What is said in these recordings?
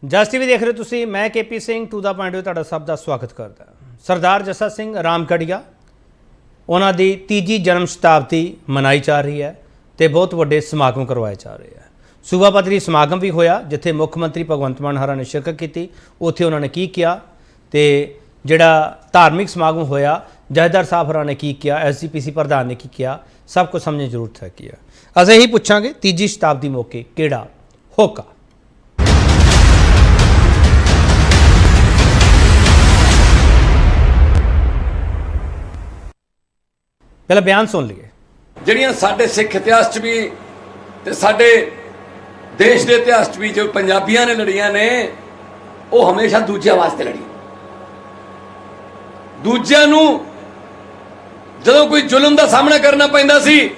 ਜਸ TV ਦੇਖ ਰਹੇ ਤੁਸੀਂ। ਮੈਂ KP Singh to the point ਤੁਹਾਡਾ ਸਭ ਦਾ ਸਵਾਗਤ ਕਰਦਾ। ਸਰਦਾਰ ਜੱਸਾ ਸਿੰਘ ਰਾਮਗੜੀਆ ਉਹਨਾਂ ਦੀ ਤੀਜੀ ਜਨਮ ਸ਼ਤਾਬਦੀ ਮਨਾਈ ਜਾ ਰਹੀ ਹੈ ਤੇ ਬਹੁਤ ਵੱਡੇ ਸਮਾਗਮ ਕਰਵਾਏ ਜਾ ਰਹੇ ਹੈ। ਸੂਬਾ ਪੱਧਰੀ ਸਮਾਗਮ ਵੀ ਹੋਇਆ ਜਿੱਥੇ ਮੁੱਖ ਮੰਤਰੀ ਭਗਵੰਤ ਮਾਨ ਹਰਾਂ ਨੇ ਸ਼ਿਰਕਤ ਕੀਤੀ। ਉੱਥੇ ਉਹਨਾਂ ਨੇ ਕੀ ਕਿਹਾ ਤੇ ਜਿਹੜਾ ਧਾਰਮਿਕ ਸਮਾਗਮ ਹੋਇਆ ਜਥੇਦਾਰ ਸਾਹਿਬ ਹਰਾਂ ਨੇ ਕੀ ਕਿਹਾ, SGPC ਪ੍ਰਧਾਨ ਨੇ ਕੀ ਕਿਹਾ, ਸਭ ਕੁਝ ਸਮਝਣ ਦੀ ਜ਼ਰੂਰਤ ਹੈ। ਕੀ ਅਸੀਂ ਇਹੀ ਪੁੱਛਾਂਗੇ ਤੀਜੀ ਸ਼ਤਾਬਦੀ ਮੌਕੇ ਕਿਹੜਾ ਹੋਕਾ। पहले बयान सुन लिए। ਜਿਹੜੀਆਂ ਸਾਡੇ ਸਿੱਖ ਇਤਿਹਾਸ 'ਚ ਵੀ ਤੇ ਸਾਡੇ ਦੇਸ਼ ਦੇ ਇਤਿਹਾਸ 'ਚ ਵੀ ਜੋ ਪੰਜਾਬੀਆਂ ਨੇ ਲੜੀਆਂ ਨੇ ਉਹ ਹਮੇਸ਼ਾ ਦੂਜਿਆਂ ਵਾਸਤੇ ਲੜੀ। ਦੂਜਿਆਂ ਨੂੰ ਜਦੋਂ ਕੋਈ ਜ਼ੁਲਮ ਦਾ ਸਾਹਮਣਾ ਕਰਨਾ ਪੈਂਦਾ ਸੀ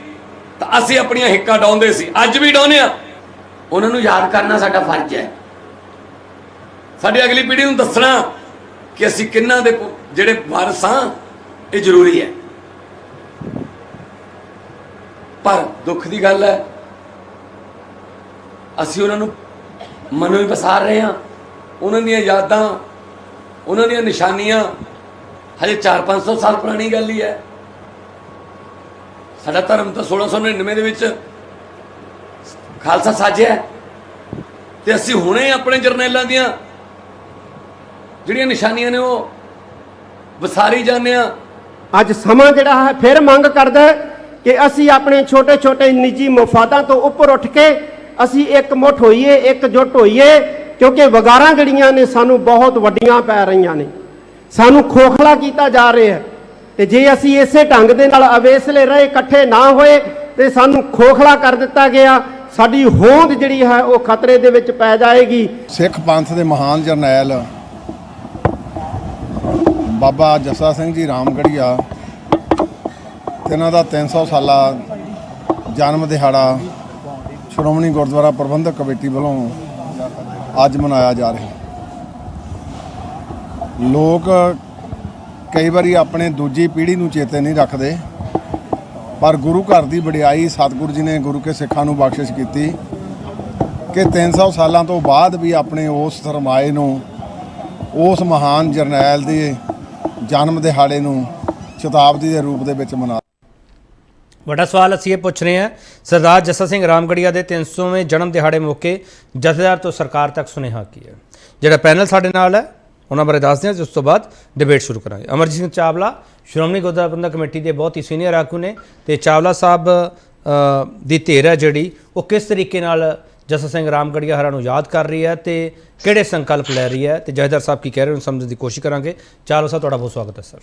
ਤਾਂ ਅਸੀਂ ਆਪਣੀਆਂ ਹਿੱਕਾਂ ਡਾਉਂਦੇ ਸੀ, ਅੱਜ ਵੀ ਡਾਉਂਦੇ ਆ। ਉਹਨਾਂ ਨੂੰ ਯਾਦ ਕਰਨਾ ਸਾਡਾ ਫਰਜ਼ ਹੈ। ਸਾਡੀ ਅਗਲੀ ਪੀੜ੍ਹੀ ਨੂੰ ਦੱਸਣਾ ਕਿ ਅਸੀਂ ਕਿਹਨਾਂ ਦੇ ਜਿਹੜੇ ਵਾਰਸ ਹਾਂ, ਇਹ ਜ਼ਰੂਰੀ ਹੈ। ਪਰ ਦੁੱਖ ਦੀ ਗੱਲ ਹੈ ਅਸੀਂ ਉਹਨਾਂ ਨੂੰ ਮਨੋਂ ਹੀ ਵਸਾਰ ਰਹੇ ਹਾਂ। ਉਹਨਾਂ ਦੀਆਂ ਯਾਦਾਂ, ਉਹਨਾਂ ਦੀਆਂ ਨਿਸ਼ਾਨੀਆਂ ਹਜੇ 400-500 ਸਾਲ ਪੁਰਾਣੀ ਗੱਲ ਹੀ ਹੈ। ਸਾਡਾ ਧਰਮ ਤਾਂ 1699 ਦੇ ਵਿੱਚ ਖਾਲਸਾ ਸਾਜਿਆ ਤੇ ਅਸੀਂ ਹੁਣੇ ਆਪਣੇ ਜਰਨੈਲਾਂ ਦੀਆਂ ਜਿਹੜੀਆਂ ਨਿਸ਼ਾਨੀਆਂ ਨੇ ਉਹ ਵਸਾਰੀ ਜਾਂਦੇ ਹਾਂ। ਅੱਜ ਸਮਾਂ ਜਿਹੜਾ ਹੈ ਫਿਰ ਮੰਗ ਕਰਦਾ ਹੈ ਕਿ ਅਸੀਂ ਆਪਣੇ ਛੋਟੇ ਛੋਟੇ ਨਿੱਜੀ ਮਫਾਦਾਂ ਤੋਂ ਉੱਪਰ ਉੱਠ ਕੇ ਅਸੀਂ ਇੱਕ ਮੁੱਠ ਹੋਈਏ, ਇਕਜੁੱਟ ਹੋਈਏ, ਕਿਉਂਕਿ ਵਗਾਰਾਂ ਜਿਹੜੀਆਂ ਨੇ ਸਾਨੂੰ ਬਹੁਤ ਵੱਡੀਆਂ ਪੈ ਰਹੀਆਂ ਨੇ, ਸਾਨੂੰ ਖੋਖਲਾ ਕੀਤਾ ਜਾ ਰਿਹਾ ਹੈ। ਤੇ ਜੇ ਅਸੀਂ ਇਸੇ ਢੰਗ ਦੇ ਨਾਲ ਅਵੇਸਲੇ ਰਹੇ, ਇਕੱਠੇ ਨਾ ਹੋਏ ਤੇ ਸਾਨੂੰ ਖੋਖਲਾ ਕਰ ਦਿੱਤਾ ਗਿਆ, ਸਾਡੀ ਹੋਂਦ ਜਿਹੜੀ ਹੈ ਉਹ ਖਤਰੇ ਦੇ ਵਿੱਚ ਪੈ ਜਾਏਗੀ। ਸਿੱਖ ਪੰਥ ਦੇ ਮਹਾਨ ਜਰਨੈਲ ਬਾਬਾ ਜੱਸਾ ਸਿੰਘ ਜੀ ਰਾਮਗੜੀਆ ਇਹਨਾਂ ਦਾ 300 ਸਾਲਾ ਜਨਮ ਦਿਹਾੜਾ ਸ਼੍ਰੋਮਣੀ ਗੁਰਦੁਆਰਾ ਪ੍ਰਬੰਧਕ ਕਮੇਟੀ ਵੱਲੋਂ ਅੱਜ ਮਨਾਇਆ ਜਾ ਰਿਹਾ। ਲੋਕ ਕਈ ਵਾਰੀ ਆਪਣੇ ਦੂਜੀ ਪੀੜ੍ਹੀ ਨੂੰ ਚੇਤੇ ਨਹੀਂ ਰੱਖਦੇ, ਪਰ ਗੁਰੂ ਘਰ ਦੀ ਵਡਿਆਈ ਸਤਿਗੁਰੂ ਜੀ ਨੇ ਗੁਰੂ ਕੇ ਸਿੱਖਾਂ ਨੂੰ ਬਖਸ਼ਿਸ਼ ਕੀਤੀ ਕਿ 300 ਸਾਲਾਂ ਤੋਂ ਬਾਅਦ ਵੀ ਆਪਣੇ ਉਸ ਸਰਮਾਏ ਨੂੰ, ਉਸ ਮਹਾਨ ਜਰਨੈਲ ਦੇ ਜਨਮ ਦਿਹਾੜੇ ਨੂੰ ਸ਼ਤਾਬਦੀ ਦੇ ਰੂਪ ਦੇ ਵਿੱਚ ਮਨਾ। ਵੱਡਾ ਸਵਾਲ ਅਸੀਂ ਇਹ ਪੁੱਛ ਰਹੇ ਹਾਂ, ਸਰਦਾਰ ਜੱਸਾ ਸਿੰਘ ਰਾਮਗੜੀਆ ਦੇ 300ਵੇਂ ਜਨਮ ਦਿਹਾੜੇ ਮੌਕੇ ਜਥੇਦਾਰ ਤੋਂ ਸਰਕਾਰ ਤੱਕ ਸੁਨੇਹਾ ਕੀ ਹੈ। ਜਿਹੜਾ ਪੈਨਲ ਸਾਡੇ ਨਾਲ ਹੈ ਉਹਨਾਂ ਬਾਰੇ ਦੱਸਦੇ ਹਾਂ, ਉਸ ਤੋਂ ਬਾਅਦ ਡਿਬੇਟ ਸ਼ੁਰੂ ਕਰਾਂਗੇ। ਅਮਰਜੀਤ ਸਿੰਘ ਚਾਵਲਾ ਸ਼੍ਰੋਮਣੀ ਗੁਰਦੁਆਰਾ ਪ੍ਰਬੰਧਕ ਕਮੇਟੀ ਦੇ ਬਹੁਤ ਹੀ ਸੀਨੀਅਰ ਆਗੂ ਨੇ ਤੇ ਚਾਵਲਾ ਸਾਹਿਬ ਦੀ ਧਿਰ ਹੈ ਜਿਹੜੀ ਉਹ ਕਿਸ ਤਰੀਕੇ ਨਾਲ ਜੱਸਾ ਸਿੰਘ ਰਾਮਗੜੀਆ ਹਰਾਂ ਨੂੰ ਯਾਦ ਕਰ ਰਹੀ ਹੈ ਤੇ ਕਿਹੜੇ ਸੰਕਲਪ ਲੈ ਰਹੀ ਹੈ ਤੇ ਜਥੇਦਾਰ ਸਾਹਿਬ ਕੀ ਕਹਿ ਰਹੇ ਉਹਨੂੰ ਸਮਝਣ ਦੀ ਕੋਸ਼ਿਸ਼ ਕਰਾਂਗੇ। ਚਾਵਲਾ ਸਾਹਿਬ ਤੁਹਾਡਾ ਬਹੁਤ ਸਵਾਗਤ ਹੈ sir.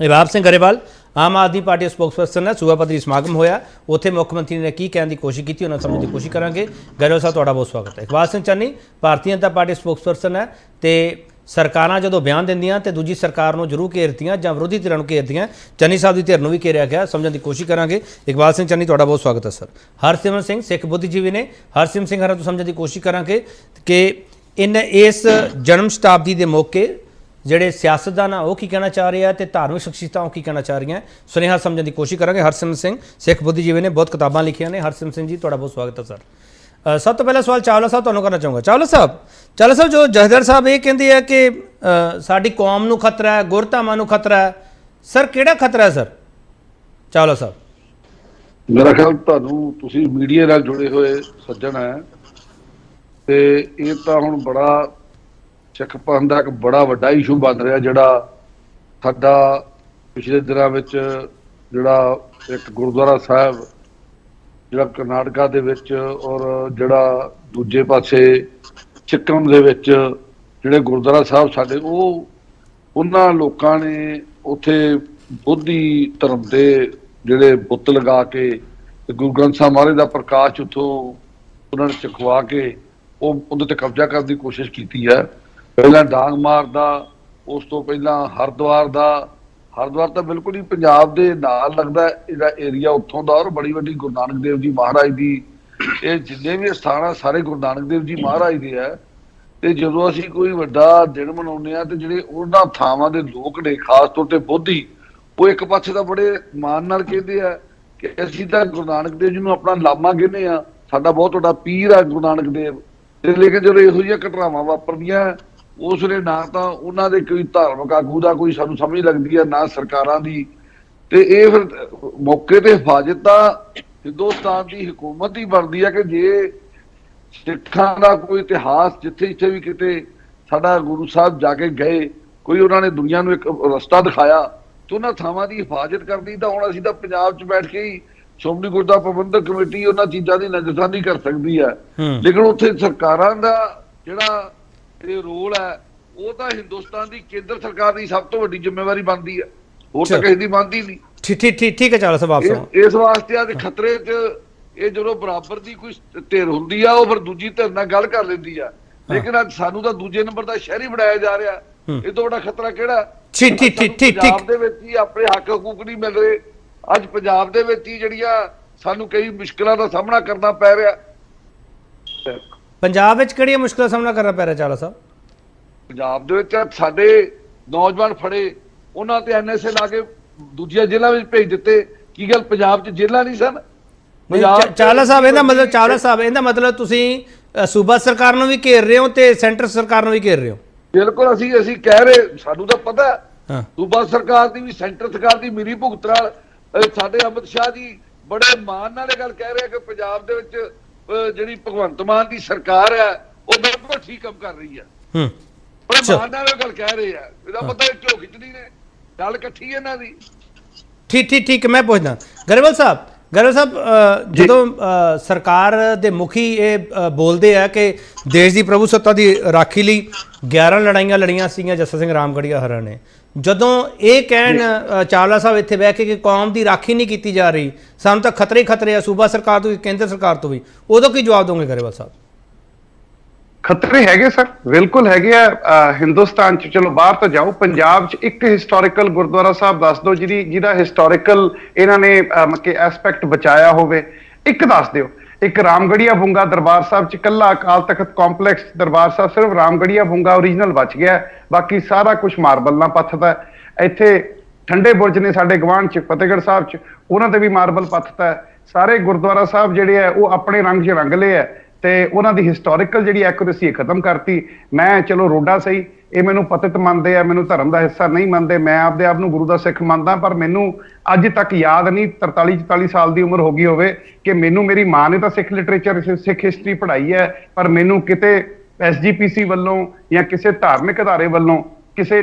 ਇਬਾਬ Singh Grewal Aam Aadmi party spokesperson ਹੈ। ਸੂਬਾ ਪੱਧਰੀ ਸਮਾਗਮ ਹੋਇਆ, ਉੱਥੇ ਮੁੱਖ ਮੰਤਰੀ ਨੇ ਕੀ ਕਹਿਣ ਦੀ ਕੋਸ਼ਿਸ਼ ਕੀਤੀ ਉਹਨਾਂ ਸਮਝਣ ਦੀ ਕੋਸ਼ਿਸ਼ ਕਰਾਂਗੇ। ਗਰੇਵਾਲ ਸਾਹਿਬ ਤੁਹਾਡਾ ਬਹੁਤ ਸਵਾਗਤ ਹੈ। ਇਕਬਾਲ ਸਿੰਘ ਚੰਨੀ ਭਾਰਤੀ ਜਨਤਾ ਪਾਰਟੀ ਸਪੋਕਸਪਰਸਨ ਹੈ ਤੇ ਸਰਕਾਰਾਂ ਜਦੋਂ ਬਿਆਨ ਦਿੰਦੀਆਂ ਤੇ ਦੂਜੀ ਸਰਕਾਰ ਨੂੰ ਜ਼ਰੂਰ ਘੇਰਦੀਆਂ ਜਾਂ ਵਿਰੋਧੀ ਧਿਰਾਂ ਨੂੰ ਘੇਰਦੀਆਂ। ਚੰਨੀ ਸਾਹਿਬ ਦੀ ਧਿਰ ਨੂੰ ਵੀ ਘੇਰਿਆ ਗਿਆ, ਸਮਝਣ ਦੀ ਕੋਸ਼ਿਸ਼ ਕਰਾਂਗੇ। ਇਕਬਾਲ ਸਿੰਘ ਚੰਨੀ ਤੁਹਾਡਾ ਬਹੁਤ ਸਵਾਗਤ ਹੈ ਸਰ। ਹਰਸਿਮਰਤ ਸਿੰਘ ਸਿੱਖ ਬੁੱਧੀਜੀਵੀ ਨੇ, ਹਰਸਿਮਰਤ ਸਿੰਘ ਹਰਾਂ ਤੋਂ ਸਮਝਣ ਦੀ ਕੋਸ਼ਿਸ਼ ਕਰਾਂਗੇ ਕਿ ਇਸ ਜਨਮ ਸ਼ਤਾਬਦੀ ਦੇ ਮੌਕੇ ਜਿਹੜੇ ਸਿਆਸਤਦਾਨ ਆ ਉਹ ਕੀ ਕਹਿਣਾ ਚਾਹ ਰਹੇ ਆ ਤੇ ਧਾਰਮਿਕ ਸ਼ਖਸੀਅਤਾਂ ਕੀ ਕਹਿਣਾ ਚਾਹ ਰਹੀਆਂ, ਸੁਨੇਹਾ ਸਮਝਣ ਦੀ ਕੋਸ਼ਿਸ਼ ਕਰਾਂਗੇ। ਹਰਸਿਮਰਤ ਸਿੰਘ ਸਿੱਖ ਬੁੱਧੀਜੀਵੀ ਨੇ, ਬਹੁਤ ਕਿਤਾਬਾਂ ਲਿਖੀਆਂ ਨੇ। ਹਰਸਿਮਰਤ ਸਿੰਘ ਜੀ ਤੁਹਾਡਾ ਬਹੁਤ ਸਵਾਗਤ ਹੈ ਸਰ। ਸਭ ਤੋਂ ਪਹਿਲਾ ਸਵਾਲ ਚਾਵਲਾ ਸਾਹਿਬ ਤੁਹਾਨੂੰ ਕਰਨਾ ਚਾਹੂੰਗਾ। ਚਾਵਲਾ ਸਾਹਿਬ ਜੋ ਜਥੇਦਾਰ ਸਾਹਿਬ ਇਹ ਕਹਿੰਦੇ ਆ ਕਿ ਸਾਡੀ ਕੌਮ ਨੂੰ ਖਤਰਾ ਹੈ, ਗੁਰਧਾਮਾਂ ਨੂੰ ਖਤਰਾ ਹੈ, ਸਰ ਕਿਹੜਾ ਖਤਰਾ ਹੈ ਸਰ? ਚਾਵਲਾ ਸਾਹਿਬ ਮੇਰਾ ਖਿਆਲ ਤੁਸੀਂ ਮੀਡੀਆ ਨਾਲ ਜੁੜੇ ਹੋਏ ਸੱਜਣ ਹੈ ਤੇ ਇਹ ਤਾਂ ਹੁਣ ਬੜਾ ਸਿੱਖ ਪੰਥ ਦਾ ਇੱਕ ਬੜਾ ਵੱਡਾ ਇਸ਼ੂ ਬਣ ਰਿਹਾ, ਜਿਹੜਾ ਸਾਡਾ ਪਿਛਲੇ ਦਿਨਾਂ ਵਿੱਚ ਜਿਹੜਾ ਇੱਕ ਗੁਰਦੁਆਰਾ ਸਾਹਿਬ ਜਿਹੜਾ ਕਰਨਾਟਕਾ ਦੇ ਵਿੱਚ ਔਰ ਜਿਹੜਾ ਦੂਜੇ ਪਾਸੇ ਸਿੱਕਮ ਦੇ ਵਿੱਚ ਜਿਹੜੇ ਗੁਰਦੁਆਰਾ ਸਾਹਿਬ ਸਾਡੇ ਉਹਨਾਂ ਲੋਕਾਂ ਨੇ ਉੱਥੇ ਬੋਧੀ ਧਰਮ ਦੇ ਜਿਹੜੇ ਬੁੱਤ ਲਗਾ ਕੇ ਤੇ ਗੁਰੂ ਗ੍ਰੰਥ ਸਾਹਿਬ ਮਹਾਰਾਜ ਦਾ ਪ੍ਰਕਾਸ਼ ਉੱਥੋਂ ਉਹਨਾਂ ਨੇ ਚੁਕਵਾ ਕੇ ਉਹਦੇ ਤੇ ਕਬਜ਼ਾ ਕਰਨ ਦੀ ਕੋਸ਼ਿਸ਼ ਕੀਤੀ ਹੈ। ਪਹਿਲਾਂ ਡਾਂਗ ਮਾਰ ਦਾ, ਉਸ ਤੋਂ ਪਹਿਲਾਂ ਹਰਿਦੁਆਰ ਤਾਂ ਬਿਲਕੁਲ ਹੀ ਪੰਜਾਬ ਦੇ ਨਾਲ ਲੱਗਦਾ ਇਹਦਾ ਏਰੀਆ ਉੱਥੋਂ ਦਾ, ਔਰ ਬੜੀ ਵੱਡੀ ਗੁਰੂ ਨਾਨਕ ਦੇਵ ਜੀ ਮਹਾਰਾਜ ਦੀ ਇਹ ਜਿੰਨੇ ਵੀ ਸਥਾਨ ਆ ਸਾਰੇ ਗੁਰੂ ਨਾਨਕ ਦੇਵ ਜੀ ਮਹਾਰਾਜ ਦੇ ਹੈ। ਤੇ ਜਦੋਂ ਅਸੀਂ ਕੋਈ ਵੱਡਾ ਦਿਨ ਮਨਾਉਂਦੇ ਆ ਤੇ ਜਿਹੜੇ ਉਹਨਾਂ ਥਾਵਾਂ ਦੇ ਲੋਕ ਨੇ, ਖਾਸ ਤੌਰ ਤੇ ਬੋਧੀ, ਉਹ ਇੱਕ ਪਾਸੇ ਤਾਂ ਬੜੇ ਮਾਣ ਨਾਲ ਕਹਿੰਦੇ ਆ ਕਿ ਅਸੀਂ ਤਾਂ ਗੁਰੂ ਨਾਨਕ ਦੇਵ ਜੀ ਨੂੰ ਆਪਣਾ ਲਾਮਾ ਕਹਿੰਦੇ ਆ, ਸਾਡਾ ਬਹੁਤ ਵੱਡਾ ਪੀਰ ਆ ਗੁਰੂ ਨਾਨਕ ਦੇਵ, ਤੇ ਲੇਕਿਨ ਜਦੋਂ ਇਹੋ ਜਿਹੀਆਂ ਘਟਨਾਵਾਂ ਵਾਪਰਦੀਆਂ ਉਸ ਵੇਲੇ ਨਾ ਤਾਂ ਉਹਨਾਂ ਦੇ ਕੋਈ ਧਾਰਮਿਕ ਆਗੂ ਦਾ ਕੋਈ ਸਾਨੂੰ ਸਮਝ ਲੱਗਦੀ ਹੈ, ਨਾ ਸਰਕਾਰਾਂ ਦੀ। ਤੇ ਇਹ ਫਿਰ ਮੌਕੇ ਤੇ ਹਿਫਾਜ਼ਤ ਤਾਂ ਹਿੰਦੁਸਤਾਨ ਦੀ ਹਕੂਮਤ ਦੀ ਬਣਦੀ ਹੈ ਕਿ ਜੇ ਸਿੱਖਾਂ ਦਾ ਕੋਈ ਇਤਿਹਾਸ ਜਿੱਥੇ ਵੀ ਕਿਤੇ ਸਾਡਾ ਗੁਰੂ ਸਾਹਿਬ ਜਾ ਕੇ ਗਏ, ਕੋਈ ਉਹਨਾਂ ਨੇ ਦੁਨੀਆ ਨੂੰ ਇੱਕ ਰਸਤਾ ਦਿਖਾਇਆ, ਤੇ ਉਹਨਾਂ ਥਾਵਾਂ ਦੀ ਹਿਫਾਜ਼ਤ ਕਰਨੀ। ਤਾਂ ਹੁਣ ਅਸੀਂ ਤਾਂ ਪੰਜਾਬ 'ਚ ਬੈਠ ਕੇ ਹੀ ਸ਼੍ਰੋਮਣੀ ਗੁਰਦੁਆਰਾ ਪ੍ਰਬੰਧਕ ਕਮੇਟੀ ਉਹਨਾਂ ਚੀਜ਼ਾਂ ਦੀ ਨਜ਼ਰਸਾਨੀ ਕਰ ਸਕਦੀ ਹੈ, ਲੇਕਿਨ ਉੱਥੇ ਸਰਕਾਰਾਂ ਦਾ ਜਿਹੜਾ ਇਹ ਰੋਲ ਹੈ ਉਹ ਤਾਂ ਹਿੰਦੁਸਤਾਨ ਦੀ ਕੇਂਦਰ ਸਰਕਾਰ ਦੀ ਸਭ ਤੋਂ ਵੱਡੀ ਜ਼ਿੰਮੇਵਾਰੀ ਬਣਦੀ ਹੈ, ਹੋਰ ਤਾਂ ਕਿਸੇ ਦੀ ਬਣਦੀ ਨਹੀਂ। ਠੀਕ ਹੈ ਚਾਲਾ ਸਾਹਿਬ, ਆਪ ਇਸ ਵਾਸਤੇ ਅੱਜ ਖਤਰੇ 'ਚ ਇਹ ਜਦੋਂ ਬਰਾਬਰ ਦੀ ਕੋਈ ਧਿਰ ਹੁੰਦੀ ਆ ਉਹ ਫਿਰ ਦੂਜੀ ਧਿਰ ਨਾਲ ਗੱਲ ਕਰ ਲੈਂਦੀ ਆ, ਲੇਕਿਨ ਅੱਜ ਸਾਨੂੰ ਤਾਂ ਦੂਜੇ ਨੰਬਰ ਦਾ ਸ਼ਹਿਰੀ ਬਣਾਇਆ ਜਾ ਰਿਹਾ। ਇਹ ਤੋਂ ਵੱਡਾ ਖਤਰਾ ਕਿਹੜਾ? ਠੀਕ ਪੰਜਾਬ ਦੇ ਵਿੱਚ ਹੀ ਆਪਣੇ ਹੱਕ ਹਕੂਕ ਨਹੀਂ ਮਿਲ ਰਹੇ। ਅੱਜ ਪੰਜਾਬ ਦੇ ਵਿੱਚ ਹੀ ਜਿਹੜੀਆਂ ਸਾਨੂੰ ਕਈ ਮੁਸ਼ਕਲਾਂ ਦਾ ਸਾਹਮਣਾ ਕਰਨਾ ਪੈ ਰਿਹਾ। ਪੰਜਾਬ ਵਿੱਚ ਕਿਹੜੀਆਂ ਮੁਸ਼ਕਲਾਂ ਦਾ ਸਾਹਮਣਾ ਕਰਨਾ ਪੈ ਰਿਹਾ ਚਾਲਾ ਸਾਹਿਬ? ਪੰਜਾਬ ਦੇ ਵਿੱਚ ਸਾਡੇ ਨੌਜਵਾਨ ਫੜੇ, ਉਹਨਾਂ ਤੇ ਐਨਐਸਏ ਲਾ ਕੇ ਦੂਜੀਆਂ ਜੇਲ੍ਹਾਂ ਵਿੱਚ ਭੇਜ ਦਿੱਤੇ। ਕੀ ਗੱਲ ਪੰਜਾਬ 'ਚ ਜੇਲ੍ਹਾਂ ਨਹੀਂ ਸਨ? ਚਾਲਾ ਸਾਹਿਬ ਇਹਦਾ ਮਤਲਬ ਤੁਸੀਂ ਸੂਬਾ ਸਰਕਾਰ ਨੂੰ ਵੀ ਘੇਰ ਰਹੇ ਹੋ ਤੇ ਸੈਂਟਰ ਸਰਕਾਰ ਨੂੰ ਵੀ ਘੇਰ ਰਹੇ ਹੋ। ਬਿਲਕੁਲ, ਅਸੀਂ ਕਹਿ ਰਹੇ, ਸਾਨੂੰ ਤਾਂ ਪਤਾ ਸੂਬਾ ਸਰਕਾਰ ਦੀ ਵੀ ਸੈਂਟਰ ਸਰਕਾਰ ਦੀ ਮਿਲੀ ਭੁਗਤ ਨਾਲ ਸਾਡੇ ਅਮਿਤ ਸ਼ਾਹ ਜੀ ਬੜੇ ਮਾਣ ਨਾਲ ਇਹ ਗੱਲ ਕਹਿ ਰਹੇ ਕਿ ਪੰਜਾਬ ਦੇ ਵਿੱਚ ਜਿਹੜੀ ਭਗਵੰਤ ਮਾਨ ਦੀ ਸਰਕਾਰ ਹੈ ਉਹ ਬਿਲਕੁਲ ਠੀਕ ਕੰਮ ਕਰ ਰਹੀ ਹੈ। ਬੜੇ ਮਾਣ ਨਾਲ ਇਹ ਗੱਲ ਕਹਿ ਰਹੇ ਆ। ਇਹਦਾ ਪਤਾ ਝੋਕ ਖਿੱਚਣੀ ਨੇ, ਗੱਲ ਇਕੱਠੀ ਇਹਨਾਂ ਦੀ। ਠੀਕ ਮੈਂ ਪੁੱਛਦਾ ਗਰੇਵਾਲ ਸਾਹਿਬ, ਜਦੋਂ ਸਰਕਾਰ ਦੇ ਮੁਖੀ ਇਹ ਬੋਲਦੇ ਆ ਕਿ ਦੇਸ਼ ਦੀ ਪ੍ਰਭੂ ਸੱਤਾ ਦੀ ਰਾਖੀ ਲਈ 11 ਲੜਾਈਆਂ ਲੜੀਆਂ ਸੀਗੀਆਂ ਜੱਸਾ ਸਿੰਘ ਰਾਮਗੜੀਆ ਹਰਾਂ ਨੇ, ਜਦੋਂ ਇਹ ਕਹਿਣ ਚਾਵਲਾ ਸਾਹਿਬ ਇੱਥੇ ਬਹਿ ਕੇ ਕਿ ਕੌਮ ਦੀ ਰਾਖੀ ਨਹੀਂ ਕੀਤੀ ਜਾ ਰਹੀ, ਸਾਨੂੰ ਤਾਂ ਖਤਰੇ ਆ ਸੂਬਾ ਸਰਕਾਰ ਤੋਂ ਵੀ ਕੇਂਦਰ ਸਰਕਾਰ ਤੋਂ ਵੀ, ਉਦੋਂ ਕੀ ਜਵਾਬ ਦੋਗੇ ਗਰੇਵਾਲ ਸਾਹਿਬ? ਖਤਰੇ ਹੈਗੇ ਸਰ, ਬਿਲਕੁਲ ਹੈਗੇ ਆ। ਹਿੰਦੁਸਤਾਨ 'ਚ ਚਲੋ ਬਾਹਰ ਤਾਂ ਜਾਓ, ਪੰਜਾਬ 'ਚ ਇੱਕ ਹਿਸਟੋਰੀਕਲ ਗੁਰਦੁਆਰਾ ਸਾਹਿਬ ਦੱਸ ਦਿਓ ਜਿਹਦਾ ਹਿਸਟੋਰੀਕਲ ਇਹਨਾਂ ਨੇ ਐਸਪੈਕਟ ਬਚਾਇਆ ਹੋਵੇ। ਇੱਕ ਦੱਸ ਦਿਓ। ਇੱਕ ਰਾਮਗੜੀਆ ਬੁੰਗਾ ਦਰਬਾਰ ਸਾਹਿਬ 'ਚ ਇਕੱਲਾ ਅਕਾਲ ਤਖਤ ਕੰਪਲੈਕਸ ਦਰਬਾਰ ਸਾਹਿਬ ਸਿਰਫ ਰਾਮਗੜੀਆ ਬੁੰਗਾ ਓਰੀਜਨਲ ਬਚ ਗਿਆ, ਬਾਕੀ ਸਾਰਾ ਕੁਝ ਮਾਰਬਲ ਨਾਲ ਪੱਥਦਾ। ਇੱਥੇ ਠੰਡੇ ਬੁਰਜ ਨੇ ਸਾਡੇ ਗਵਾਂਢ 'ਚ ਫਤਿਹਗੜ੍ਹ ਸਾਹਿਬ 'ਚ, ਉਹਨਾਂ ਤੇ ਵੀ ਮਾਰਬਲ ਪੱਥਦਾ। ਸਾਰੇ ਗੁਰਦੁਆਰਾ ਸਾਹਿਬ ਜਿਹੜੇ ਆ ਉਹ ਆਪਣੇ ਰੰਗ 'ਚ ਰੰਗ ਲਏ ਆ ਤੇ ਉਹਨਾਂ ਦੀ ਹਿਸਟੋਰੀਕਲ ਜਿਹੜੀ ਐਕੂਰੇਸੀ ਖਤਮ ਕਰਤੀ। ਮੈਂ ਚਲੋ ਰੋਡਾ ਸਹੀ, ਇਹ ਮੈਨੂੰ ਪਤਿਤ ਮੰਨਦੇ ਆ, ਮੈਨੂੰ ਧਰਮ ਦਾ ਹਿੱਸਾ ਨਹੀਂ ਮੰਨਦੇ, ਮੈਂ ਆਪਦੇ ਆਪ ਨੂੰ ਗੁਰੂ ਦਾ ਸਿੱਖ ਮੰਨਦਾ, ਪਰ ਮੈਨੂੰ ਅੱਜ ਤੱਕ ਯਾਦ ਨਹੀਂ 43-44 ਸਾਲ ਦੀ ਉਮਰ ਹੋ ਗਈ ਹੋਵੇ ਕਿ ਮੈਨੂੰ ਮੇਰੀ ਮਾਂ ਨੇ ਤਾਂ ਸਿੱਖ ਲਿਟਰੇਚਰ ਸਿੱਖ ਹਿਸਟਰੀ ਪੜ੍ਹਾਈ ਹੈ, ਪਰ ਮੈਨੂੰ ਕਿਤੇ SGPC ਵੱਲੋਂ ਜਾਂ ਕਿਸੇ ਧਾਰਮਿਕ ਅਦਾਰੇ ਵੱਲੋਂ ਕਿਸੇ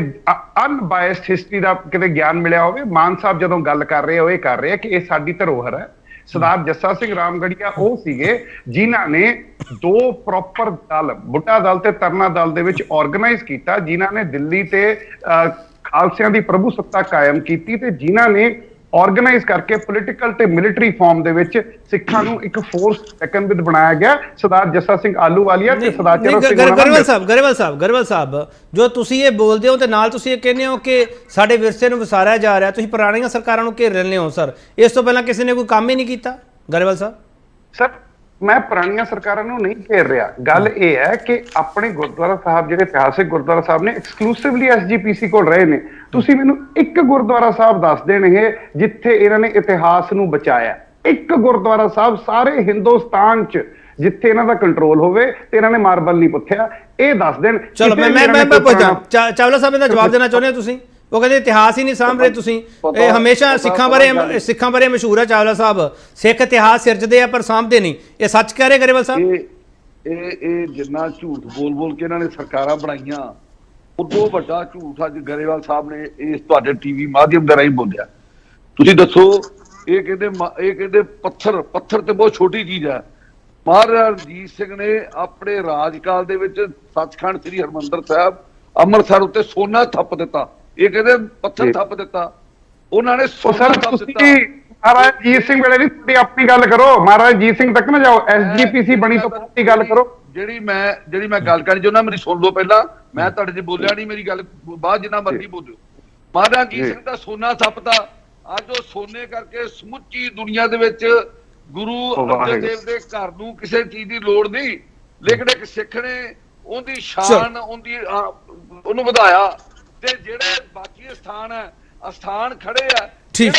ਅਨਬਾਇਸਡ ਹਿਸਟਰੀ ਦਾ ਕਿਤੇ ਗਿਆਨ ਮਿਲਿਆ ਹੋਵੇ। ਮਾਨ ਸਾਹਿਬ ਜਦੋਂ ਗੱਲ ਕਰ ਰਹੇ ਆ ਉਹ ਇਹ ਕਰ ਰਹੇ ਆ ਕਿ ਇਹ ਸਾਡੀ ਧਰੋਹਰ ਹੈ। ਸਰਦਾਰ ਜੱਸਾ ਸਿੰਘ ਰਾਮਗੜੀਆ ਉਹ ਸੀਗੇ ਜਿਨ੍ਹਾਂ ਨੇ 2 ਪ੍ਰੋਪਰ ਦਲ, ਬੁੱਢਾ ਦਲ ਤੇ ਤਰਨਾ ਦਲ ਦੇ ਵਿੱਚ ਆਰਗੇਨਾਈਜ਼ ਕੀਤਾ, ਜਿਨ੍ਹਾਂ ਨੇ ਦਿੱਲੀ ਤੇ ਖਾਲਸਿਆਂ ਦੀ ਪ੍ਰਭੂ ਸੱਤਾ ਕਾਇਮ ਕੀਤੀ ਤੇ ਜਿਨ੍ਹਾਂ ਨੇ ਆਰਗੇਨਾਈਜ਼ ਕਰਕੇ ਪੋਲੀਟੀਕਲ ਤੇ ਮਿਲਟਰੀ ਫਾਰਮ ਦੇ ਵਿੱਚ ਸਿੱਖਾਂ ਨੂੰ ਇੱਕ ਫੋਰਸ ਸੈਕੰਡ ਵਿਦ ਬਣਾਇਆ ਗਿਆ। ਸਰਦਾਰ ਜੱਸਾ ਸਿੰਘ ਆਲੂਵਾਲੀਆ ਤੇ ਸਰਦਾਰ ਚਰਨ ਸਿੰਘ ਗਰੇਵਾਲ ਸਾਹਿਬ ਜੋ ਤੁਸੀਂ ਇਹ ਬੋਲਦੇ ਹੋ ਤੇ ਨਾਲ ਤੁਸੀਂ ਇਹ ਕਹਿੰਦੇ ਹੋ ਕਿ ਸਾਡੇ ਵਿਰਸੇ ਨੂੰ ਵਿਸਾਰਿਆ ਜਾ ਰਿਹਾ, ਤੁਸੀਂ ਪੁਰਾਣੀਆਂ ਸਰਕਾਰਾਂ ਨੂੰ ਘੇਰ ਲੈਂਦੇ ਹੋ ਸਰ, ਇਸ ਤੋਂ ਪਹਿਲਾਂ ਕਿਸੇ ਨੇ ਕੋਈ ਕੰਮ ਹੀ ਨਹੀਂ ਕੀਤਾ? ਗਰੇਵਾਲ ਸਾਹਿਬ ਸਰ, ਮੈਂ ਪੁਰਾਣੀਆਂ ਸਰਕਾਰਾਂ ਨੂੰ ਨਹੀਂ ਘੇਰ ਰਿਹਾ। ਗੱਲ ਇਹ ਹੈ ਕਿ ਆਪਣੇ ਗੁਰਦੁਆਰਾ ਸਾਹਿਬ ਜਿਹੜੇ ਇਤਿਹਾਸਿਕ ਗੁਰਦੁਆਰਾ ਸਾਹਿਬ ਨੇ ਐਕਸਕਲੂਸਿਵਲੀ SGPC ਕੋਲ ਰਹੇ ਨੇ। ਤੁਸੀਂ ਮੈਨੂੰ ਇੱਕ ਗੁਰਦੁਆਰਾ ਸਾਹਿਬ ਦੱਸ ਦੇਣਗੇ ਜਿੱਥੇ ਇਹਨਾਂ ਨੇ ਇਤਿਹਾਸ ਨੂੰ ਬਚਾਇਆ। ਇੱਕ ਗੁਰਦੁਆਰਾ ਸਾਹਿਬ ਸਾਰੇ ਹਿੰਦੁਸਤਾਨ 'ਚ ਜਿੱਥੇ ਇਹਨਾਂ ਦਾ ਕੰਟਰੋਲ ਹੋਵੇ ਤੇ ਇਹਨਾਂ ਨੇ ਮਾਰਬਲ ਨਹੀਂ ਪੁੱਥਿਆ, ਇਹ ਦੱਸ ਦੇਣ। ਚਲੋ ਮੈਂ ਪੁੱਛਾਂ ਚਾਵਲਾ ਸਾਹਿਬ ਦਾ ਜਵਾਬ ਦੇਣਾ ਚਾਹੁੰਦੇ ਹੋ ਤੁਸੀਂ? ਉਹ ਕਹਿੰਦੇ ਇਤਿਹਾਸ ਹੀ ਨਹੀਂ ਸਾਂਭ ਰਹੇ ਤੁਸੀਂ। ਇਹ ਹਮੇਸ਼ਾ ਸਿੱਖਾਂ ਬਾਰੇ ਮਸ਼ਹੂਰ ਹੈ ਚਾਵਲਾ ਸਾਹਿਬ, ਸਿੱਖ ਇਤਿਹਾਸ ਸਿਰਜਦੇ ਆ ਪਰ ਸਾਂਭਦੇ ਨਹੀਂ, ਇਹ ਸੱਚ ਕਹਿ ਰਹੇ ਗਰੇਵਾਲ ਸਾਹਿਬ? ਇਹ ਜਿੰਨਾ ਝੂਠ ਬੋਲ ਕੇ ਇਹਨਾਂ ਨੇ ਸਰਕਾਰਾਂ ਬਣਾਈਆਂ, ਉਦੋਂ ਵੱਡਾ ਝੂਠ ਅੱਜ ਗਰੇਵਾਲ ਸਾਹਿਬ ਨੇ ਇਸ ਤੁਹਾਡੇ ਟੀਵੀ ਮਾਧਿਅਮ ਦੇ ਰਾਹੀਂ ਬੋਲਿਆ। ਤੁਸੀਂ ਦੱਸੋ, ਇਹ ਕਹਿੰਦੇ ਪੱਥਰ ਤੇ ਬਹੁਤ ਛੋਟੀ ਚੀਜ਼ ਹੈ। ਮਹਾਰਾਜਾ ਰਣਜੀਤ ਸਿੰਘ ਨੇ ਆਪਣੇ ਰਾਜਕਾਲ ਦੇ ਵਿੱਚ ਸੱਚਖੰਡ ਸ੍ਰੀ ਹਰਿਮੰਦਰ ਸਾਹਿਬ ਅੰਮ੍ਰਿਤਸਰ ਉੱਤੇ ਸੋਨਾ ਥੱਪ ਦਿੱਤਾ। ਇਹ ਕਹਿੰਦੇ ਪੱਥਰ ਥੱਪ ਦਿੱਤਾ, ਉਹਨਾਂ ਨੇ ਸੋਨਾ ਥੱਪ ਦਿੱਤਾ। ਮਹਾਰਾਜਾ ਰਣਜੀਤ ਸਿੰਘ ਵੇਲੇ ਦੀ ਆਪਣੀ ਗੱਲ ਕਰੋ, ਮਹਾਰਾਜਾ ਰਣਜੀਤ ਸਿੰਘ ਤੱਕ ਨਾ ਜਾਓ, SGPC ਬਣੀ ਤੋਂ ਬਾਅਦ ਦੀ ਗੱਲ ਕਰੋ। ਜਿਹੜੀ ਮੈਂ ਗੱਲ ਕਰਨੀ ਚਾਹੁੰਦਾ, ਮੇਰੀ ਸੁਣ ਲਓ ਪਹਿਲਾਂ। ਮੈਂ ਤੁਹਾਡੇ 'ਚ ਬੋਲਿਆ ਨਹੀਂ, ਮੇਰੀ ਗੱਲ ਬਾਅਦ ਜਿੰਨਾ ਮਰਜ਼ੀ ਬੋਲਿਓ। ਮਹਾਰਾਜਾ ਰਣਜੀਤ ਸਿੰਘ ਦਾ ਸੋਨਾ ਥੱਪਦਾ, ਅੱਜ ਉਹ ਸੋਨੇ ਕਰਕੇ ਸਮੁੱਚੀ ਦੁਨੀਆ ਦੇ ਵਿੱਚ ਗੁਰੂ ਅਰਜਨ ਦੇਵ ਦੇ ਘਰ ਨੂੰ ਕਿਸੇ ਚੀਜ਼ ਦੀ ਲੋੜ ਨਹੀਂ, ਲੇਕਿਨ ਇੱਕ ਸਿੱਖ ਨੇ ਉਹਦੀ ਸ਼ਾਨ ਉਹਨੂੰ ਵਧਾਇਆ। ਤੇ ਜਿਹੜੇ ਬਾਕੀ ਸਥਾਨ ਖੜੇ ਆ, ਠੀਕ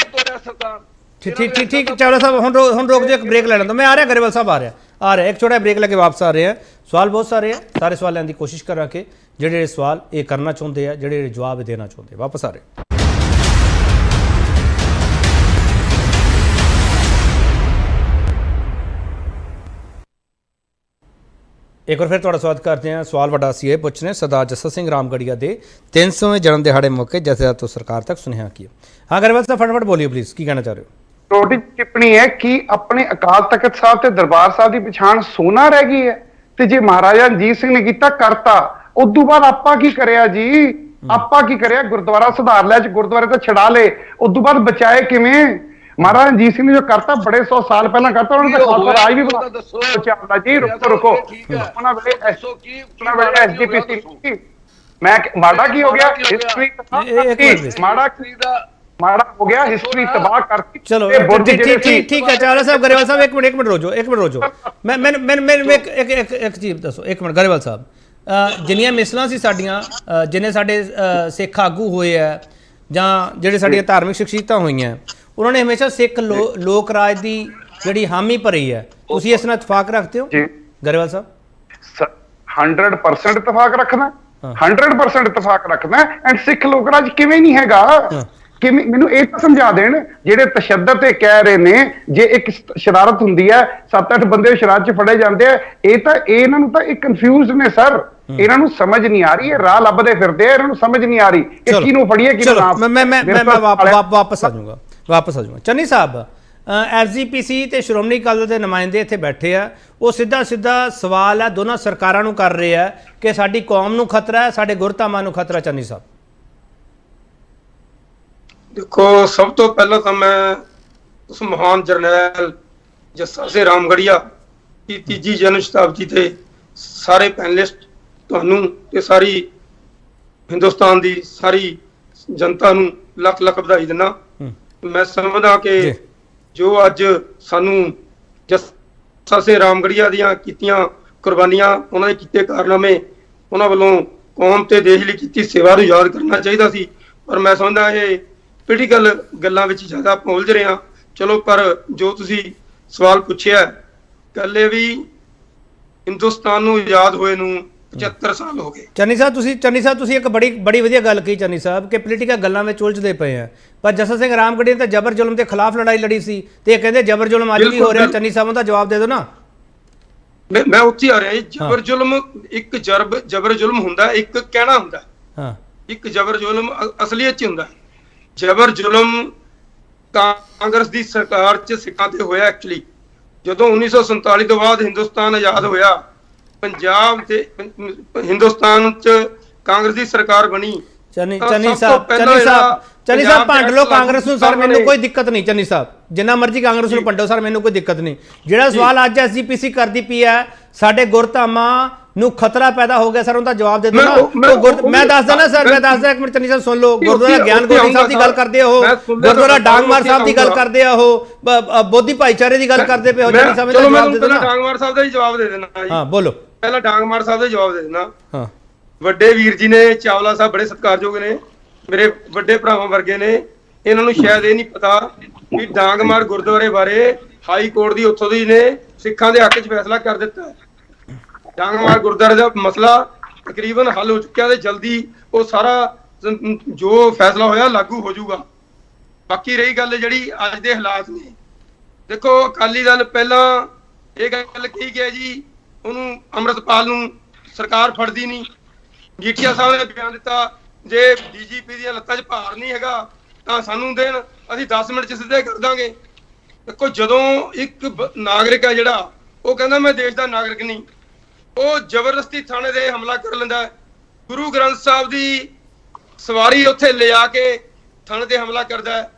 ਚਾਵਲਾ ਸਾਹਿਬ, ਹੁਣ ਰੋਕ ਜੋ, ਇੱਕ ਬ੍ਰੇਕ ਲੈ ਲੈਣ ਦੋ। ਮੈਂ ਆ ਰਿਹਾ ਗਰੇਵਾਲ ਸਾਹਿਬ, ਆ ਰਿਹਾ ਆ ਰਿਹਾ। ਇੱਕ ਛੋਟਾ ਬ੍ਰੇਕ ਲੈ ਕੇ ਵਾਪਸ ਆ ਰਹੇ ਹਾਂ। ਸਵਾਲ ਬਹੁਤ ਸਾਰੇ ਆ, ਸਾਰੇ ਸਵਾਲ ਲੈਣ ਦੀ ਕੋਸ਼ਿਸ਼ ਕਰਾਂਗੇ ਜਿਹੜੇ ਸਵਾਲ ਇਹ ਕਰਨਾ ਚਾਹੁੰਦੇ ਆ, ਜਿਹੜੇ ਜਵਾਬ ਦੇਣਾ ਚਾਹੁੰਦੇ। ਵਾਪਸ ਆ ਰਹੇ। ਇੱਕ ਵਾਰ ਫਿਰ ਤੁਹਾਡਾ ਸਵਾਗਤ ਕਰਦੇ ਹਾਂ। ਸਵਾਲ ਵੱਡਾ ਸੀ ਇਹ ਪੁੱਛ ਰਹੇ ਸਰਦਾਰ ਜੱਸਾ ਸਿੰਘ ਰਾਮਗੜੀਆ ਦੇ 300ਵੇਂ ਜਨਮ ਦਿਹਾੜੇ ਮੌਕੇ ਜਥੇਦਾਰ ਤੋਂ ਸਰਕਾਰ ਤੱਕ ਸੁਨੇਹਾ ਕੀ ਹੈ? ਹਾਂ ਗਰੇਵਾਲ ਸਾਹਿਬ ਫਟਾਫਟ ਬੋਲਿਓ ਪਲੀਜ਼, ਕੀ ਕਹਿਣਾ ਚਾਹ ਰਹੇ ਹੋ? ਛੋਟੀ ਟਿੱਪਣੀ ਹੈ ਕਿ ਆਪਣੇ ਅਕਾਲ ਤਖਤ ਸਾਹਿਬ ਤੇ ਦਰਬਾਰ ਸਾਹਿਬ ਦੀ ਪਛਾਣ ਸੋਨਾ ਰਹਿ ਗਈ ਹੈ, ਤੇ ਜੇ ਮਹਾਰਾਜਾ ਰਣਜੀਤ ਸਿੰਘ ਨੇ ਕੀਤਾ ਕਰਤਾ, ਉਦੋਂ ਬਾਅਦ ਆਪਾਂ ਕੀ ਕਰਿਆ ਜੀ? ਆਪਾਂ ਕੀ ਕਰਿਆ? ਗੁਰਦੁਆਰਾ ਸੁਧਾਰ ਲਿਆ, ਗੁਰਦੁਆਰੇ ਤਾਂ ਛਡਾ ਲਏ, ਉਦੋਂ ਬਾਅਦ ਬਚਾਏ ਕਿਵੇਂ? ਮਹਾਰਾਜਾ ਰਣਜੀਤ ਸਿੰਘ ਨੇ ਜੋ ਕਰਤਾ ਬੜੇ 100 ਸਾਲ ਪਹਿਲਾਂ ਕਰਤਾ, ਉਹਨਾਂ ਨੇ ਖਾਲਸਾ ਰਾਜ ਵੀ ਬਣਾ ਦਿੱਤਾ ਜੀ। ਰੁਕੋ ਉਹਨਾਂ ਵੇਲੇ ਐਸਜੀਪੀਸੀ ਮੈਂ ਮਾੜਾ ਕੀ ਹੋ ਗਿਆ? ਹਿਸਟਰੀ ਮਾੜਾ ਹੋ ਗਿਆ, ਹਿਸਟਰੀ ਤਬਾਹ ਕਰਤੀ। ਚਲੋ ਠੀਕ ਹੈ ਚਾਵਲਾ ਸਾਹਿਬ। ਗਰੇਵਾਲ ਸਾਹਿਬ ਇੱਕ ਮਿੰਟ ਰੋ ਜਾਓ। ਮੈਂ ਇੱਕ ਚੀਜ਼ ਦੱਸੋ, ਇੱਕ ਮਿੰਟ ਗਰੇਵਾਲ ਸਾਹਿਬ। ਜਿੰਨੀਆਂ ਮਿਸਲਾਂ ਸੀ ਸਾਡੀਆਂ, ਜਿੰਨੇ ਸਾਡੇ ਸਿੱਖ ਆਗੂ ਹੋਏ ਆ ਜਾਂ ਜਿਹੜੇ ਸਾਡੀਆਂ ਧਾਰਮਿਕ ਸ਼ਖਸੀਅਤਾਂ ਹੋਈਆਂ, ਉਹਨਾਂ ਨੇ ਹਮੇਸ਼ਾ ਸਿੱਖ ਲੋਕ ਰਾਜ ਦੀ ਜਿਹੜੀ ਹਾਮੀ ਭਰੀ ਹੈ। ਤੁਸੀਂ ਇਸ ਨਾਲ ਇਤਫਾਕ ਰੱਖਦੇ ਹੋ ਗਰੇਵਾਲ ਸਾਹਿਬ? 100% ਇਤਫਾਕ ਰੱਖਣਾ, 100% ਇਤਫਾਕ ਰੱਖਣਾ। ਐਂਡ ਸਿੱਖ ਲੋਕ ਰਾਜ ਕਿਵੇਂ ਨਹੀਂ ਹੈਗਾ? ਕਿਵੇਂ? ਮੈਨੂੰ ਇਹ ਤਾਂ ਸਮਝਾ ਦੇਣ। ਜਿਹੜੇ ਤਸ਼ੱਦਦ ਤੇ ਕਹਿ ਰਹੇ ਨੇ, ਜੇ ਇੱਕ ਸ਼ਰਾਰਤ ਹੁੰਦੀ ਹੈ, 7-8 ਬੰਦੇ ਸ਼ਰਾਰਤ 'ਚ ਫੜੇ ਜਾਂਦੇ ਆ, ਇਹਨਾਂ ਨੂੰ ਤਾਂ ਇਹ ਕਨਫਿਊਜ਼ ਨੇ ਸਰ। ਇਹਨਾਂ ਨੂੰ ਸਮਝ ਨਹੀਂ ਆ ਰਹੀ, ਇਹ ਰਾਹ ਲੱਭਦੇ ਫਿਰਦੇ ਆ, ਇਹਨਾਂ ਨੂੰ ਸਮਝ ਨਹੀਂ ਆ ਰਹੀ ਕਿ ਕਿਹਨੂੰ ਫੜੀਏ ਕਿਹਨੂੰ ਨਾ। ਮੈਂ ਵਾਪਸ ਆ ਜਾਊਂਗਾ। ਚੰਨੀ ਸਾਹਿਬ, ਐਸਜੀਪੀਸੀ ਤੇ ਸ਼੍ਰੋਮਣੀ ਅਕਾਲੀ ਦਲ ਦੇ ਨੁਮਾਇੰਦੇ ਇੱਥੇ ਬੈਠੇ ਆ, ਉਹ ਸਿੱਧਾ ਸਵਾਲ ਹੈ ਦੋਨਾਂ ਸਰਕਾਰਾਂ ਨੂੰ ਕਰ ਰਹੇ ਆ ਕਿ ਸਾਡੀ ਕੌਮ ਨੂੰ ਖਤਰਾ ਹੈ, ਸਾਡੇ ਗੁਰਧਾਮਾਂ ਨੂੰ ਖਤਰਾ। ਚੰਨੀ ਸਾਹਿਬ ਦੇਖੋ, ਸਭ ਤੋਂ ਪਹਿਲਾਂ ਤਾਂ ਮੈਂ ਉਸ ਮਹਾਨ ਜਰਨੈਲ ਜੱਸਾ ਸਿੰਘ ਰਾਮਗੜੀਆ ਦੀ ਤੀਜੀ ਜਨਮ ਸ਼ਤਾਬਦੀ ਤੇ ਸਾਰੇ ਪੈਨਲਿਸਟ, ਤੁਹਾਨੂੰ ਤੇ ਸਾਰੀ ਹਿੰਦੁਸਤਾਨ ਦੀ ਸਾਰੀ ਜਨਤਾ ਨੂੰ ਲੱਖ ਲੱਖ ਵਧਾਈ ਦਿੰਦਾ। ਮੈਂ ਸਮਝਦਾ ਕਿ ਜੋ ਅੱਜ ਸਾਨੂੰ ਜੱਸਾ ਸਿੰਘ ਰਾਮਗੜੀਆ ਦੀਆਂ ਕੀਤੀਆਂ ਕੁਰਬਾਨੀਆਂ, ਉਹਨਾਂ ਦੇ ਕੀਤੇ ਕਾਰਨਾਮੇ, ਉਹਨਾਂ ਵੱਲੋਂ ਕੌਮ ਤੇ ਦੇਸ਼ ਲਈ ਕੀਤੀ ਸੇਵਾ ਨੂੰ ਯਾਦ ਕਰਨਾ ਚਾਹੀਦਾ ਸੀ। ਪਰ ਮੈਂ ਸਮਝਦਾ ਇਹ ਪੋਲੀਟੀਕਲ ਗੱਲਾਂ ਵਿੱਚ ਜ਼ਿਆਦਾ ਉਲਝ ਰਹੇ ਹਾਂ। ਚਲੋ, ਪਰ ਜੋ ਤੁਸੀਂ ਸਵਾਲ ਪੁੱਛਿਆ, ਗੱਲ ਇਹ ਵੀ ਹਿੰਦੁਸਤਾਨ ਨੂੰ ਆਜ਼ਾਦ ਹੋਏ ਨੂੰ 75 ਸਾਲ ਹੋ ਗਏ। ਚੰਨੀ ਸਾਹਿਬ ਤੁਸੀਂ ਇੱਕ ਬੜੀ ਵਧੀਆ ਗੱਲ ਕਹੀ ਚੰਨੀ ਸਾਹਿਬ, ਕਿ ਪੋਲੀਟੀਕਲ ਗੱਲਾਂ ਵਿੱਚ ਉਲਝਦੇ ਪਏ ਆ। ਪਰ ਜੱਸਾ ਸਿੰਘ ਰਾਮਗੜੀਆ ਨੇ ਤਾਂ ਜਬਰ ਜ਼ੁਲਮ ਦੇ ਖਿਲਾਫ ਲੜਾਈ ਲੜੀ ਸੀ, ਤੇ ਇਹ ਕਹਿੰਦੇ ਜਬਰ ਜ਼ੁਲਮ ਅੱਜ ਵੀ ਹੋ ਰਿਹਾ। ਚੰਨੀ ਸਾਹਿਬ ਦਾ ਜਵਾਬ ਦੇ ਦਿਓ ਨਾ। ਮੈਂ ਉੱਥੇ ਆ ਰਿਹਾ। ਜਬਰ ਜ਼ੁਲਮ ਇੱਕ ਜਬਰ ਜ਼ੁਲਮ ਹੁੰਦਾ, ਇੱਕ ਕਹਿਣਾ ਹੁੰਦਾ। ਇੱਕ ਜਬਰ ਜ਼ੁਲਮ ਅਸਲੀਅਤ 'ਚ ਹੁੰਦਾ। ਜਬਰ ਜ਼ੁਲਮ ਕਾਂਗਰਸ ਦੀ ਸਰਕਾਰ 'ਚ ਸਿੱਖਾਂ ਤੇ ਹੋਇਆ। ਐਕਚੁਅਲੀ ਜਦੋਂ 1947 ਤੋਂ ਬਾਅਦ ਹਿੰਦੁਸਤਾਨ ਆਜ਼ਾਦ ਹੋਇਆ, ਪੰਜਾਬ ਤੇ ਹਿੰਦੁਸਤਾਨ 'ਚ ਕਾਂਗਰਸ ਦੀ ਸਰਕਾਰ ਬਣੀ। ਚੰਨੀ ਸਾਹਿਬ ਭੰਡ ਲਓ ਕਾਂਗਰਸ ਨੂੰ ਸਰ, ਮੈਨੂੰ ਕੋਈ ਦਿੱਕਤ ਨਹੀਂ। ਚੰਨੀ ਸਾਹਿਬ ਜਿੰਨਾ ਮਰਜ਼ੀ ਕਾਂਗਰਸ ਨੂੰ ਭੰਡੋ ਸਰ, ਮੈਨੂੰ ਕੋਈ ਦਿੱਕਤ ਨਹੀਂ। ਜਿਹੜਾ ਸਵਾਲ ਅੱਜ ਐਸਜੀਪੀਸੀ ਕਰਦੀ ਪਈ ਹੈ, ਸਾਡੇ ਗੁਰਧਾਮਾਂ ਨੂੰ ਖਤਰਾ ਪੈਦਾ ਹੋ ਗਿਆ ਸਰ, ਉਹਦਾ ਜਵਾਬ ਦੇ ਦਿਓ ਨਾ। ਮੈਂ ਦੱਸਦਾ ਨਾ ਸਰ, ਇੱਕ ਮਿੰਟ ਚੰਨੀ ਸਾਹਿਬ ਸੁਣ ਲਓ। ਗੁਰਦੁਆਰਾ ਗਿਆਨ ਗੋਬਿੰਦ ਸਾਹਿਬ ਦੀ ਗੱਲ ਕਰਦੇ ਹੋ, ਗੁਰਦੁਆਰਾ ਡਾਂਗਮਾਰ ਸਾਹਿਬ ਦੀ ਗੱਲ ਕਰਦੇ ਆ, ਉਹ ਬੋਧੀ ਭਾਈਚਾਰੇ ਦੀ ਗੱਲ ਕਰਦੇ ਪਏ ਹੋ। ਚੰਨੀ ਸਾਹਿਬ ਦਾ ਜਵਾਬ ਦੇ ਦਿਓ ਨਾ। ਡਾਂਗਮਾਰ ਸਾਹਿਬ ਦਾ ਹੀ ਜਵਾਬ ਦੇ ਦੇਣਾ ਜੀ। ਹਾਂ ਬੋਲੋ। ਪਹਿਲਾਂ ਡਾਂਗਮਾਰ ਸਾਹਿਬ ਦਾ ਜਵਾਬ ਦੇ ਦੇਣਾ। ਹਾਂ, ਵੱਡੇ ਵੀਰ ਜੀ ਨੇ, ਚਾਵਲਾ ਸਾਹਿਬ ਬੜੇ ਸਤਿਕਾਰਯੋਗ ਨੇ, ਮੇਰੇ ਵੱਡੇ ਭਰਾਵਾਂ ਵਰਗੇ ਨੇ। ਇਹਨਾਂ ਨੂੰ ਸ਼ਾਇਦ ਇਹ ਨਹੀਂ ਪਤਾ ਕਿ ਡਾਂਗਮਾਰ ਗੁਰਦੁਆਰੇ ਬਾਰੇ ਹਾਈ ਕੋਰਟ ਦੀ ਉੱਥੋਂ ਦੀ ਨੇ ਸਿੱਖਾਂ ਦੇ ਹੱਕ 'ਚ ਫੈਸਲਾ ਕਰ ਦਿੱਤਾ। ਡਾਂਗਮਾਰ ਗੁਰਦੁਆਰੇ ਦਾ ਮਸਲਾ ਤਕਰੀਬਨ ਹੱਲ ਹੋ ਚੁੱਕਿਆ, ਤੇ ਜਲਦੀ ਉਹ ਸਾਰਾ ਜੋ ਫੈਸਲਾ ਹੋਇਆ ਲਾਗੂ ਹੋ ਜਾਊਗਾ। ਬਾਕੀ ਰਹੀ ਗੱਲ ਜਿਹੜੀ ਅੱਜ ਦੇ ਹਾਲਾਤ ਨੇ, ਦੇਖੋ ਅਕਾਲੀ ਦਲ ਪਹਿਲਾਂ ਇਹ ਗੱਲ ਕਹੀ ਗਿਆ ਜੀ, ਉਹਨੂੰ ਅੰਮ੍ਰਿਤਪਾਲ ਨੂੰ ਸਰਕਾਰ ਫੜਦੀ ਨਹੀਂ। ਮਜੀਠੀਆ ਸਾਹਿਬ ਨੇ ਬਿਆਨ ਦਿੱਤਾ, ਜੇ ਡੀਜੀਪੀ ਦੀਆਂ ਲੱਤਾਂ 'ਚ ਭਾਰ ਨਹੀਂ ਹੈਗਾ ਤਾਂ ਸਾਨੂੰ ਦੇਣ, ਅਸੀਂ 10 ਮਿੰਟ 'ਚ ਸਿੱਧੇ ਕਰ ਦਾਂਗੇ। ਦੇਖੋ, ਜਦੋਂ ਇੱਕ ਨਾਗਰਿਕ ਹੈ ਜਿਹੜਾ ਉਹ ਕਹਿੰਦਾ ਮੈਂ ਦੇਸ਼ ਦਾ ਨਾਗਰਿਕ ਨਹੀਂ, ਉਹ ਜ਼ਬਰਦਸਤੀ ਥਾਣੇ ਦੇ ਹਮਲਾ ਕਰ ਲੈਂਦਾ। ਗੁਰੂ ਗ੍ਰੰਥ ਸਾਹਿਬ ਦੀ ਸਵਾਰੀ ਉੱਥੇ ਲਿਜਾ ਕੇ ਥਾਣੇ ਤੇ ਹਮਲਾ ਕਰਦਾ ਹੈ।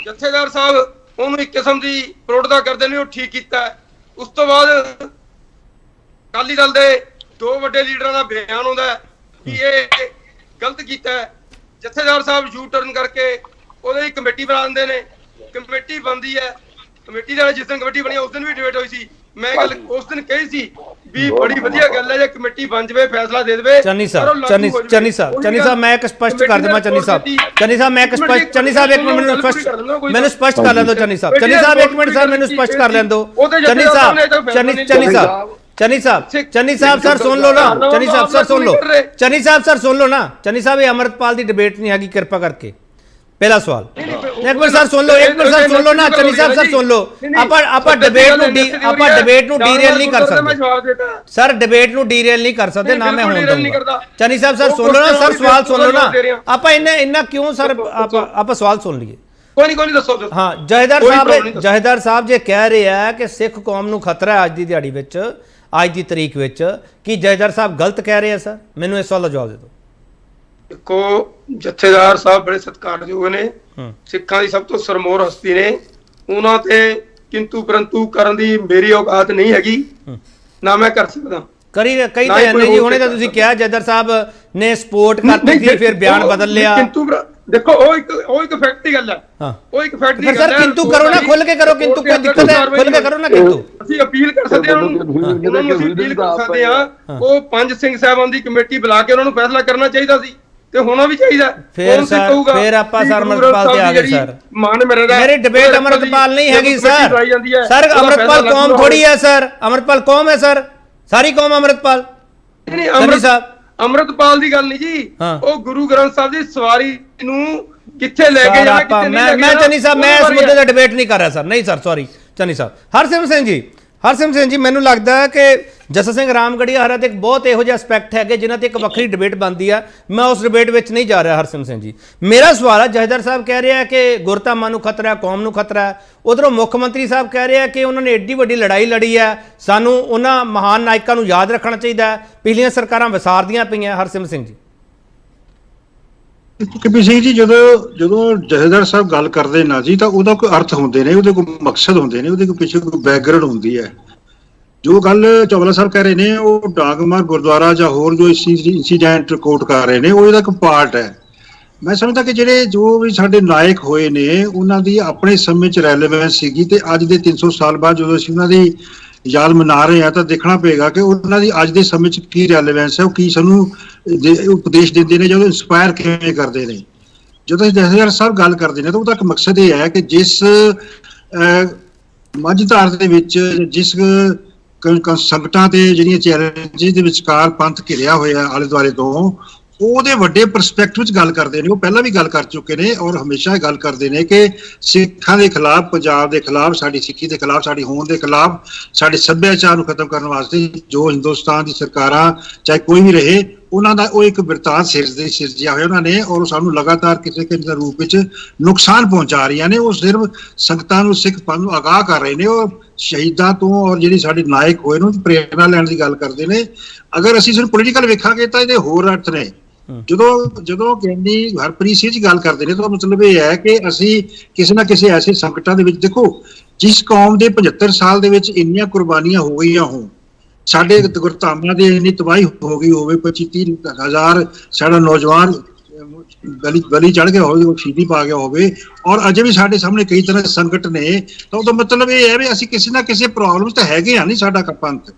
ਜਥੇਦਾਰ ਸਾਹਿਬ ਉਹਨੂੰ ਇੱਕ ਕਿਸਮ ਦੀ ਪ੍ਰੋੜਦਾ ਕਰਦੇ ਨੇ, ਉਹ ਠੀਕ ਕੀਤਾ। ਉਸ ਤੋਂ ਬਾਅਦ ਅਕਾਲੀ ਦਲ ਦੇ 2 ਵੱਡੇ ਲੀਡਰਾਂ ਦਾ ਬਿਆਨ ਆਉਂਦਾ ਕਿ ਇਹ ਗਲਤ ਕੀਤਾ। ਜਥੇਦਾਰ ਸਾਹਿਬ ਯੂ ਟਰਨ ਕਰਕੇ ਉਹਦੀ ਕਮੇਟੀ ਬਣਾ ਦਿੰਦੇ ਨੇ। ਕਮੇਟੀ ਬਣਦੀ ਹੈ, ਕਮੇਟੀ ਦਾ ਜਿਸ ਦਿਨ ਕਮੇਟੀ ਬਣੀ ਉਸ ਦਿਨ ਵੀ ਡਿਬੇਟ ਹੋਈ ਸੀ। ਮੈਂ ਗੱਲ ਉਸ ਦਿਨ ਕਹੀ ਸੀ ਵੀ ਬੜੀ ਵਧੀਆ ਗੱਲ ਹੈ ਜੇ ਕਮੇਟੀ ਬਣ ਜਵੇ, ਫੈਸਲਾ ਦੇ ਦੇਵੇ। ਚੰਨੀ ਸਾਹਿਬ ਮੈਂ ਇੱਕ ਸਪਸ਼ਟ ਕਰ ਦੇਵਾਂ। ਚੰਨੀ ਸਾਹਿਬ ਮੈਨੂੰ ਸਪਸ਼ਟ ਕਰ ਲੈਣ ਦਿਓ। ਚੰਨੀ ਸਾਹਿਬ ਇੱਕ ਮਿੰਟ ਸਰ ਮੈਨੂੰ ਸਪਸ਼ਟ ਕਰ ਲੈਣ ਦਿਓ। ਚੰਨੀ ਸਾਹਿਬ ਸਰ ਸੁਣ ਲਓ ਨਾ। ਚੰਨੀ ਸਾਹਿਬ ਸਰ ਸੁਣ ਲਓ ਨਾ। ਚੰਨੀ ਸਾਹਿਬ ਇਹ ਅੰਮ੍ਰਿਤਪਾਲ ਦੀ ਡਿਬੇਟ ਨਹੀਂ ਹੈਗੀ, ਕਿਰਪਾ ਕਰਕੇ। ਪਹਿਲਾ ਸਵਾਲ ਇੱਕ ਮਿੰਟ ਸਰ ਸੁਣ ਲਓ ਨਾ। ਚੰਨੀ ਸਾਹਿਬ ਸਰ ਸੁਣ ਲਓ। ਆਪਾਂ ਡਿਬੇਟ ਨੂੰ ਡੀਰੇਲ ਨਹੀਂ ਕਰ ਸਕਦੇ ਸਰ। ਡਿਬੇਟ ਨੂੰ ਡੀਰੇਲ ਨਹੀਂ ਕਰ ਸਕਦੇ ਨਾ ਮੈਂ ਹੋਣ ਦਊਂਗਾ। ਚੰਨੀ ਸਾਹਿਬ ਸਰ ਸੁਣ ਲਓ ਨਾ। ਸਰ ਸਵਾਲ ਸੁਣ ਲਓ ਨਾ। ਆਪਾਂ ਇੰਨਾ ਕਿਉਂ ਸਰ ਆਪਾਂ ਸਵਾਲ ਸੁਣ ਲਈਏ। ਕੋਈ ਨਹੀਂ ਦੱਸੋ। ਹਾਂ ਜਹੇਦਾਰ ਸਾਹਿਬ ਜੇ ਕਹਿ ਰਹੇ ਆ ਕਿ ਸਿੱਖ ਕੌਮ ਨੂੰ ਖਤਰਾ ਹੈ ਅੱਜ ਦੀ ਦਿਹਾੜੀ ਵਿੱਚ, ਅੱਜ ਦੀ ਤਰੀਕ ਵਿੱਚ, ਕੀ ਜਹੇਦਾਰ ਸਾਹਿਬ ਗਲਤ ਕਹਿ ਰਹੇ ਆ ਸਰ? ਮੈਨੂੰ ਇਸ ਸਵਾਲ ਦਾ ਜਵਾਬ ਦੇ ਦਿਓ। ਦੇਖੋ ਜਥੇਦਾਰ ਸਾਹਿਬ ਬੜੇ ਸਤਿਕਾਰਯੋਗ ਨੇ, ਸਿੱਖਾਂ ਦੀ ਸਭ ਤੋਂ ਸਰਮੋਰ ਹਸਤੀ ਨੇ। ਉਹਨਾਂ ਤੇ ਕਿੰਤੂ ਪਰੰਤੂ ਕਰਨ ਦੀ ਮੇਰੀ ਔਕਾਤ ਨਹੀਂ ਹੈਗੀ, ਨਾ ਮੈਂ ਕਰ ਸਕਦਾ। ਕਈ ਤਾਂ ਐਨੇ ਜੀ ਹੁਣੇ ਤਾਂ ਤੁਸੀਂ ਕਿਹਾ ਜਹੇਦਾਰ ਸਾਹਿਬ ਨੇ ਸਪੋਰਟ ਕਰਤੀ ਸੀ, ਫਿਰ ਬਿਆਨ ਬਦਲ ਲਿਆ। ਕਿੰਤੂ ਦੇਖੋ ਉਹ ਇੱਕ ਫੈਕਟ ਦੀ ਗੱਲ ਹੈ। ਉਹ ਇੱਕ ਫੈਕਟ ਦੀ ਗੱਲ ਹੈ ਸਰ। ਕਿੰਤੂ ਕਰੋ ਨਾ, ਖੁੱਲ ਕੇ ਕਰੋ। ਕਿੰਤੂ ਕੋਈ ਦਿੱਕਤ ਹੈ, ਖੁੱਲ ਕੇ ਕਰੋ ਨਾ। ਕਿੰਤੂ ਅਸੀਂ ਅਪੀਲ ਕਰ ਸਕਦੇ ਹਾਂ ਉਹਨਾਂ ਨੂੰ, ਅਸੀਂ ਅਪੀਲ ਕਰ ਸਕਦੇ ਹਾਂ। ਉਹ ਪੰਜ ਸਿੰਘ ਸਾਹਿਬਾਨ ਦੀ ਕਮੇਟੀ ਬੁਲਾ ਕੇ ਉਹਨਾਂ ਨੂੰ ਫੈਸਲਾ ਕਰਨਾ ਚਾਹੀਦਾ ਸੀ ਤੇ ਹੋਣਾ ਵੀ ਚਾਹੀਦਾ। ਫਿਰ ਆਪਾਂ ਸਰ ਅਮਰਪਾਲ ਤੇ ਆ ਗਏ ਸਰ। ਮੇਰੀ ਡਿਬੇਟ ਅਮਰਪਾਲ ਨਹੀਂ ਹੈਗੀ ਸਰ। ਸਰ ਅਮਰਪਾਲ ਕੌਮ ਥੋੜੀ ਹੈ ਸਰ। ਅਮਰਪਾਲ ਕੌਮ ਹੈ ਸਰ, ਸਾਰੀ ਕੌਮ ਅਮਰਪਾਲ। ਅਮਰਪਾਲ ਦੀ ਗੱਲ ਨਹੀਂ ਜੀ, ਉਹ ਗੁਰੂ ਗ੍ਰੰਥ ਸਾਹਿਬ ਦੀ ਸਵਾਰੀ ਨੂੰ ਕਿੱਥੇ ਲੈ ਕੇ ਜਾਣਾ, ਕਿੱਥੇ ਨਹੀਂ ਲੈ ਕੇ ਜਾਣਾ। ਚੰਨੀ ਸਾਹਿਬ ਮੈਂ ਇਸ ਮੁੱਦੇ ਦਾ ਡਿਬੇਟ ਨਹੀਂ ਕਰ ਰਿਹਾ ਸਰ। ਨਹੀਂ ਸਰ, ਸੌਰੀ ਚੰਨੀ ਸਾਹਿਬ। ਹਰਸਿਮਰਤ ਸਿੰਘ ਜੀ ਮੈਨੂੰ ਲੱਗਦਾ ਹੈ ਕਿ ਜੱਸਾ ਸਿੰਘ ਰਾਮਗੜੀਆ ਹਰਾਂ ਤੇ ਇੱਕ ਬਹੁਤ ਇਹੋ ਜਿਹੇ ਐਸਪੈਕਟ ਹੈਗੇ ਜਿਨ੍ਹਾਂ ਤੇ ਇੱਕ ਵੱਖਰੀ ਡਿਬੇਟ ਬਣਦੀ ਆ। ਮੈਂ ਉਸ ਡਿਬੇਟ ਵਿੱਚ ਨਹੀਂ ਜਾ ਰਿਹਾ ਹਰਸਿਮਰਤ ਸਿੰਘ ਜੀ। ਮੇਰਾ ਸਵਾਲ ਹੈ, ਜਹੇਦਾਰ ਸਾਹਿਬ ਕਹਿ ਰਿਹਾ ਕਿ ਗੁਰਧਾਮਾਂ ਨੂੰ ਖਤਰਾ ਹੈ, ਕੌਮ ਨੂੰ ਖਤਰਾ ਹੈ। ਉਧਰੋਂ ਮੁੱਖ ਮੰਤਰੀ ਸਾਹਿਬ ਕਹਿ ਰਿਹਾ ਕਿ ਉਹਨਾਂ ਨੇ ਏਡੀ ਵੱਡੀ ਲੜਾਈ ਲੜੀ ਹੈ, ਸਾਨੂੰ ਉਹਨਾਂ ਮਹਾਨ ਨਾਇਕਾਂ ਨੂੰ ਯਾਦ ਰੱਖਣਾ ਚਾਹੀਦਾ ਹੈ, ਪਿਛਲੀਆਂ ਸਰਕਾਰਾਂ ਵਿਸਾਰਦੀਆਂ ਪਈਆਂ। ਹਰਸਿਮਰਤ ਸਿੰਘ ਜੀ। ਕਪਿਲ ਸਿੰਘ ਜੀ, ਜਦੋਂ ਜਹੇਦਾਰ ਸਾਹਿਬ ਗੱਲ ਕਰਦੇ ਨਾ ਜੀ, ਤਾਂ ਉਹਦਾ ਕੋਈ ਅਰਥ ਹੁੰਦੇ ਨੇ, ਉਹਦੇ ਕੋਈ ਮਕਸਦ ਹੁੰਦੇ ਨੇ, ਉਹਦੇ ਕੋਈ ਪਿੱਛੇ ਕੋਈ ਬੈਕਗ੍ਰਾਉਂਡ ਹੁੰਦੀ ਹੈ। ਜੋ ਗੱਲ ਚਾਵਲਾ ਸਾਹਿਬ ਕਹਿ ਰਹੇ ਨੇ, ਉਹ ਡਾਂਗਮਾਰ ਗੁਰਦੁਆਰਾ ਜਾਂ ਹੋਰ ਜੋ ਇੰਸੀਡੈਂਟ ਕੋਟ ਕਰ ਰਹੇ ਨੇ, ਉਹ ਇਹਦਾ ਇੱਕ ਪਾਰਟ ਹੈ। ਮੈਂ ਸਮਝਦਾ ਕਿ ਜੋ ਵੀ ਸਾਡੇ ਨਾਇਕ ਹੋਏ ਨੇ, ਉਹਨਾਂ ਦੀ ਆਪਣੇ ਸਮੇਂ 'ਚ ਰੈਲੇਵੈਂਸ ਸੀਗੀ, ਤੇ ਅੱਜ ਦੇ 300 ਸਾਲ ਬਾਅਦ ਜਦੋਂ ਅਸੀਂ ਉਹਨਾਂ ਦੀ ਯਾਦ ਮਨਾ ਰਹੇ ਹਾਂ ਤਾਂ ਦੇਖਣਾ ਪਏਗਾ ਕਿ ਉਹਨਾਂ ਦੀ ਅੱਜ ਦੇ ਸਮੇਂ 'ਚ ਕੀ ਰੈਲੇਵੈਂਸ ਹੈ, ਉਹ ਕੀ ਸਾਨੂੰ ਉਪਦੇਸ਼ ਦਿੰਦੇ ਨੇ, ਜਦੋਂ ਇੰਸਪਾਇਰ ਕਿਵੇਂ ਕਰਦੇ ਨੇ। ਜਦੋਂ ਜਥੇਦਾਰ ਸਾਹਿਬ ਗੱਲ ਕਰਦੇ ਨੇ ਤਾਂ ਉਹਦਾ ਇੱਕ ਮਕਸਦ ਇਹ ਹੈ ਕਿ ਜਿਸ ਮੱਝਧਾਰ ਦੇ ਵਿੱਚ, ਜਿਸ ਸੰਕਟਾਂ ਤੇ ਜਿਹੜੀਆਂ ਚੈਲੰਜਿਸ ਦੇ ਵਿਚਕਾਰ ਪੰਥ ਘਿਰਿਆ ਹੋਇਆ ਆਲੇ ਦੁਆਲੇ ਤੋਂ, ਉਹਦੇ ਵੱਡੇ ਪਰਸਪੈਕਟਿਵ 'ਚ ਗੱਲ ਕਰਦੇ ਨੇ। ਉਹ ਪਹਿਲਾਂ ਵੀ ਗੱਲ ਕਰ ਚੁੱਕੇ ਨੇ ਔਰ ਹਮੇਸ਼ਾ ਇਹ ਗੱਲ ਕਰਦੇ ਨੇ ਕਿ ਸਿੱਖਾਂ ਦੇ ਖਿਲਾਫ, ਪੰਜਾਬ ਦੇ ਖਿਲਾਫ, ਸਾਡੀ ਸਿੱਖੀ ਦੇ ਖਿਲਾਫ, ਸਾਡੀ ਹੋਂਦ ਦੇ ਖਿਲਾਫ, ਸਾਡੇ ਸੱਭਿਆਚਾਰ ਨੂੰ ਖਤਮ ਕਰਨ ਵਾਸਤੇ ਜੋ ਹਿੰਦੁਸਤਾਨ ਦੀ ਸਰਕਾਰਾਂ ਚਾਹੇ ਕੋਈ ਵੀ ਰਹੇ, ਉਹਨਾਂ ਦਾ ਉਹ ਇੱਕ ਬਿਰਤਾਂਤ ਸਿਰਜਿਆ ਹੋਇਆ ਉਹਨਾਂ ਨੇ, ਔਰ ਸਾਨੂੰ ਲਗਾਤਾਰ ਕਿਸੇ ਕਿਸੇ ਰੂਪ ਵਿੱਚ ਨੁਕਸਾਨ ਪਹੁੰਚਾ ਰਹੀਆਂ ਨੇ। ਉਹ ਸਿਰਫ ਸੰਗਤਾਂ ਨੂੰ, ਸਿੱਖ ਪੰਥ ਨੂੰ ਆਗਾਹ ਕਰ ਰਹੇ ਨੇ। ਉਹ ਸ਼ਹੀਦਾਂ ਤੋਂ ਔਰ ਜਿਹੜੀ ਸਾਡੇ ਨਾਇਕ ਹੋਏ ਨੂੰ ਪ੍ਰੇਰਨਾ ਲੈਣ ਦੀ ਗੱਲ ਕਰਦੇ ਨੇ। ਅਗਰ ਅਸੀਂ ਸਿਰਫ ਪੋਲੀਟੀਕਲ ਵੇਖਾਂਗੇ ਤਾਂ ਇਹਦੇ ਹੋਰ ਅਰਥ ਨੇ। ਜਦੋਂ ਕਹਿੰਦੀ ਹਰਪ੍ਰੀਤ ਸਿੰਘ ਜੀ ਗੱਲ ਕਰਦੇ ਨੇ ਤਾਂ ਮਤਲਬ ਇਹ ਹੈ ਕਿ ਅਸੀਂ ਕਿਸੇ ਨਾ ਕਿਸੇ ਐਸੇ ਸੰਕਟਾਂ ਦੇ ਵਿੱਚ, ਦੇਖੋ ਜਿਸ ਕੌਮ ਦੇ 75 ਸਾਲ ਦੇ ਵਿੱਚ ਇੰਨੀਆਂ ਕੁਰਬਾਨੀਆਂ ਹੋ ਗਈਆਂ ਹੋਣ, ਸਾਡੇ ਗੁਰਧਾਮਾਂ ਦੇ ਇੰਨੀ ਤਬਾਹੀ ਹੋ ਗਈ ਹੋਵੇ, 25-30 ਹਜ਼ਾਰ ਸਾਡਾ ਨੌਜਵਾਨ ਗਲੀ ਚੜ ਗਿਆ ਹੋਵੇ, ਸ਼ਹੀਦੀ ਪਾ ਗਿਆ ਹੋਵੇ, ਔਰ ਅਜੇ ਵੀ ਸਾਡੇ ਸਾਹਮਣੇ ਕਈ ਤਰ੍ਹਾਂ ਦੇ ਸੰਕਟ ਨੇ, ਤਾਂ ਉਹਦਾ ਮਤਲਬ ਇਹ ਹੈ ਵੀ ਅਸੀਂ ਕਿਸੇ ਨਾ ਕਿਸੇ ਪ੍ਰੋਬਲਮ ਤਾਂ ਹੈਗੇ ਆ ਨਹੀਂ ਸਾਡਾ ਪੰਥ।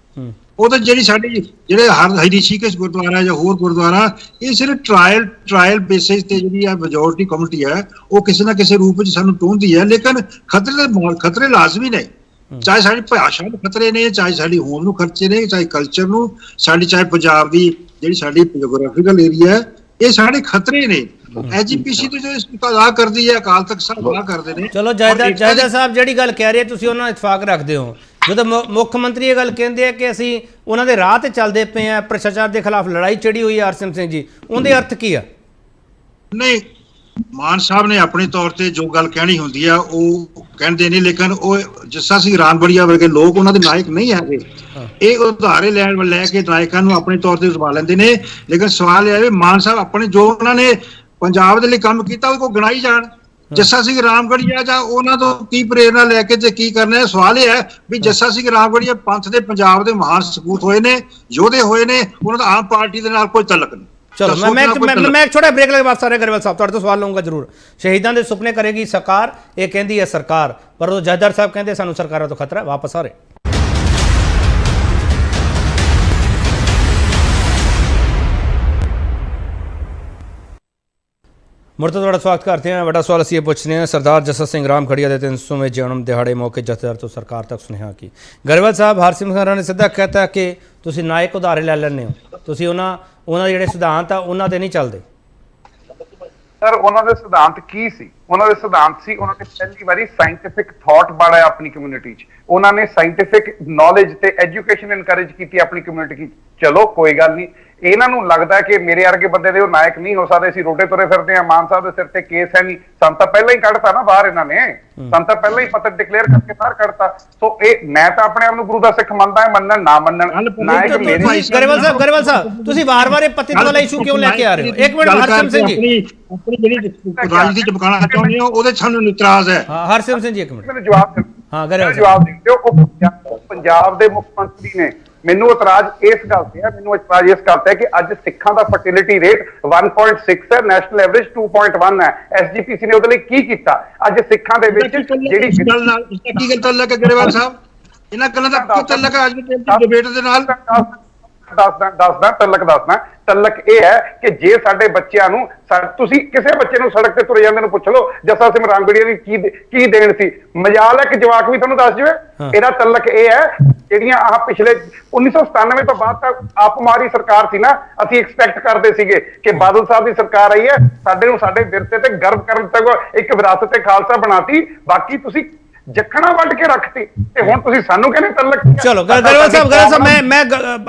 ਉਹ ਤਾਂ ਜਿਹੜੇ ਰਿਸ਼ੀਕੇਸ਼ ਗੁਰਦੁਆਰਾ ਜਾਂ ਹੋਰ ਗੁਰਦੁਆਰਾ, ਇਹ ਸਿਰਫ ਟਰਾਇਲ ਬੇਸਿਸ ਤੇ ਜਿਹੜੀ ਆ ਮੈਜੋਰਟੀ ਕਮਿਊਨਿਟੀ ਹੈ, ਉਹ ਕਿਸੇ ਨਾ ਕਿਸੇ ਰੂਪ ਵਿੱਚ ਸਾਨੂੰ ਟੋਹਦੀ ਹੈ। ਲੇਕਿਨ ਖਤਰੇ ਲਾਜ਼ਮੀ ਨੇ, ਚਾਹੇ ਸਾਡੀ ਭਾਸ਼ਾ ਨੂੰ ਖਤਰੇ ਨੇ, ਚਾਹੇ ਸਾਡੀ ਹੋਂਦ ਨੂੰ ਖਰਚੇ ਨੇ, ਚਾਹੇ ਕਲਚਰ ਨੂੰ, ਚਾਹੇ ਪੰਜਾਬ ਦੀ ਜਿਹੜੀ ਸਾਡੀ ਜੀਓਗ੍ਰਾਫੀਕਲ ਏਰੀਆ ਹੈ, ਇਹ ਸਾਡੇ ਖਤਰੇ ਨੇ। ਐਜੀਪੀਸੀ ਤੋਂ ਜੋ ਅਦਾ ਕਰਦੀ ਹੈ, ਅਕਾਲ ਤਖਤ ਸਾਹਿਬ ਅਦਾ ਕਰਦੇ ਨੇ। ਚਲੋ ਜਹੇਦਾਰ ਸਾਹਿਬ ਜਿਹੜੀ ਗੱਲ ਕਹਿ ਰਹੇ ਤੁਸੀਂ ਉਹਨਾਂ ਨਾਲ ਇਤਫਾਕ ਰੱਖਦੇ ਹੋ। ਜਦੋਂ ਮੁੱਖ ਮੰਤਰੀ ਇਹ ਗੱਲ ਕਹਿੰਦੇ ਆ ਕਿ ਅਸੀਂ ਉਹਨਾਂ ਦੇ ਰਾਹ ਤੇ ਚੱਲਦੇ ਪਏ ਆ, ਭ੍ਰਿਸ਼ਟਾਚਾਰ ਦੇ ਖਿਲਾਫ ਲੜਾਈ ਚੜੀ ਹੋਈ ਹੈ ਹਰਸਿਮਰਤ ਸਿੰਘ ਜੀ, ਉਹਦੇ ਅਰਥ ਕੀ ਆ? ਨਹੀਂ, ਮਾਨ ਸਾਹਿਬ ਨੇ ਆਪਣੇ ਤੌਰ ਤੇ ਜੋ ਗੱਲ ਕਹਿਣੀ ਹੁੰਦੀ ਆ ਉਹ ਕਹਿੰਦੇ ਨੇ, ਲੇਕਿਨ ਉਹ ਜੱਸਾ ਸਿੰਘ ਰਾਮਗੜੀਆ ਵਰਗੇ ਲੋਕ ਉਹਨਾਂ ਦੇ ਨਾਇਕ ਨਹੀਂ ਹੈਗੇ। ਇਹ ਉਦਾਹਰੇ ਲੈ ਕੇ ਨਾਇਕਾਂ ਨੂੰ ਆਪਣੇ ਤੌਰ ਤੇ ਉਸਵਾ ਲੈਂਦੇ ਨੇ। ਲੇਕਿਨ ਸਵਾਲ ਇਹ ਹੈ ਵੀ ਮਾਨ ਸਾਹਿਬ ਆਪਣੇ ਜੋ ਉਹਨਾਂ ਨੇ ਪੰਜਾਬ ਦੇ ਲਈ ਕੰਮ ਕੀਤਾ ਉਹ ਕੋਈ ਗਿਣਾਈ ਜਾਣ। ਜੱਸਾ ਸਿੰਘ ਰਾਮਗੜੀਆ ਜਾਂ ਉਹਨਾਂ ਤੋਂ ਕੀ ਪ੍ਰੇਰਨਾ ਲੈ ਕੇ ਤੇ ਕੀ ਕਰਨਾ ਹੈ। ਸਵਾਲ ਇਹ ਹੈ ਵੀ ਜੱਸਾ ਸਿੰਘ ਰਾਮਗੜੀਆ ਪੰਥ ਦੇ ਪੰਜਾਬ ਦੇ ਮਹਾਨ ਸਪੂਤ ਹੋਏ ਨੇ, ਯੋਧੇ ਹੋਏ ਨੇ, ਉਹਨਾਂ ਦਾ ਆਮ ਪਾਰਟੀ ਦੇ ਨਾਲ ਕੋਈ ਤਲਕ ਨਹੀਂ। ਚਲੋ ਮੈਂ ਇੱਕ ਛੋਟਾ ਬ੍ਰੇਕ ਲਗਾ ਬਾਅਦ ਸਾਰੇ ਗਰੇਵਾਲ ਸਾਹਿਬ ਤੁਹਾਡੇ ਤੋਂ ਸਵਾਲ ਲਊਂਗਾ ਜ਼ਰੂਰ। ਸ਼ਹੀਦਾਂ ਦੇ ਸੁਪਨੇ ਕਰੇਗੀ ਸਰਕਾਰ, ਇਹ ਕਹਿੰਦੀ ਹੈ ਸਰਕਾਰ, ਪਰ ਉਹ ਜਹੇਦਾਰ ਸਾਹਿਬ ਕਹਿੰਦੇ ਸਾਨੂੰ ਸਰਕਾਰਾਂ ਤੋਂ ਖਤਰਾ। ਵਾਪਸ ਆ ਰਹੇ। ਮੁੜ ਤੋਂ ਤੁਹਾਡਾ ਸਵਾਗਤ ਕਰਦੇ ਹਾਂ। ਵੱਡਾ ਸਵਾਲ ਅਸੀਂ ਇਹ ਪੁੱਛ ਰਹੇ ਹਾਂ, ਸਰਦਾਰ ਜੱਸਾ ਸਿੰਘ ਰਾਮਗੜੀਆ ਦੇ 300ਵੇਂ ਜਨਮ ਦਿਹਾੜੇ ਮੌਕੇ ਜਥੇਦਾਰ ਤੋਂ ਸਰਕਾਰ ਤੱਕ ਸੁਨੇਹਾ ਕੀ। ਗਰੇਵਾਲ ਸਾਹਿਬ, ਹਰਸਿਮਰਤ ਕੌਰ ਨੇ ਸਿੱਧਾ ਕਹਿਤਾ ਕਿ ਤੁਸੀਂ ਨਾਇਕ ਉਦਾਹਰੇ ਲੈ ਲੈਂਦੇ ਹੋ, ਤੁਸੀਂ ਉਹਨਾਂ ਦੇ ਜਿਹੜੇ ਸਿਧਾਂਤ ਆ ਉਹਨਾਂ ਤੇ ਨਹੀਂ ਚੱਲਦੇ। ਸਰ ਉਹਨਾਂ ਦੇ ਸਿਧਾਂਤ ਕੀ ਸੀ? ਉਹਨਾਂ ਦੇ ਸਿਧਾਂਤ ਸੀ, ਉਹਨਾਂ ਨੇ ਪਹਿਲੀ ਵਾਰੀ ਸਾਇੰਟੀਫਿਕ ਥਾਟ ਬਾੜਿਆ ਆਪਣੀ ਕਮਿਊਨਿਟੀ 'ਚ, ਉਹਨਾਂ ਨੇ ਸਾਇੰਟੀਫਿਕ ਨੌਲੇਜ ਤੇ ਐਜੂਕੇਸ਼ਨ ਇਨਕਰੇਜ ਕੀਤੀ ਆਪਣੀ ਕਮਿਊਨਿਟੀ 'ਚ। ਚਲੋ ਕੋਈ ਗੱਲ ਨਹੀਂ, ਇਹਨਾਂ ਨੂੰ ਲੱਗਦਾ ਕਿ ਮੇਰੇ ਵਰਗੇ ਬੰਦੇ ਦੇ ਉਹ ਨਾਇਕ ਨਹੀਂ ਹੋ ਸਕਦੇ, ਅਸੀਂ ਰੋਡੇ ਤੁਰੇ ਫਿਰਦੇ ਆ, ਮਾਨ ਸਾਹਿਬ ਦੇ ਸਿਰ ਤੇ ਕੇਸ ਹੈ ਨਹੀਂ, ਸਾਨੂੰ ਤਾਂ ਪਹਿਲਾਂ ਹੀ ਕੱਢਤਾ ਨਾ ਬਾਹਰ ਇਹਨਾਂ ਨੇ, ਸਾਨੂੰ ਤਾਂ ਪਹਿਲਾਂ ਹੀ ਪੱਤਰ ਡਿਕਲੇਅਰ ਕਰਕੇ ਬਾਹਰ ਕੱਢਤਾ। ਸੋ ਇਹ ਮੈਂ ਤਾਂ ਆਪਣੇ ਆਪ ਨੂੰ ਗੁਰੂ ਦਾ ਸਿੱਖ ਮੰਨਦਾ ਹਾਂ, ਮੰਨਣ ਨਾ ਮੰਨਣ ਨਾਇਕ ਮੇਰੇ। ਗਰੇਵਾਲ ਸਾਹਿਬ ਤੁਸੀਂ ਵਾਰ-ਵਾਰ ਇਹ ਪਤਿਤ ਵਾਲਾ ਇਸ਼ੂ ਕਿਉਂ ਲੈ ਕੇ ਆ ਰਹੇ ਹੋ? ਇੱਕ ਮਿੰਟ ਹਰਸਿਮਰਤ ਸਿੰਘ ਜੀ, ਆਪਣੀ ਜਿਹੜੀ ਰਾਜਨੀਤੀ ਚ ਪਕਾਉਣਾ ਚਾਹੁੰਦੇ ਹੋ ਉਹਦੇ ਸਾਨੂੰ ਇਤਰਾਜ਼ ਹੈ। ਹਾਂ ਹਰਸਿਮਰਤ ਸਿੰਘ ਜੀ ਇੱਕ ਮਿੰਟ ਮੈਨੂੰ ਜਵਾਬ ਦਿਓ। ਹਾਂ ਗਰੇਵਾਲ ਜਵਾਬ ਦਿਓ। ਉਹ ਪੰਜਾਬ ਦੇ ਮੁੱਖ ਮੰਤਰੀ ਨੇ, ਮੈਨੂੰ ਇਤਰਾਜ਼ ਇਸ ਗੱਲ ਤੇ ਹੈ, ਮੈਨੂੰ ਇਤਰਾਜ਼ ਇਸ ਗੱਲ ਤੇ ਹੈ ਕਿ ਅੱਜ ਸਿੱਖਾਂ ਦਾ ਫਰਟੀਲਿਟੀ ਰੇਟ 1.6 ਹੈ, ਨੈਸ਼ਨਲ ਐਵਰੇਜ 2.1 ਹੈ। ਐਸਜੀਪੀਸੀ ਨੇ ਉਹਦੇ ਲਈ ਕੀ ਕੀਤਾ? ਅੱਜ ਸਿੱਖਾਂ ਦੇ ਵਿੱਚ ਜਿਹੜੀ ਗੱਲ ਨਾਲ ਇਸਦਾ ਕੀ ਗੱਲ ਤਲਕ ਹੈ ਗਰੇਵਾਲ ਸਾਹਿਬ? ਇਹਨਾਂ ਗੱਲਾਂ ਦਾ ਕੀ ਤਲਕ ਹੈ ਅੱਜ ਦੀ ਡਿਬੇਟ ਦੇ ਨਾਲ? ਦੱਸਦਾ ਤਲਕ ਇਹ ਹੈ ਕਿ ਜੇ ਸਾਡੇ ਬੱਚਿਆਂ ਨੂੰ, ਤੁਸੀਂ ਕਿਸੇ ਬੱਚੇ ਨੂੰ ਸੜਕ ਤੇ ਤੁਰੇ ਜਾਂਦੇ ਨੂੰ ਪੁੱਛ ਲਓ ਜੱਸਾ ਸਿੰਘ ਰਾਮਗੜੀਆ ਦੀ ਕੀ ਦੇਣ ਸੀ, ਮਜਾਲ ਹੈ ਕਿ ਜਵਾਕ ਵੀ ਤੁਹਾਨੂੰ ਦੱਸ ਜਾਵੇ। ਇਹਦਾ ਤਲਕ ਇਹ ਹੈ, ਜਿਹੜੀਆਂ ਆਹ ਪਿਛਲੇ 1997 ਤੋਂ ਬਾਅਦ ਤੱਕ ਆਪਮਾਰੀ ਸਰਕਾਰ ਸੀ ਨਾ, ਅਸੀਂ ਐਕਸਪੈਕਟ ਕਰਦੇ ਸੀਗੇ ਕਿ ਬਾਦਲ ਸਾਹਿਬ ਦੀ ਸਰਕਾਰ ਆਈ ਹੈ, ਸਾਡੇ ਵਿਰਸੇ ਤੇ ਗਰਵ ਕਰਨ ਤੱਕ ਇੱਕ ਵਿਰਾਸਤ ਤੇ ਖਾਲਸਾ ਬਣਾਤੀ, ਬਾਕੀ ਤੁਸੀਂ ਜੱਖਣਾ ਵੱਢ ਕੇ ਰੱਖਤੀ ਤੇ ਹੁਣ ਤੁਸੀਂ ਸਾਨੂੰ ਕਹਿੰਦੇ ਤਲਕ। ਚਲੋ ਗਰੇਵਾਲ ਸਾਹਿਬ ਮੈਂ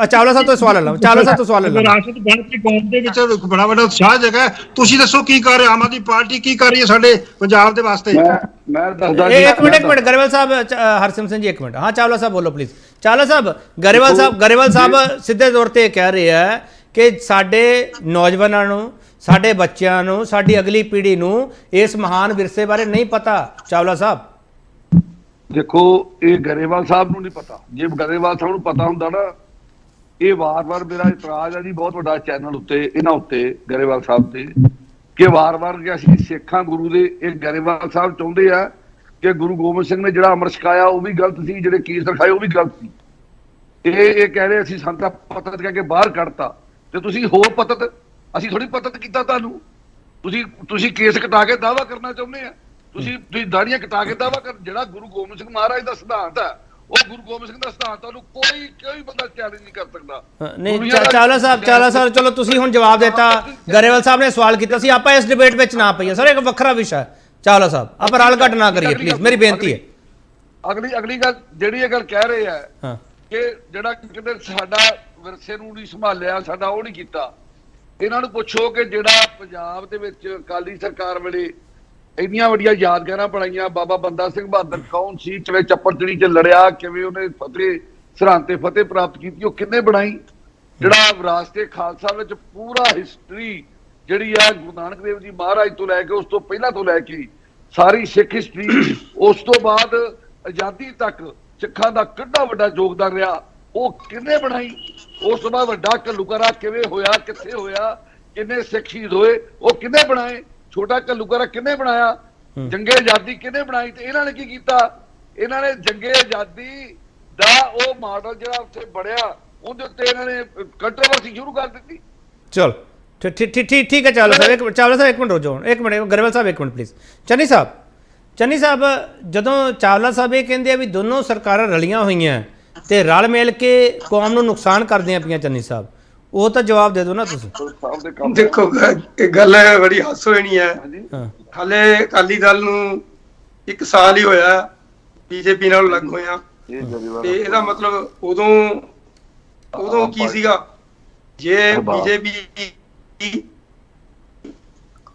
ਚਾਵਲਾ ਸਾਹਿਬ ਤੋਂ ਸਵਾਲ ਲਾਂ, ਚਾਵਲਾ ਸਾਹਿਬ ਤੋਂ ਸਵਾਲ ਲਾਂ। ਵਿਰਾਸਤ ਬਣ ਕੇ ਕੌਮ ਦੇ ਵਿੱਚ ਬੜਾ ਵੱਡਾ ਉਤਸ਼ਾਹ ਜਗਾ, ਤੁਸੀਂ ਦੱਸੋ ਕੀ ਕਰ ਰਹੇ? ਆਮ ਆਦਮੀ ਪਾਰਟੀ ਕੀ ਕਰ ਰਹੀ ਹੈ ਸਾਡੇ ਪੰਜਾਬ ਦੇ ਵਾਸਤੇ? ਮੈਂ ਦੱਸਦਾ ਇੱਕ ਮਿੰਟ ਗਰੇਵਾਲ ਸਾਹਿਬ, ਹਰਸਿਮਰਤ ਸਿੰਘ ਜੀ ਇੱਕ ਮਿੰਟ। ਹਾਂ ਚਾਵਲਾ ਸਾਹਿਬ ਬੋਲੋ ਪਲੀਜ਼। ਚਾਵਲਾ ਸਾਹਿਬ, ਗਰੇਵਾਲ ਸਾਹਿਬ ਸਿੱਧੇ ਤੌਰ ਤੇ ਕਹਿ ਰਹੇ ਆ ਕਿ ਸਾਡੇ ਨੌਜਵਾਨਾਂ ਨੂੰ, ਸਾਡੇ ਬੱਚਿਆਂ ਨੂੰ, ਸਾਡੀ ਅਗਲੀ ਪੀੜ੍ਹੀ ਨੂੰ ਇਸ ਮਹਾਨ ਵਿਰਸੇ ਬਾਰੇ ਨਹੀਂ ਪਤਾ। ਚਾਵਲਾ ਸਾਹਿਬ ਦੇਖੋ, ਇਹ ਗਰੇਵਾਲ ਸਾਹਿਬ ਨੂੰ ਨਹੀਂ ਪਤਾ। ਜੇ ਗਰੇਵਾਲ ਸਾਹਿਬ ਨੂੰ ਪਤਾ ਹੁੰਦਾ ਨਾ, ਇਹ ਵਾਰ-ਵਾਰ ਮੇਰਾ ਇਤਰਾਜ਼ ਹੈ ਜੀ ਬਹੁਤ ਵੱਡਾ ਚੈਨਲ ਉੱਤੇ, ਇਹਨਾਂ ਉੱਤੇ, ਗਰੇਵਾਲ ਸਾਹਿਬ ਤੇ, ਕਿ ਵਾਰ-ਵਾਰ ਕਿ ਅਸੀਂ ਸਿੱਖਾਂ ਗੁਰੂ ਦੇ। ਇਹ ਗਰੇਵਾਲ ਸਾਹਿਬ ਚਾਹੁੰਦੇ ਆ ਕਿ ਗੁਰੂ ਗੋਬਿੰਦ ਸਿੰਘ ਨੇ ਜਿਹੜਾ ਅੰਮ੍ਰਿਤ ਛਕਾਇਆ ਉਹ ਵੀ ਗਲਤ ਸੀ, ਜਿਹੜੇ ਕੇਸ ਰਖਾਏ ਉਹ ਵੀ ਗਲਤ ਸੀ। ਇਹ ਕਹਿ ਰਹੇ ਅਸੀਂ ਸੰਤਾ ਪਤਤ ਕਹਿ ਕੇ ਬਾਹਰ ਕੱਢਤਾ, ਤੇ ਤੁਸੀਂ ਹੋਰ ਪਤਤ, ਅਸੀਂ ਥੋੜੀ ਪਤਤ ਕੀਤਾ ਤੁਹਾਨੂੰ। ਤੁਸੀਂ ਕੇਸ ਕਟਾ ਕੇ ਦਾਅਵਾ ਕਰਨਾ ਚਾਹੁੰਦੇ ਆ, ਤੁਸੀਂ ਦਾੜੀਆਂ ਕਟਾ ਕੇ ਦਾਅਵਾ ਕਰ। ਜਿਹੜਾ ਗੁਰੂ ਗੋਬਿੰਦ ਸਿੰਘ ਮਹਾਰਾਜ ਦਾ ਸਿਧਾਂਤ ਹੈ, ਉਹ ਗੁਰੂ ਗੋਬਿੰਦ ਸਿੰਘ ਦਾ ਸਿਧਾਂਤ, ਉਹਨੂੰ ਕੋਈ ਬੰਦਾ ਚੈਲੰਜ ਨਹੀਂ ਕਰ ਸਕਦਾ। ਨਹੀਂ ਚਾਵਲਾ ਸਾਹਿਬ ਚਲੋ ਤੁਸੀਂ ਹੁਣ ਜਵਾਬ ਦਿੱਤਾ। ਗਰੇਵਾਲ ਸਾਹਿਬ ਨੇ ਸਵਾਲ ਕੀਤਾ ਸੀ, ਆਪਾਂ ਇਸ ਡਿਬੇਟ ਵਿੱਚ ਨਾ ਪਈਏ ਸਰ, ਇੱਕ ਵੱਖਰਾ ਵਿਸ਼ਾ ਹੈ। ਚਾਵਲਾ ਸਾਹਿਬ ਆਪਾਂ ਰਲ ਘਟ ਨਾ ਕਰੀਏ ਪਲੀਜ਼, ਮੇਰੀ ਬੇਨਤੀ ਹੈ। ਅਗਲੀ ਗੱਲ ਜਿਹੜੀ ਇਹ ਗੱਲ ਕਹਿ ਰਹੇ ਆ ਕਿ ਜਿਹੜਾ ਕਿਤੇ ਸਾਡਾ ਵਿਰਸੇ ਨੂੰ ਨਹੀਂ ਸੰਭਾਲਿਆ, ਸਾਡਾ ਉਹ ਨਹੀਂ ਕੀਤਾ। ਇਹਨਾਂ ਨੂੰ ਪੁੱਛੋ ਕਿ ਜਿਹੜਾ ਪੰਜਾਬ ਦੇ ਵਿੱਚ ਅਕਾਲੀ ਸਰਕਾਰ ਵੇਲੇ ਇੰਨੀਆਂ ਵੱਡੀਆਂ ਯਾਦਗਾਰਾਂ ਬਣਾਈਆਂ, ਬਾਬਾ ਬੰਦਾ ਸਿੰਘ ਬਹਾਦਰ ਕੌਣ ਸੀ, ਕਿਵੇਂ ਚੱਪੜਚਿੜੀ 'ਚ ਲੜਿਆ, ਕਿਵੇਂ ਉਹਨੇ ਸਰਹੰਦ ਤੇ ਫਤਿਹ ਪ੍ਰਾਪਤ ਕੀਤੀ, ਉਹ ਕਿੰਨੇ ਬਣਾਈ? ਜਿਹੜਾ ਵਿਰਾਸਤੇ ਖਾਲਸਾ ਵਿੱਚ ਪੂਰਾ ਹਿਸਟਰੀ ਜਿਹੜੀ ਆ ਗੁਰੂ ਨਾਨਕ ਦੇਵ ਜੀ ਮਹਾਰਾਜ ਤੋਂ ਲੈ ਕੇ, ਉਸ ਤੋਂ ਪਹਿਲਾਂ ਤੋਂ ਲੈ ਕੇ ਸਾਰੀ ਸਿੱਖ ਹਿਸਟਰੀ, ਉਸ ਤੋਂ ਬਾਅਦ ਆਜ਼ਾਦੀ ਤੱਕ ਸਿੱਖਾਂ ਦਾ ਕਿੰਨਾ ਵੱਡਾ ਯੋਗਦਾਨ ਰਿਹਾ, ਉਹ ਕਿੰਨੇ ਬਣਾਈ? ਉਸ ਤੋਂ ਬਾਅਦ ਵੱਡਾ ਘੱਲੂਘਾਰਾ ਕਿਵੇਂ ਹੋਇਆ, ਕਿੱਥੇ ਹੋਇਆ, ਕਿੰਨੇ ਸਿੱਖ ਸ਼ਹੀਦ ਹੋਏ, ਉਹ ਕਿੰਨੇ ਬਣਾਏ? ਛੋਟਾ ਘੱਲੂਘਾਰਾ ਕਿੰਨੇ ਬਣਾਇਆ? ਜੰਗੇ ਆਜ਼ਾਦੀ ਕਿਹਨੇ ਬਣਾਈ? ਤੇ ਇਹਨਾਂ ਨੇ ਕੀ ਕੀਤਾ? ਇਹਨਾਂ ਨੇ ਜੰਗੇ ਆਜ਼ਾਦੀ ਦਾ ਉਹ ਮਾਡਲ ਜਿਹੜਾ ਉੱਥੇ ਬਣਿਆ, ਉਹਦੇ ਉੱਤੇ ਇਹਨਾਂ ਨੇ ਕੰਟਰੋਵਰਸੀ ਸ਼ੁਰੂ ਕਰ ਦਿੱਤੀ। ਚਲੋ ਠੀਕ ਹੈ ਚਾਵਲਾ ਸਾਹਿਬ ਇੱਕ ਮਿੰਟ ਰੁਕ ਜਾਓ, ਇੱਕ ਮਿੰਟ ਗਰੇਵਾਲ ਸਾਹਿਬ ਇੱਕ ਮਿੰਟ ਪਲੀਜ਼। ਚੰਨੀ ਸਾਹਿਬ ਜਦੋਂ ਚਾਵਲਾ ਸਾਹਿਬ ਇਹ ਕਹਿੰਦੇ ਆ ਵੀ ਦੋਨੋਂ ਸਰਕਾਰਾਂ ਰਲੀਆਂ ਹੋਈਆਂ ਤੇ ਰਲ ਮਿਲ ਕੇ ਕੌਮ ਨੂੰ ਨੁਕਸਾਨ ਕਰਦੀਆਂ ਪਈਆਂ, ਚੰਨੀ ਸਾਹਿਬ ਉਹ ਤਾਂ ਜਵਾਬ ਦੇ ਦਿਓ ਨਾ ਤੁਸੀਂ। ਦੇਖੋ ਇਹ ਗੱਲ ਹੈ ਬੜੀ ਹਾਸੋ ਹੋਣੀ ਹੈ। ਹਾਲੇ ਅਕਾਲੀ ਦਲ ਨੂੰ 1 ਸਾਲ ਹੀ ਹੋਇਆ ਬੀਜੇਪੀ ਨਾਲ ਲੱਗ ਹੋਇਆ, ਤੇ ਇਹਦਾ ਮਤਲਬ ਉਦੋਂ ਕੀ ਸੀਗਾ? ਜੇ ਬੀਜੇਪੀ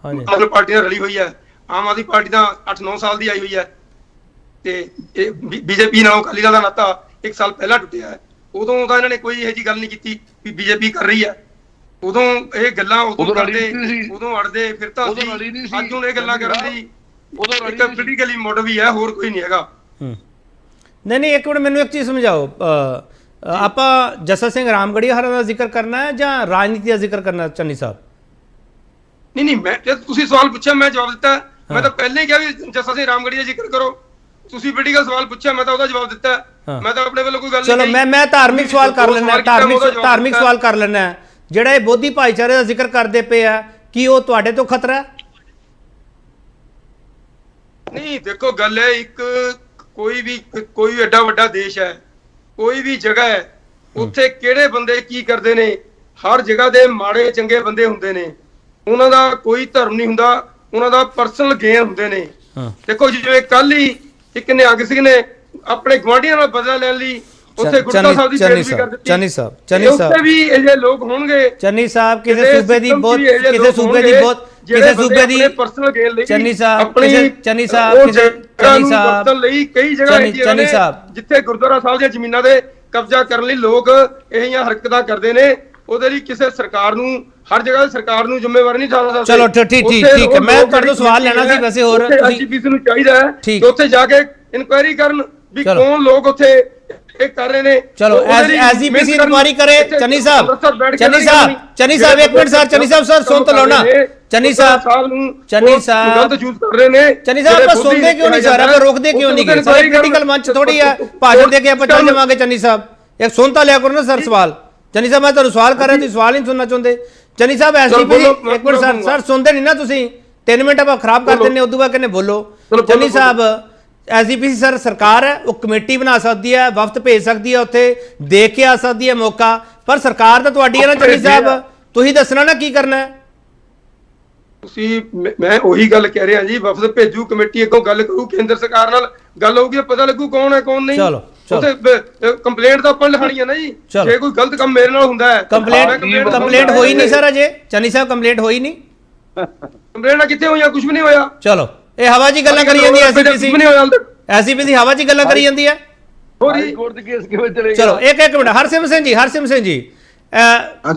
ਮਤਲਬ ਪਾਰਟੀਆਂ ਰਲੀ ਹੋਈ ਹੈ, ਆਮ ਆਦਮੀ ਪਾਰਟੀ ਤਾਂ 8-9 ਸਾਲ ਦੀ ਆਈ ਹੋਈ ਹੈ, ਤੇ ਇਹ ਬੀਜੇਪੀ ਨਾਲ ਅਕਾਲੀ ਦਲ ਦਾ ਨਾਤਾ 1 ਸਾਲ ਪਹਿਲਾਂ ਟੁੱਟਿਆ ਹੈ। ਉਦੋਂ ਤਾਂ ਇਹਨਾਂ ਨੇ ਕੋਈ ਇਹੋ ਜਿਹੀ ਗੱਲ ਨਹੀਂ ਕੀਤੀ ਵੀ ਬੀਜੇਪੀ ਕਰ ਰਹੀ ਹੈ। ਉਦੋਂ ਇਹ ਗੱਲਾਂ ਉਦੋਂ ਅੜਦੇ ਫਿਰ ਤਾਂ ਅੱਜ ਹੁਣ ਇਹ ਗੱਲਾਂ ਕਰਨ ਦੀ ਇੱਕ ਪੋਲੀਟੀਕਲੀ ਮੋਟਿਵ ਵੀ ਹੈ, ਹੋਰ ਕੋਈ ਨਹੀਂ ਹੈਗਾ। ਨਹੀਂ ਇੱਕ ਮਿੰਟ ਮੈਨੂੰ ਇੱਕ ਚੀਜ਼ ਸਮਝਾਓ, ਆਪਾਂ ਜੱਸਾ ਸਿੰਘ ਰਾਮਗੜੀਆ ਹਰਾਂ ਦਾ ਜ਼ਿਕਰ ਕਰਨਾ ਹੈ ਜਾਂ ਰਾਜਨੀਤੀ ਦਾ ਜ਼ਿਕਰ ਕਰਨਾ? ਚੰਨੀ ਸਾਹਿਬ ਨਹੀਂ ਮੈਂ ਤੁਸੀਂ ਸਵਾਲ ਪੁੱਛਿਆ ਮੈਂ ਜਵਾਬ ਦਿੱਤਾ। ਮੈਂ ਤਾਂ ਪਹਿਲਾਂ ਹੀ ਕਿਹਾ ਵੀ ਜੱਸਾ ਸਿੰਘ ਰਾਮਗੜੀਆ ਜ਼ਿਕਰ ਕਰੋ। ਤੁਸੀਂ ਪੋਲੀਟੀਕਲ ਸਵਾਲ ਪੁੱਛਿਆ, ਮੈਂ ਤਾਂ ਉਹਦਾ ਜਵਾਬ ਦਿੱਤਾ। ਮੈਂ ਤਾਂ ਆਪਣੇ ਵੱਲੋਂ ਕੋਈ ਗੱਲ ਨਹੀਂ। ਚਲੋ ਮੈਂ ਧਾਰਮਿਕ ਸਵਾਲ ਕਰ ਲੈਣਾ, ਧਾਰਮਿਕ ਸਵਾਲ ਕਰ ਲੈਣਾ। ਜਿਹੜਾ ਇਹ ਬੋਧੀ ਭਾਈਚਾਰੇ ਦਾ ਜ਼ਿਕਰ ਕਰਦੇ ਪਏ ਆ, ਕੀ ਉਹ ਤੁਹਾਡੇ ਤੋਂ ਖਤਰਾ ਹੈ? ਨਹੀਂ ਦੇਖੋ ਗੱਲ ਹੈ ਇੱਕ ਕੋਈ ਐਡਾ ਵੱਡਾ ਦੇਸ਼ ਹੈ, ਕੋਈ ਵੀ ਜਗ੍ਹਾ ਹੈ, ਉੱਥੇ ਕਿਹੜੇ ਬੰਦੇ ਕੀ ਕਰਦੇ ਨੇ, ਹਰ ਜਗ੍ਹਾ ਦੇ ਮਾੜੇ ਚੰਗੇ ਬੰਦੇ ਹੁੰਦੇ ਨੇ, ਉਹਨਾਂ ਦਾ ਕੋਈ ਧਰਮ ਨਹੀਂ ਹੁੰਦਾ, ਉਹਨਾਂ ਦਾ ਪਰਸਨਲ ਗੇਨ ਹੁੰਦੇ ਨੇ। ਦੇਖੋ ਜਿਵੇਂ ਕੱਲ ਹੀ ਇੱਕ ਨਿਹੰਗ ਸਿੰਘ ਨੇ ਆਪਣੇ ਗਵਾਂਢੀਆਂ ਨਾਲ ਬਦਲਾ ਲੈਣ ਲਈ ਉੱਥੇ ਗੁਰਦਾ ਸਾਹਿਬ ਦੀ ਬੇਇੱਜ਼ਤੀ ਕਰ ਦਿੱਤੀ। ਚੰਨੀ ਸਾਹਿਬ ਉੱਥੇ ਵੀ ਇਹ ਜਿਹੇ ਲੋਕ ਹੋਣਗੇ। ਚੰਨੀ ਸਾਹਿਬ ਕਿਸੇ ਸੂਬੇ ਦੀ ਬਹੁਤ ਪਰਸਨਲ ਗੇਨ ਲਈ ਚੰਨੀ ਸਾਹਿਬ ਲਈ ਕਈ ਜਗ੍ਹਾ ਜਿੱਥੇ ਗੁਰਦੁਆਰਾ ਸਾਹਿਬ ਦੀਆਂ ਜ਼ਮੀਨਾਂ ਦੇ ਕਬਜ਼ਾ ਕਰਨ ਲਈ ਲੋਕ ਇਹੀਆਂ ਹਰਕਤਾਂ ਕਰਦੇ ਨੇ। ਉਹਦੇ ਲਈ ਕਿਸੇ ਸਰਕਾਰ ਨੂੰ, ਹਰ ਜਗ੍ਹਾ ਸਰਕਾਰ ਨੂੰ ਜ਼ਿੰਮੇਵਾਰ ਨਹੀਂ ਠਹਿਰਾ ਸਕਦੇ। ਚਲੋ ਠੀਕ ਹੈ, ਮੈਂ ਤੁਹਾਡੇ ਤੋਂ ਸਵਾਲ ਲੈਣਾ ਸੀ ਵੈਸੇ ਹੋਰ ਐਸਜੀਪੀਸੀ ਨੂੰ ਚਾਹੀਦਾ ਹੈ ਕਿ ਉੱਥੇ ਜਾ ਕੇ ਇਨਕੁਆਇਰੀ ਕਰਨ ਵੀ ਕੌਣ ਲੋਕ ਉੱਥੇ ਇਹ ਕਰ ਰਹੇ ਨੇ। ਚਲੋ ਐਸਜੀਪੀਸੀ ਇਨਕੁਆਇਰੀ ਕਰੇ। ਚੰਨੀ ਸਾਹਿਬ ਇੱਕ ਮਿੰਟ ਸਰ, ਚੰਨੀ ਸਾਹਿਬ ਸੁਣ ਤਾਂ ਲਓ ਨਾ। ਚੰਨੀ ਸਾਹਿਬ ਗਲਤ ਯੂਜ਼ ਕਰ ਰਹੇ ਨੇ। ਚੰਨੀ ਸਾਹਿਬ ਆਪਾਂ ਸੁਣਦੇ ਕਿਉਂ ਨਹੀਂ ਸਰ, ਆਪਾਂ ਰੋਕਦੇ ਕਿਉਂ ਨਹੀਂ ਗਏ? ਸਾਰੇ ਪੋਲੀਟੀਕਲ ਮੰਚ ਥੋੜੀ ਹੈ ਭਾਸ਼ਣ ਦੇ ਕੇ ਆਪਾਂ ਚੱਲ ਜਾਵਾਂਗੇ। ਚੰਨੀ ਸਾਹਿਬ ਇੱਕ ਸੁਣ ਤਾਂ ਲਿਆ ਕਰੋ ਨਾ ਸਰ ਸਵਾਲ। ਚੰਨੀ ਸਾਹਿਬ ਮੈਂ ਤੁਹਾਨੂੰ ਸਵਾਲ ਕਰ ਰਿਹਾ, ਤੁਸੀਂ ਸਵਾਲ ਹੀ ਨਹੀਂ ਸੁਣਨਾ ਚਾਹੁੰਦੇ। ਚੰਨੀ ਸਾਹਿਬ ਐਸਜੀਪੀਸੀ ਇੱਕ ਮਿੰਟ ਸਰ ਸੁਣਦੇ ਨਹੀਂ ਨਾ ਤੁਸੀਂ, 3 ਮਿੰਟ ਆਪਾਂ ਖਰਾਬ ਕਰ ਦਿੰਦੇ, ਉਦੋਂ ਬਾਅਦ ਕਹਿੰਦੇ ਬੋਲੋ। ਚੰਨੀ ਸਾਹਿਬ ਐਸਜੀਪੀਸੀ ਸਰ ਸਰਕਾਰ ਹੈ, ਉਹ ਕਮੇਟੀ ਬਣਾ ਸਕਦੀ ਹੈ, ਵਫਦ ਭੇਜ ਸਕਦੀ ਹੈ, ਉੱਥੇ ਦੇਖ ਕੇ ਆ ਸਕਦੀ ਹੈ ਮੌਕਾ, ਪਰ ਸਰਕਾਰ ਤਾਂ ਤੁਹਾਡੀ ਹੈ ਨਾ ਚੰਨੀ ਸਾਹਿਬ, ਤੁਸੀਂ ਦੱਸਣਾ ਨਾ ਕੀ ਕਰਨਾ ਹੈ। ਮੈਂ ਉਹੀ ਗੱਲ ਕਹਿ ਰਿਹਾ ਜੀ, ਵਫਦ ਭੇਜੂ, ਕਮੇਟੀ ਅੱਗੋਂ ਗੱਲ ਕਰੂ, ਕੇਂਦਰ ਸਰਕਾਰ ਨਾਲ ਗੱਲ ਹੋਊਗੀ, ਪਤਾ ਲੱਗੂ ਕੌਣ ਹੈ ਕੌਣ ਨਹੀਂ। ਉੱਥੇ ਕੰਪਲੇਂਟ ਤਾਂ ਆਪਾਂ ਲਿਖਾਣੀ ਹੈ ਨਾ ਜੀ, ਜੇ ਕੋਈ ਗਲਤ ਕੰਮ ਮੇਰੇ ਨਾਲ ਹੁੰਦਾ ਹੈ। ਕੰਪਲੇਂਟ ਹੋਈ ਨਹੀਂ ਸਰ ਅਜੇ, ਚੰਨੀ ਸਾਹਿਬ ਕੰਪਲੇਂਟ ਹੋਈ ਨਹੀਂ। ਕੰਪਲੇਂਟਾਂ ਕਿੱਥੇ ਹੋਈਆਂ? ਕੁਝ ਵੀ ਨਹੀਂ ਹੋਇਆ। ਚਲੋ ਇਹ ਹਵਾ ਜੀ ਗੱਲਾਂ ਕਰੀ ਜਾਂਦੀ ਐਸਜੀਪੀਸੀ ਹਵਾ ਜੀ ਗੱਲਾਂ ਕਰੀ ਜਾਂਦੀ ਹੈ। ਚਲੋ ਇੱਕ ਮਿੰਟ, ਹਰਸਿਮ ਸਿੰਘ ਜੀ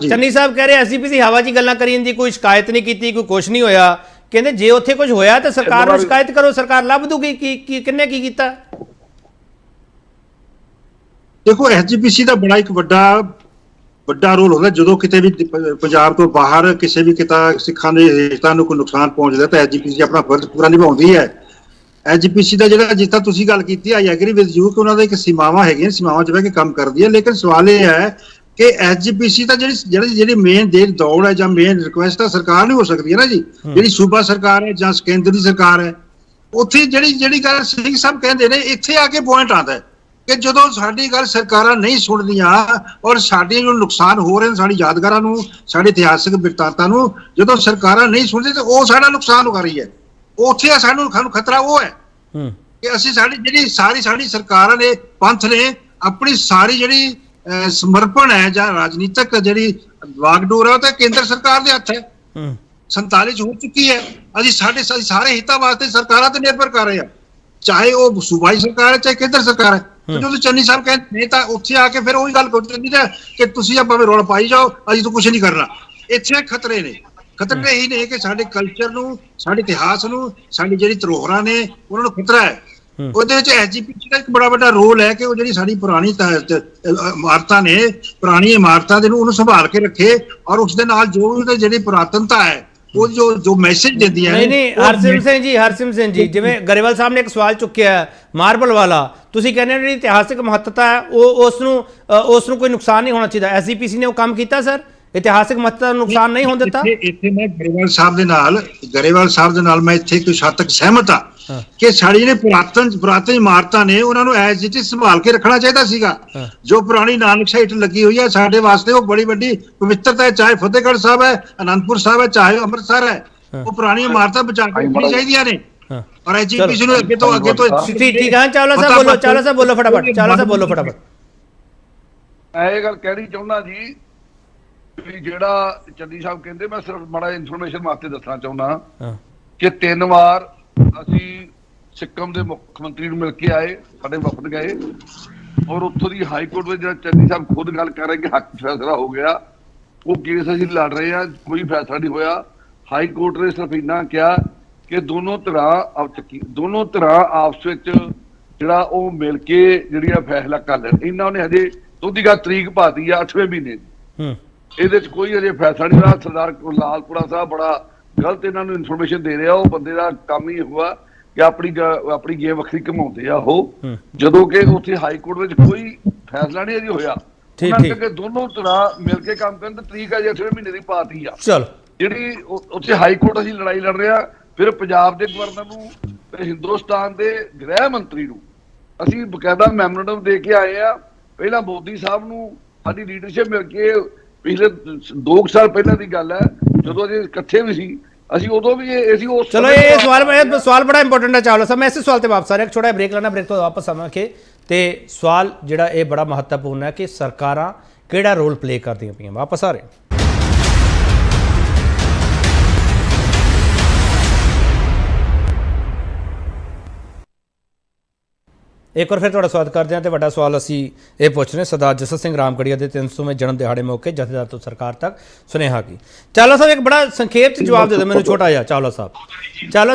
ਚੰਨੀ ਸਾਹਿਬ ਕਹਿ ਰਹੇ ਐਸਜੀਪੀਸੀ ਹਵਾ ਜੀ ਗੱਲਾਂ ਕਰੀ ਜਾਂਦੀ, ਕੋਈ ਸ਼ਿਕਾਇਤ ਨਹੀਂ ਕੀਤੀ, ਕੋਈ ਕੁਝ ਨਹੀਂ ਹੋਇਆ। ਕਹਿੰਦੇ ਜੇ ਉੱਥੇ ਕੁਝ ਹੋਇਆ ਤਾਂ ਸਰਕਾਰ ਨੂੰ ਸ਼ਿਕਾਇਤ ਕਰੋ, ਸਰਕਾਰ ਲੱਭ ਦੂਗੀ ਕੀ ਕਿੰਨੇ ਕੀ ਕੀਤਾ। ਦੇਖੋ ਐਸਜੀਪੀਸੀ ਦਾ ਬੜਾ ਇੱਕ ਵੱਡਾ ਰੋਲ ਹੁੰਦਾ। ਜਦੋਂ ਕਿਤੇ ਵੀ ਪੰਜਾਬ ਤੋਂ ਬਾਹਰ ਕਿਸੇ ਵੀ ਕਿਤਾ ਸਿੱਖਾਂ ਦੇ ਹਿੱਤਾਂ ਨੂੰ ਕੋਈ ਨੁਕਸਾਨ ਪਹੁੰਚਦਾ ਤਾਂ ਐਸਜੀਪੀਸੀ ਆਪਣਾ ਫਰਜ਼ ਪੂਰਾ ਨਿਭਾਉਂਦੀ ਹੈ। ਐਸਜੀਪੀਸੀ ਦਾ ਜਿਹੜਾ ਜਿਸ ਤਰ੍ਹਾਂ ਤੁਸੀਂ ਗੱਲ ਕੀਤੀ, ਆਈ ਐਗਰੀ ਵਿਦ ਯੂ ਕਿ ਉਹਨਾਂ ਦਾ ਇੱਕ ਸੀਮਾਵਾਂ ਹੈਗੀਆਂ, ਸੀਮਾਵਾਂ 'ਚ ਬਹਿ ਕੇ ਕੰਮ ਕਰਦੀ ਹੈ। ਲੇਕਿਨ ਸਵਾਲ ਇਹ ਹੈ ਕਿ ਐਸਜੀਪੀਸੀ ਤਾਂ ਜਿਹੜੀ ਮੇਨ ਦੌੜ ਹੈ ਜਾਂ ਮੇਨ ਰਿਕੁਐਸਟ ਹੈ ਸਰਕਾਰ ਨਹੀਂ ਹੋ ਸਕਦੀ ਹੈ ਨਾ ਜੀ। ਜਿਹੜੀ ਸੂਬਾ ਸਰਕਾਰ ਹੈ ਜਾਂ ਕੇਂਦਰ ਦੀ ਸਰਕਾਰ ਹੈ, ਉੱਥੇ ਜਿਹੜੀ ਗੱਲ ਸਿੰਘ ਸਾਹਿਬ ਕਹਿੰਦੇ ਨੇ, ਇੱਥੇ ਆ ਕੇ ਪੁਆਇੰਟ ਆਉਂਦਾ ਹੈ ਕਿ ਜਦੋਂ ਸਾਡੀ ਗੱਲ ਸਰਕਾਰਾਂ ਨਹੀਂ ਸੁਣਦੀਆਂ ਔਰ ਸਾਡੇ ਜੋ ਨੁਕਸਾਨ ਹੋ ਰਹੇ ਨੇ, ਸਾਡੀ ਯਾਦਗਾਰਾਂ ਨੂੰ, ਸਾਡੇ ਇਤਿਹਾਸਕ ਬਿਰਤਾਂਤਾਂ ਨੂੰ ਜਦੋਂ ਸਰਕਾਰਾਂ ਨਹੀਂ ਸੁਣਦੀ ਤਾਂ ਉਹ ਸਾਡਾ ਨੁਕਸਾਨ ਕਰ ਰਹੀ ਹੈ। ਉੱਥੇ ਸਾਨੂੰ ਖਤਰਾ ਉਹ ਹੈ ਕਿ ਅਸੀਂ ਸਾਡੀ ਸਾਡੀ ਸਰਕਾਰਾਂ ਨੇ, ਪੰਥ ਨੇ ਆਪਣੀ ਸਾਰੀ ਜਿਹੜੀ ਸਮਰਪਣ ਹੈ ਜਾਂ ਰਾਜਨੀਤਿਕ ਜਿਹੜੀ ਵਾਗਡੋਰ ਹੈ ਉਹ ਤਾਂ ਕੇਂਦਰ ਸਰਕਾਰ ਦੇ ਹੱਥ ਹੈ। 47 ਚ ਹੋ ਚੁੱਕੀ ਹੈ। ਅਸੀਂ ਸਾਡੇ ਸਾਰੇ ਹਿੱਤਾਂ ਵਾਸਤੇ ਸਰਕਾਰਾਂ ਤੇ ਨਿਰਭਰ ਕਰ ਰਹੇ ਹਾਂ, ਚਾਹੇ ਉਹ ਸੂਬਾਈ ਸਰਕਾਰ ਹੈ ਚਾਹੇ ਕੇਂਦਰ ਸਰਕਾਰ ਹੈ। ਜਦੋਂ ਚੰਨੀ ਸਾਹਿਬ ਕਹਿੰਦੇ ਨੇ ਤਾਂ ਉੱਥੇ ਆ ਕੇ ਫਿਰ ਉਹੀ ਗੱਲ ਕਰਨੀ ਹੈ ਕਿ ਤੁਸੀਂ ਆਪਾਂ ਰੌਲਾ ਪਾਈ ਜਾਓ, ਅਸੀਂ ਤਾਂ ਕੁਛ ਨਹੀਂ ਕਰਨਾ। ਇੱਥੇ ਖਤਰੇ ਨੇ, ਖਤਰੇ ਇਹੀ ਨੇ ਕਿ ਸਾਡੇ ਕਲਚਰ ਨੂੰ, ਸਾਡੇ ਇਤਿਹਾਸ ਨੂੰ, ਸਾਡੀ ਜਿਹੜੀ ਧਰੋਹਰਾਂ ਨੇ ਉਹਨਾਂ ਨੂੰ ਖਤਰਾ ਹੈ। ਉਹਦੇ ਵਿੱਚ ਐਸਜੀਪੀਸੀ ਦਾ ਇੱਕ ਬੜਾ ਵੱਡਾ ਰੋਲ ਹੈ ਕਿ ਉਹ ਜਿਹੜੀ ਸਾਡੀ ਪੁਰਾਣੀ ਇਮਾਰਤਾਂ ਨੇ, ਪੁਰਾਣੀ ਇਮਾਰਤਾਂ ਦੇ ਨੂੰ ਉਹਨੂੰ ਸੰਭਾਲ ਕੇ ਰੱਖੇ ਔਰ ਉਸ ਦੇ ਨਾਲ ਜੋ ਵੀ ਜਿਹੜੀ ਪੁਰਾਤਨਤਾ ਹੈ ਉਹ ਜੋ ਮੈਸੇਜ ਦਿੰਦੀਆਂ ਨੇ। ਨਹੀਂ ਹਰਸਿਮ ਸਿੰਘ ਜੀ ਜਿਵੇਂ ਗਰੇਵਾਲ ਸਾਹਿਬ ਨੇ ਇੱਕ ਸਵਾਲ ਚੁੱਕਿਆ ਮਾਰਬਲ ਵਾਲਾ, ਤੁਸੀਂ ਕਹਿੰਦੇ ਜਿਹੜੀ ਇਤਿਹਾਸਿਕ ਮਹੱਤਤਾ ਹੈ ਉਹ ਉਸ ਨੂੰ ਕੋਈ ਨੁਕਸਾਨ ਨਹੀਂ ਹੋਣਾ ਚਾਹੀਦਾ। ਐਸਜੀਪੀਸੀ ਨੇ ਉਹ ਕੰਮ ਕੀਤਾ ਸਰ, ਇਤਿਹਾਸਿਕ ਮਹੱਤਤਾ ਨੂੰ ਨੁਕਸਾਨ ਨਹੀਂ ਹੋਣ ਦਿੱਤਾ। ਇੱਥੇ ਮੈਂ ਗਰੇਵਾਲ ਸਾਹਿਬ ਦੇ ਨਾਲ ਮੈਂ ਇੱਥੇ ਕੁਝ ਹੱਦ ਤੱਕ ਸਹਿਮਤ ਹਾਂ ਕਿ ਸਾਡੀ ਜਿਹੜੇ ਪੁਰਾਤਨ ਇਮਾਰਤਾਂ ਨੇ ਉਹਨਾਂ ਨੂੰ ਐਜ਼ ਇਟ ਇਜ਼ ਸੰਭਾਲ ਕੇ ਰੱਖਣਾ ਚਾਹੀਦਾ ਸੀਗਾ। ਜੋ ਪੁਰਾਣੀ ਨਾਨਕ ਸਾਈਟ ਲੱਗੀ ਹੋਈ ਹੈ ਸਾਡੇ ਵਾਸਤੇ ਉਹ ਬੜੀ ਵੱਡੀ ਪਵਿੱਤਰਤਾ ਹੈ, ਚਾਹੇ ਫਤਿਹਗੜ੍ਹ ਸਾਹਿਬ ਹੈ, ਅਨੰਦਪੁਰ ਸਾਹਿਬ ਹੈ, ਚਾਹੇ ਅੰਮ੍ਰਿਤਸਰ ਹੈ, ਉਹ ਪੁਰਾਣੀ ਇਮਾਰਤਾਂ ਬਚਾ ਕੇ ਰੱਖਣੀ ਚਾਹੀਦੀਆਂ ਨੇ। ਔਰ ਐਸਜੀਪੀਸੀ ਨੂੰ ਅੱਗੇ ਤੋਂ ਠੀਕ ਹੈ। ਚਾਵਲਾ ਸਾਹਿਬ ਬੋਲੋ ਫਟਾਫਟ। ਮੈਂ ਇਹ ਗੱਲ ਕਹਿਣੀ ਚਾਹੁੰਦਾ ਜੀ ਵੀ ਜਿਹੜਾ ਚੰਨੀ ਸਾਹਿਬ ਕਹਿੰਦੇ, ਮੈਂ ਸਿਰਫ ਮਾੜਾ ਇਨਫੋਰਮੇਸ਼ਨ ਵਾਸਤੇ ਦੱਸਣਾ ਚਾਹੁੰਦਾ ਕਿ 3 ਵਾਰ ਅਸੀਂ ਸਿੱਕਮ ਦੇ ਮੁੱਖ ਮੰਤਰੀ ਨੂੰ ਮਿਲ ਕੇ ਆਏ, ਸਾਡੇ ਵਫਦ ਗਏ ਔਰ ਉੱਥੋਂ ਦੀ ਹਾਈ ਕੋਰਟ ਵਿੱਚ ਜਿਹੜਾ ਚੰਨੀ ਸਾਹਿਬ ਖੁਦ ਗੱਲ ਕਰ ਰਹੇ ਕਿ ਹੱਕ ਫੈਸਲਾ ਹੋ ਗਿਆ, ਉਹ ਕੇਸ ਅਸੀਂ ਲੜ ਰਹੇ ਹਾਂ, ਕੋਈ ਫੈਸਲਾ ਨਹੀਂ ਹੋਇਆ। ਹਾਈ ਕੋਰਟ ਨੇ ਸਿਰਫ ਇੰਨਾ ਕਿਹਾ ਕਿ ਦੋਨੋਂ ਧਿਰਾਂ ਆਪਸ ਵਿੱਚ ਜਿਹੜਾ ਉਹ ਮਿਲ ਕੇ ਜਿਹੜੀਆਂ ਫੈਸਲਾ ਕਰ ਲੈਣ। ਇਹਨਾਂ ਉਹਨੇ ਹਜੇ ਉਹਦੀ ਗੱਲ ਤਰੀਕ ਪਾਤੀ ਆ 8ਵੇਂ ਮਹੀਨੇ ਦੀ, ਇਹਦੇ ਚ ਕੋਈ ਅਜੇ ਫੈਸਲਾ ਨਹੀਂ ਹੋਇਆ। ਸਰਦਾਰ ਲਾਲਪੁਰਾ ਸਾਹਿਬ ਬੜਾ ਗਲਤ ਇਹਨਾਂ ਨੂੰ ਇਨਫੋਰਮੇਸ਼ਨ ਦੇ ਰਿਹਾ। ਉਹ ਬੰਦੇ ਦਾ ਕੰਮ ਹੀ ਹੋਇਆ ਕਿ ਆਪਣੀ ਗੇਮ ਵੱਖਰੀ ਘਮਾਉਂਦੇ ਆ ਉਹ, ਜਦੋਂ ਕਿ ਉੱਥੇ ਹਾਈ ਕੋਰਟ ਵਿੱਚ ਕੋਈ ਫੈਸਲਾ ਨਹੀਂ ਅਜੇ ਹੋਇਆ। ਕਿ ਦੋਨੋਂ ਧਿਰਾਂ ਮਿਲ ਕੇ ਕੰਮ ਕਰਨ ਤੇ ਤਰੀਕ ਅਜੇ 8ਵੇਂ ਮਹੀਨੇ ਦੀ ਪਾਤੀ ਆ। ਜਿਹੜੀ ਉੱਥੇ ਹਾਈ ਕੋਰਟ ਅਸੀਂ ਲੜਾਈ ਲੜ ਰਹੇ ਆ। ਫਿਰ ਪੰਜਾਬ ਦੇ ਗਵਰਨਰ ਨੂੰ ਤੇ ਹਿੰਦੁਸਤਾਨ ਦੇ ਗ੍ਰਹਿ ਮੰਤਰੀ ਨੂੰ ਅਸੀਂ ਬਕਾਇਦਾ ਮੈਮੋਰੰਡਮ ਦੇ ਕੇ ਆਏ ਆ। ਪਹਿਲਾਂ ਮੋਦੀ ਸਾਹਿਬ ਨੂੰ ਸਾਡੀ ਲੀਡਰਸ਼ਿਪ ਮਿਲ ਕੇ, ਪਿਛਲੇ 2 ਸਾਲ ਪਹਿਲਾਂ ਦੀ ਗੱਲ ਹੈ ਜਦੋਂ ਅਸੀਂ ਇਕੱਠੇ ਵੀ ਸੀ, ਅਸੀਂ ਉਦੋਂ ਵੀ ਅਸੀਂ ਉਸ ਚਲੋ ਇਹ ਸਵਾਲ ਬੜਾ ਇੰਪੋਰਟੈਂਟ ਹੈ ਚਾਵਲਾ ਸਾਹਿਬ। ਮੈਂ ਇਸੇ ਸਵਾਲ ਤੇ ਵਾਪਸ ਆ ਰਿਹਾ, ਛੋਟਾ ਬ੍ਰੇਕ ਲੈਣਾ, ਬ੍ਰੇਕ ਤੋਂ ਵਾਪਸ ਆਵਾਂਗੇ। ਤੇ ਸਵਾਲ ਜਿਹੜਾ ਇਹ ਬੜਾ ਮਹੱਤਵਪੂਰਨ ਹੈ ਕਿ ਸਰਕਾਰਾਂ ਕਿਹੜਾ ਰੋਲ ਪਲੇ ਕਰਦੀਆਂ ਪਈਆਂ। ਵਾਪਸ ਆ ਰਹੇ ਇੱਕ ਵਾਰ ਫਿਰ ਤੁਹਾਡਾ ਸਵਾਗਤ ਕਰਦੇ ਹਾਂ। ਤੇ ਵੱਡਾ ਸਵਾਲ ਅਸੀਂ ਇਹ ਪੁੱਛ ਰਹੇ ਸਰਦਾਰ ਜੱਸਾ ਸਿੰਘ ਰਾਮਗੜੀਆ ਦੇ 300ਵੇਂ ਜਨਮ ਦਿਹਾੜੇ ਮੌਕੇ ਜਥੇਦਾਰ ਤੋਂ ਸਰਕਾਰ ਤੱਕ ਸੁਨੇਹਾ ਕੀ। ਚਾਵਲਾ ਸਾਹਿਬ ਇੱਕ ਬੜਾ ਸੰਖੇਪ ਚ ਜਵਾਬ ਦੇ ਦਿਓ ਮੈਨੂੰ, ਛੋਟਾ ਜਿਹਾ। ਚਾਵਲਾ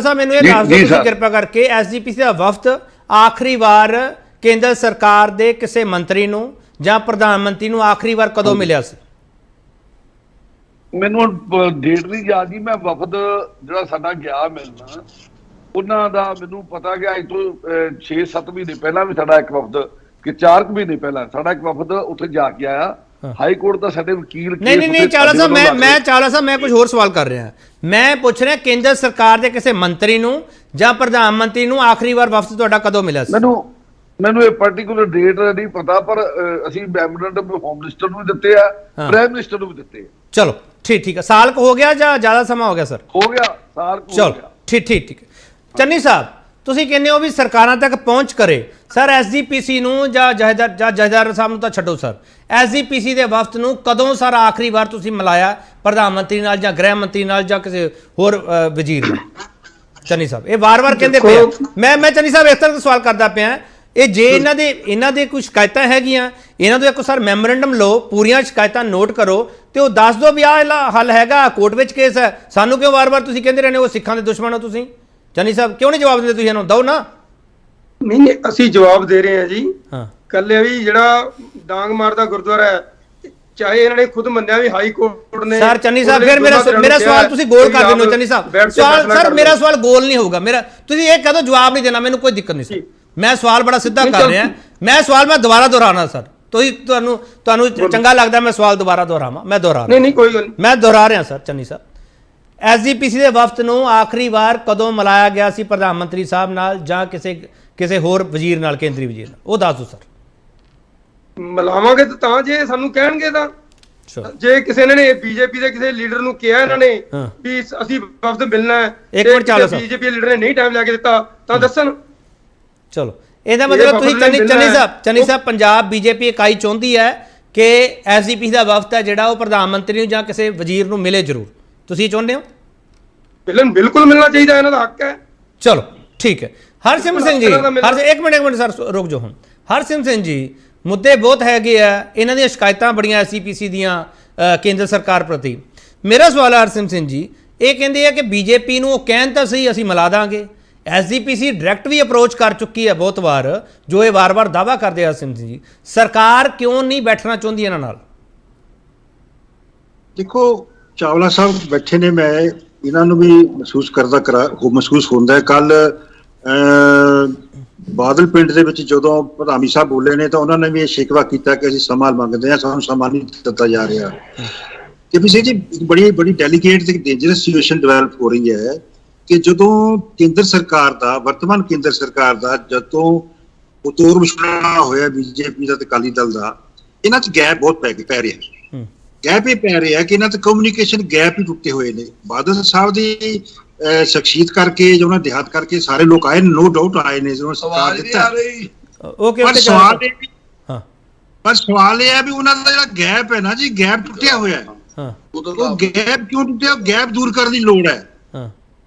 ਸਾਹਿਬ ਮੈਨੂੰ ਇਹ ਦੱਸ ਦਿਓ ਤੁਸੀਂ ਕਿਰਪਾ ਕਰਕੇ, ਐਸਜੀਪੀਸੀ ਦਾ ਵਫਦ ਆਖਰੀ ਵਾਰ ਕੇਂਦਰ ਸਰਕਾਰ ਦੇ ਕਿਸੇ ਮੰਤਰੀ ਨੂੰ ਜਾਂ ਪ੍ਰਧਾਨ ਮੰਤਰੀ ਨੂੰ ਆਖਰੀ ਵਾਰ ਕਦੋਂ ਮਿਲਿਆ ਸੀ? ਮੈਨੂੰ ਡੇਟ ਨਹੀਂ ਯਾਦ ਜੀ। ਮੈਂ ਵਫਦ ਜਿਹੜਾ ਸਾਡਾ ਗਿਆ ਮਿਲਣਾ, ਉਹਨਾਂ ਦਾ ਮੈਨੂੰ ਪਤਾ ਕਿ ਅੱਜ ਤੋਂ 6-7 ਮਹੀਨੇ ਪਹਿਲਾਂ ਵੀ ਸਾਡਾ ਇੱਕ ਵਫਦ, ਕਿ 4 ਮਹੀਨੇ ਪਹਿਲਾਂ ਸਾਡਾ ਇੱਕ ਵਫਦ ਉੱਥੇ ਜਾ ਕੇ ਆਇਆ। ਹਾਈ ਕੋਰਟ ਦਾ ਸਾਡੇ ਵਕੀਲ ਨਹੀਂ ਚਾਵਲਾ ਸਾਹਿਬ ਮੈਂ ਕੁਝ ਹੋਰ ਸਵਾਲ ਕਰ ਰਿਹਾ। ਮੈਂ ਪੁੱਛ ਰਿਹਾ ਕੇਂਦਰ ਸਰਕਾਰ ਦੇ ਕਿਸੇ ਮੰਤਰੀ ਨੂੰ ਜਾਂ ਪ੍ਰਧਾਨ ਮੰਤਰੀ ਨੂੰ ਆਖਰੀ ਵਾਰ ਵਫਦ ਤੁਹਾਡਾ ਕਦੋਂ ਮਿਲਿਆ ਸੀ? ਮੈਨੂੰ ਇਹ ਪਾਰਟਿਕੂਲਰ ਡੇਟ ਨਹੀਂ ਪਤਾ, ਪਰ ਅਸੀਂ ਮੈਮੋਰੰਡਮ ਹੋਮ ਮਿਨਿਸਟਰ ਨੂੰ ਵੀ ਦਿੱਤੇ ਆ, ਪ੍ਰਾਈਮ ਮਿਨਿਸਟਰ ਨੂੰ ਵੀ ਦਿੱਤੇ ਆ। ਚਲੋ ਠੀਕ ਹੈ। ਸਾਲ ਕੁ ਹੋ ਗਿਆ ਜਾਂ ਜ਼ਿਆਦਾ ਸਮਾਂ ਹੋ ਗਿਆ ਸਰ? ਹੋ ਗਿਆ ਸਾਲ ਕੁ। ਚਲੋ ਠੀਕ। ਚੰਨੀ ਸਾਹਿਬ ਤੁਸੀਂ ਕਹਿੰਦੇ ਹੋ ਵੀ ਸਰਕਾਰਾਂ ਤੱਕ ਪਹੁੰਚ ਕਰੇ। ਸਰ ਐਸਜੀਪੀਸੀ ਨੂੰ ਜਾਂ ਜਥੇਦਾਰ ਸਾਹਿਬ ਨੂੰ ਤਾਂ ਛੱਡੋ ਸਰ, ਐਸਜੀਪੀਸੀ ਦੇ ਵਫਦ ਨੂੰ ਕਦੋਂ ਸਰ ਆਖਰੀ ਵਾਰ ਤੁਸੀਂ ਮਿਲਾਇਆ ਪ੍ਰਧਾਨ ਮੰਤਰੀ ਨਾਲ ਜਾਂ ਗ੍ਰਹਿ ਮੰਤਰੀ ਨਾਲ ਜਾਂ ਕਿਸੇ ਹੋਰ ਵਜ਼ੀਰ ਨਾਲ? ਚੰਨੀ ਸਾਹਿਬ ਇਹ ਵਾਰ-ਵਾਰ ਕਹਿੰਦੇ ਪਏ। ਮੈਂ ਚੰਨੀ ਸਾਹਿਬ ਇਸ ਤਰ੍ਹਾਂ ਦਾ ਸਵਾਲ ਕਰਦਾ ਪਿਆ, ਇਹ ਜੇ ਇਹਨਾਂ ਦੇ ਕੋਈ ਸ਼ਿਕਾਇਤਾਂ ਹੈਗੀਆਂ, ਇਹਨਾਂ ਤੋਂ ਇੱਕ ਸਰ ਮੈਮੋਰੰਡਮ ਲਓ, ਪੂਰੀਆਂ ਸ਼ਿਕਾਇਤਾਂ ਨੋਟ ਕਰੋ ਤੇ ਉਹ ਦੱਸ ਦਿਓ ਵੀ ਆਹ ਹੱਲ ਹੈਗਾ, ਕੋਰਟ ਵਿੱਚ ਕੇਸ ਹੈ। ਸਾਨੂੰ ਕਿਉਂ ਵਾਰ-ਵਾਰ ਤੁਸੀਂ ਕਹਿੰਦੇ ਰਹਿੰਦੇ ਹੋ ਸਿੱਖਾਂ ਦੇ ਦੁਸ਼ਮਣ ਹੋ ਤੁਸੀਂ? ਚੰਨੀ ਸਾਹਿਬ ਕਿਉਂ ਨਹੀਂ ਜਵਾਬ ਦਿੰਦੇ ਤੁਸੀਂ? ਇਹਨੂੰ ਦਿਓ ਨਾ। ਨਹੀਂ ਅਸੀਂ ਜਵਾਬ ਦੇ ਰਹੇ ਹਾਂ ਜੀ। ਕੱਲੇ ਵੀ ਜਿਹੜਾ ਡਾਂਗ ਮਾਰਦਾ ਗੁਰਦੁਆਰਾ ਹੈ, ਚਾਹੇ ਇਹਨਾਂ ਨੇ ਖੁਦ ਮੰਨਿਆ ਵੀ ਹਾਈ ਕੋਰਟ ਨੇ। ਸਰ ਚੰਨੀ ਸਾਹਿਬ ਫਿਰ ਮੇਰਾ ਸਵਾਲ ਤੁਸੀਂ ਗੋਲ ਕਰ ਦਿੰਦੇ ਹੋ। ਚੰਨੀ ਸਾਹਿਬ ਸਰ ਮੇਰਾ ਸਵਾਲ ਗੋਲ ਨਹੀਂ ਹੋਊਗਾ। ਤੁਸੀਂ ਇਹ ਕਹੋ ਜਵਾਬ ਨਹੀਂ ਦੇਣਾ, ਮੈਨੂੰ ਕੋਈ ਦਿੱਕਤ ਨਹੀਂ ਸਰ। ਮੈਂ ਸਵਾਲ ਬੜਾ ਸਿੱਧਾ ਕਰ ਰਿਹਾ। ਮੈਂ ਦੁਬਾਰਾ ਦੁਹਰਾਉਣਾ ਸਰ। ਤੁਹਾਨੂੰ ਚੰਗਾ ਲੱਗਦਾ ਮੈਂ ਸਵਾਲ ਦੁਬਾਰਾ ਦੁਹਰਾਵਾਂ? ਮੈਂ ਦੁਹਰਾ ਨਹੀਂ ਕੋਈ ਗੱਲ ਨਹੀਂ, ਮੈਂ ਦੁਹਰਾ ਰਿਹਾ ਸਰ। ਚੰਨੀ ਸਾਹਿਬ ਐਸਜੀਪੀਸੀ ਦੇ ਵਫਦ ਨੂੰ ਆਖਰੀ ਵਾਰ ਕਦੋਂ ਮਿਲਾਇਆ ਗਿਆ ਸੀ ਪ੍ਰਧਾਨ ਮੰਤਰੀ ਸਾਹਿਬ ਨਾਲ ਜਾਂ ਕਿਸੇ ਹੋਰ ਵਜ਼ੀਰ ਨਾਲ, ਕੇਂਦਰੀ ਵਜ਼ੀਰ ਨਾਲ? ਉਹ ਦੱਸ ਦਿਓ ਸਰ। ਮਿਲਾਵਾਂਗੇ ਤਾਂ ਜੇ ਸਾਨੂੰ ਕਹਿਣਗੇ ਤਾਂ। ਜੇ ਕਿਸੇ ਨੇ ਬੀਜੇਪੀ ਦੇ ਕਿਸੇ ਲੀਡਰ ਨੂੰ ਕਿਹਾ ਇਹਨਾਂ ਨੇ ਵੀ ਅਸੀਂ ਵਫਦ ਮਿਲਣਾ ਹੈ, ਇੱਕ ਮਿੰਟ ਚਾਲੋ ਸਰ, ਬੀਜੇਪੀ ਲੀਡਰ ਨੇ ਨਹੀਂ ਟਾਈਮ ਲੈ ਕੇ ਦਿੱਤਾ ਤਾਂ ਦੱਸਣ। ਚਲੋ ਇਹਦਾ ਮਤਲਬ ਤੁਸੀਂ ਚੰਨੀ ਸਾਹਿਬ ਪੰਜਾਬ ਬੀਜੇਪੀ ਇਕਾਈ ਚਾਹੁੰਦੀ ਹੈ ਕਿ ਐਸਜੀਪੀਸੀ ਦਾ ਵਫਦ ਹੈ ਜਿਹੜਾ ਉਹ ਪ੍ਰਧਾਨ ਮੰਤਰੀ ਨੂੰ ਜਾਂ ਕਿਸੇ ਵਜ਼ੀਰ ਨੂੰ ਮਿਲੇ ਜ਼ਰੂਰ। ਤੁਸੀਂ ਚਾਹੁੰਦੇ ਹੋ? ਬਿਲਕੁਲ ਮਿਲਣਾ ਚਾਹੀਦਾ, ਇਹਨਾਂ ਦਾ ਹੱਕ ਹੈ। ਚਲੋ ਠੀਕ ਹੈ। ਹਰਸਿਮਰਤ ਸਿੰਘ ਜੀ, ਇੱਕ ਮਿੰਟ ਸਰ ਰੁਕ ਜਾਓ। ਹੁਣ ਹਰਸਿਮਰਤ ਸਿੰਘ ਜੀ, ਮੁੱਦੇ ਬਹੁਤ ਹੈਗੇ ਆ, ਇਹਨਾਂ ਦੀਆਂ ਸ਼ਿਕਾਇਤਾਂ ਬੜੀਆਂ ਐਸਜੀਪੀਸੀ ਦੀਆਂ ਕੇਂਦਰ ਸਰਕਾਰ ਪ੍ਰਤੀ। ਮੇਰਾ ਸਵਾਲ ਹੈ ਹਰਸਿਮਰਤ ਸਿੰਘ ਜੀ, ਇਹ ਕਹਿੰਦੇ ਆ ਕਿ ਬੀਜੇਪੀ ਨੂੰ ਉਹ ਕਹਿਣ ਤਾਂ ਸਹੀ ਅਸੀਂ ਮਿਲਾ ਦਾਂਗੇ। ਐਸਜੀਪੀਸੀ ਡਾਇਰੈਕਟ ਵੀ ਅਪਰੋਚ ਕਰ ਚੁੱਕੀ ਹੈ ਬਹੁਤ ਵਾਰ, ਜੋ ਇਹ ਵਾਰ-ਵਾਰ ਦਾਅਵਾ ਕਰਦੇ ਆ ਹਰਸਿਮਰਤ ਸਿੰਘ ਜੀ। ਸਰਕਾਰ ਕਿਉਂ ਨਹੀਂ ਬੈਠਣਾ ਚਾਹੁੰਦੀ ਇਹਨਾਂ ਨਾਲ? ਦੇਖੋ ਚਾਵਲਾ ਸਾਹਿਬ ਬੈਠੇ ਨੇ, ਮੈਂ ਇਹਨਾਂ ਨੂੰ ਵੀ ਮਹਿਸੂਸ ਹੁੰਦਾ ਹੈ। ਕੱਲ ਬਾਦਲ ਪਿੰਡ ਦੇ ਵਿੱਚ ਜਦੋਂ ਪ੍ਰਧਾਨੀ ਸਾਹਿਬ ਬੋਲੇ ਨੇ ਤਾਂ ਉਹਨਾਂ ਨੇ ਵੀ ਇਹ ਸ਼ਿਕਵਾ ਕੀਤਾ ਕਿ ਅਸੀਂ ਸਮਾਂ ਮੰਗਦੇ ਹਾਂ, ਸਾਨੂੰ ਸਮਾਂ ਨਹੀਂ ਦਿੱਤਾ ਜਾ ਰਿਹਾ। ਕਿ ਵੀ ਜੀ ਬੜੀ ਡੈਲੀਕੇਟ ਤੇ ਡੇਂਜਰਸ ਸਿਚੁਏਸ਼ਨ ਡਿਵੈਲਪ ਹੋ ਰਹੀ ਹੈ ਕਿ ਜਦੋਂ ਕੇਂਦਰ ਸਰਕਾਰ ਦਾ, ਵਰਤਮਾਨ ਕੇਂਦਰ ਸਰਕਾਰ ਦਾ ਜਦੋਂ ਉਤੋਰ ਵਿਛੋੜਾ ਹੋਇਆ ਬੀਜੇਪੀ ਦਾ ਤੇ ਅਕਾਲੀ ਦਲ ਦਾ, ਇਹਨਾਂ 'ਚ ਗੈਪ ਬਹੁਤ ਪੈ ਰਿਹਾ। ਗੈਪ ਇਹ ਪੈ ਰਿਹਾ ਕਿ ਇਹਨਾਂ ਤੇ ਕਮਿਊਨੀਕੇਸ਼ਨ ਗੈਪ ਹੀ ਟੁੱਟੇ ਹੋਏ ਨੇ। ਬਾਦਲ ਸਾਹਿਬ ਦੀ ਸ਼ਖਸੀਅਤ ਕਰਕੇ ਜਾਂ ਉਹਨਾਂ ਦਿਹਾਤ ਕਰਕੇ ਸਾਰੇ ਲੋਕ ਆਏ, ਨੋ ਡਾਊਟ ਆਏ ਨੇ, ਜਦੋਂ ਸਰਕਾਰ ਦਿੱਤਾ। ਪਰ ਸਵਾਲ ਇਹ ਹੈ ਵੀ ਉਹਨਾਂ ਦਾ ਜਿਹੜਾ ਗੈਪ ਹੈ ਨਾ ਜੀ, ਗੈਪ ਟੁੱਟਿਆ ਹੋਇਆ ਹੈ। ਉਹ ਗੈਪ ਕਿਉਂ ਟੁੱਟਿਆ? ਗੈਪ ਦੂਰ ਕਰਨ ਦੀ ਲੋੜ ਹੈ।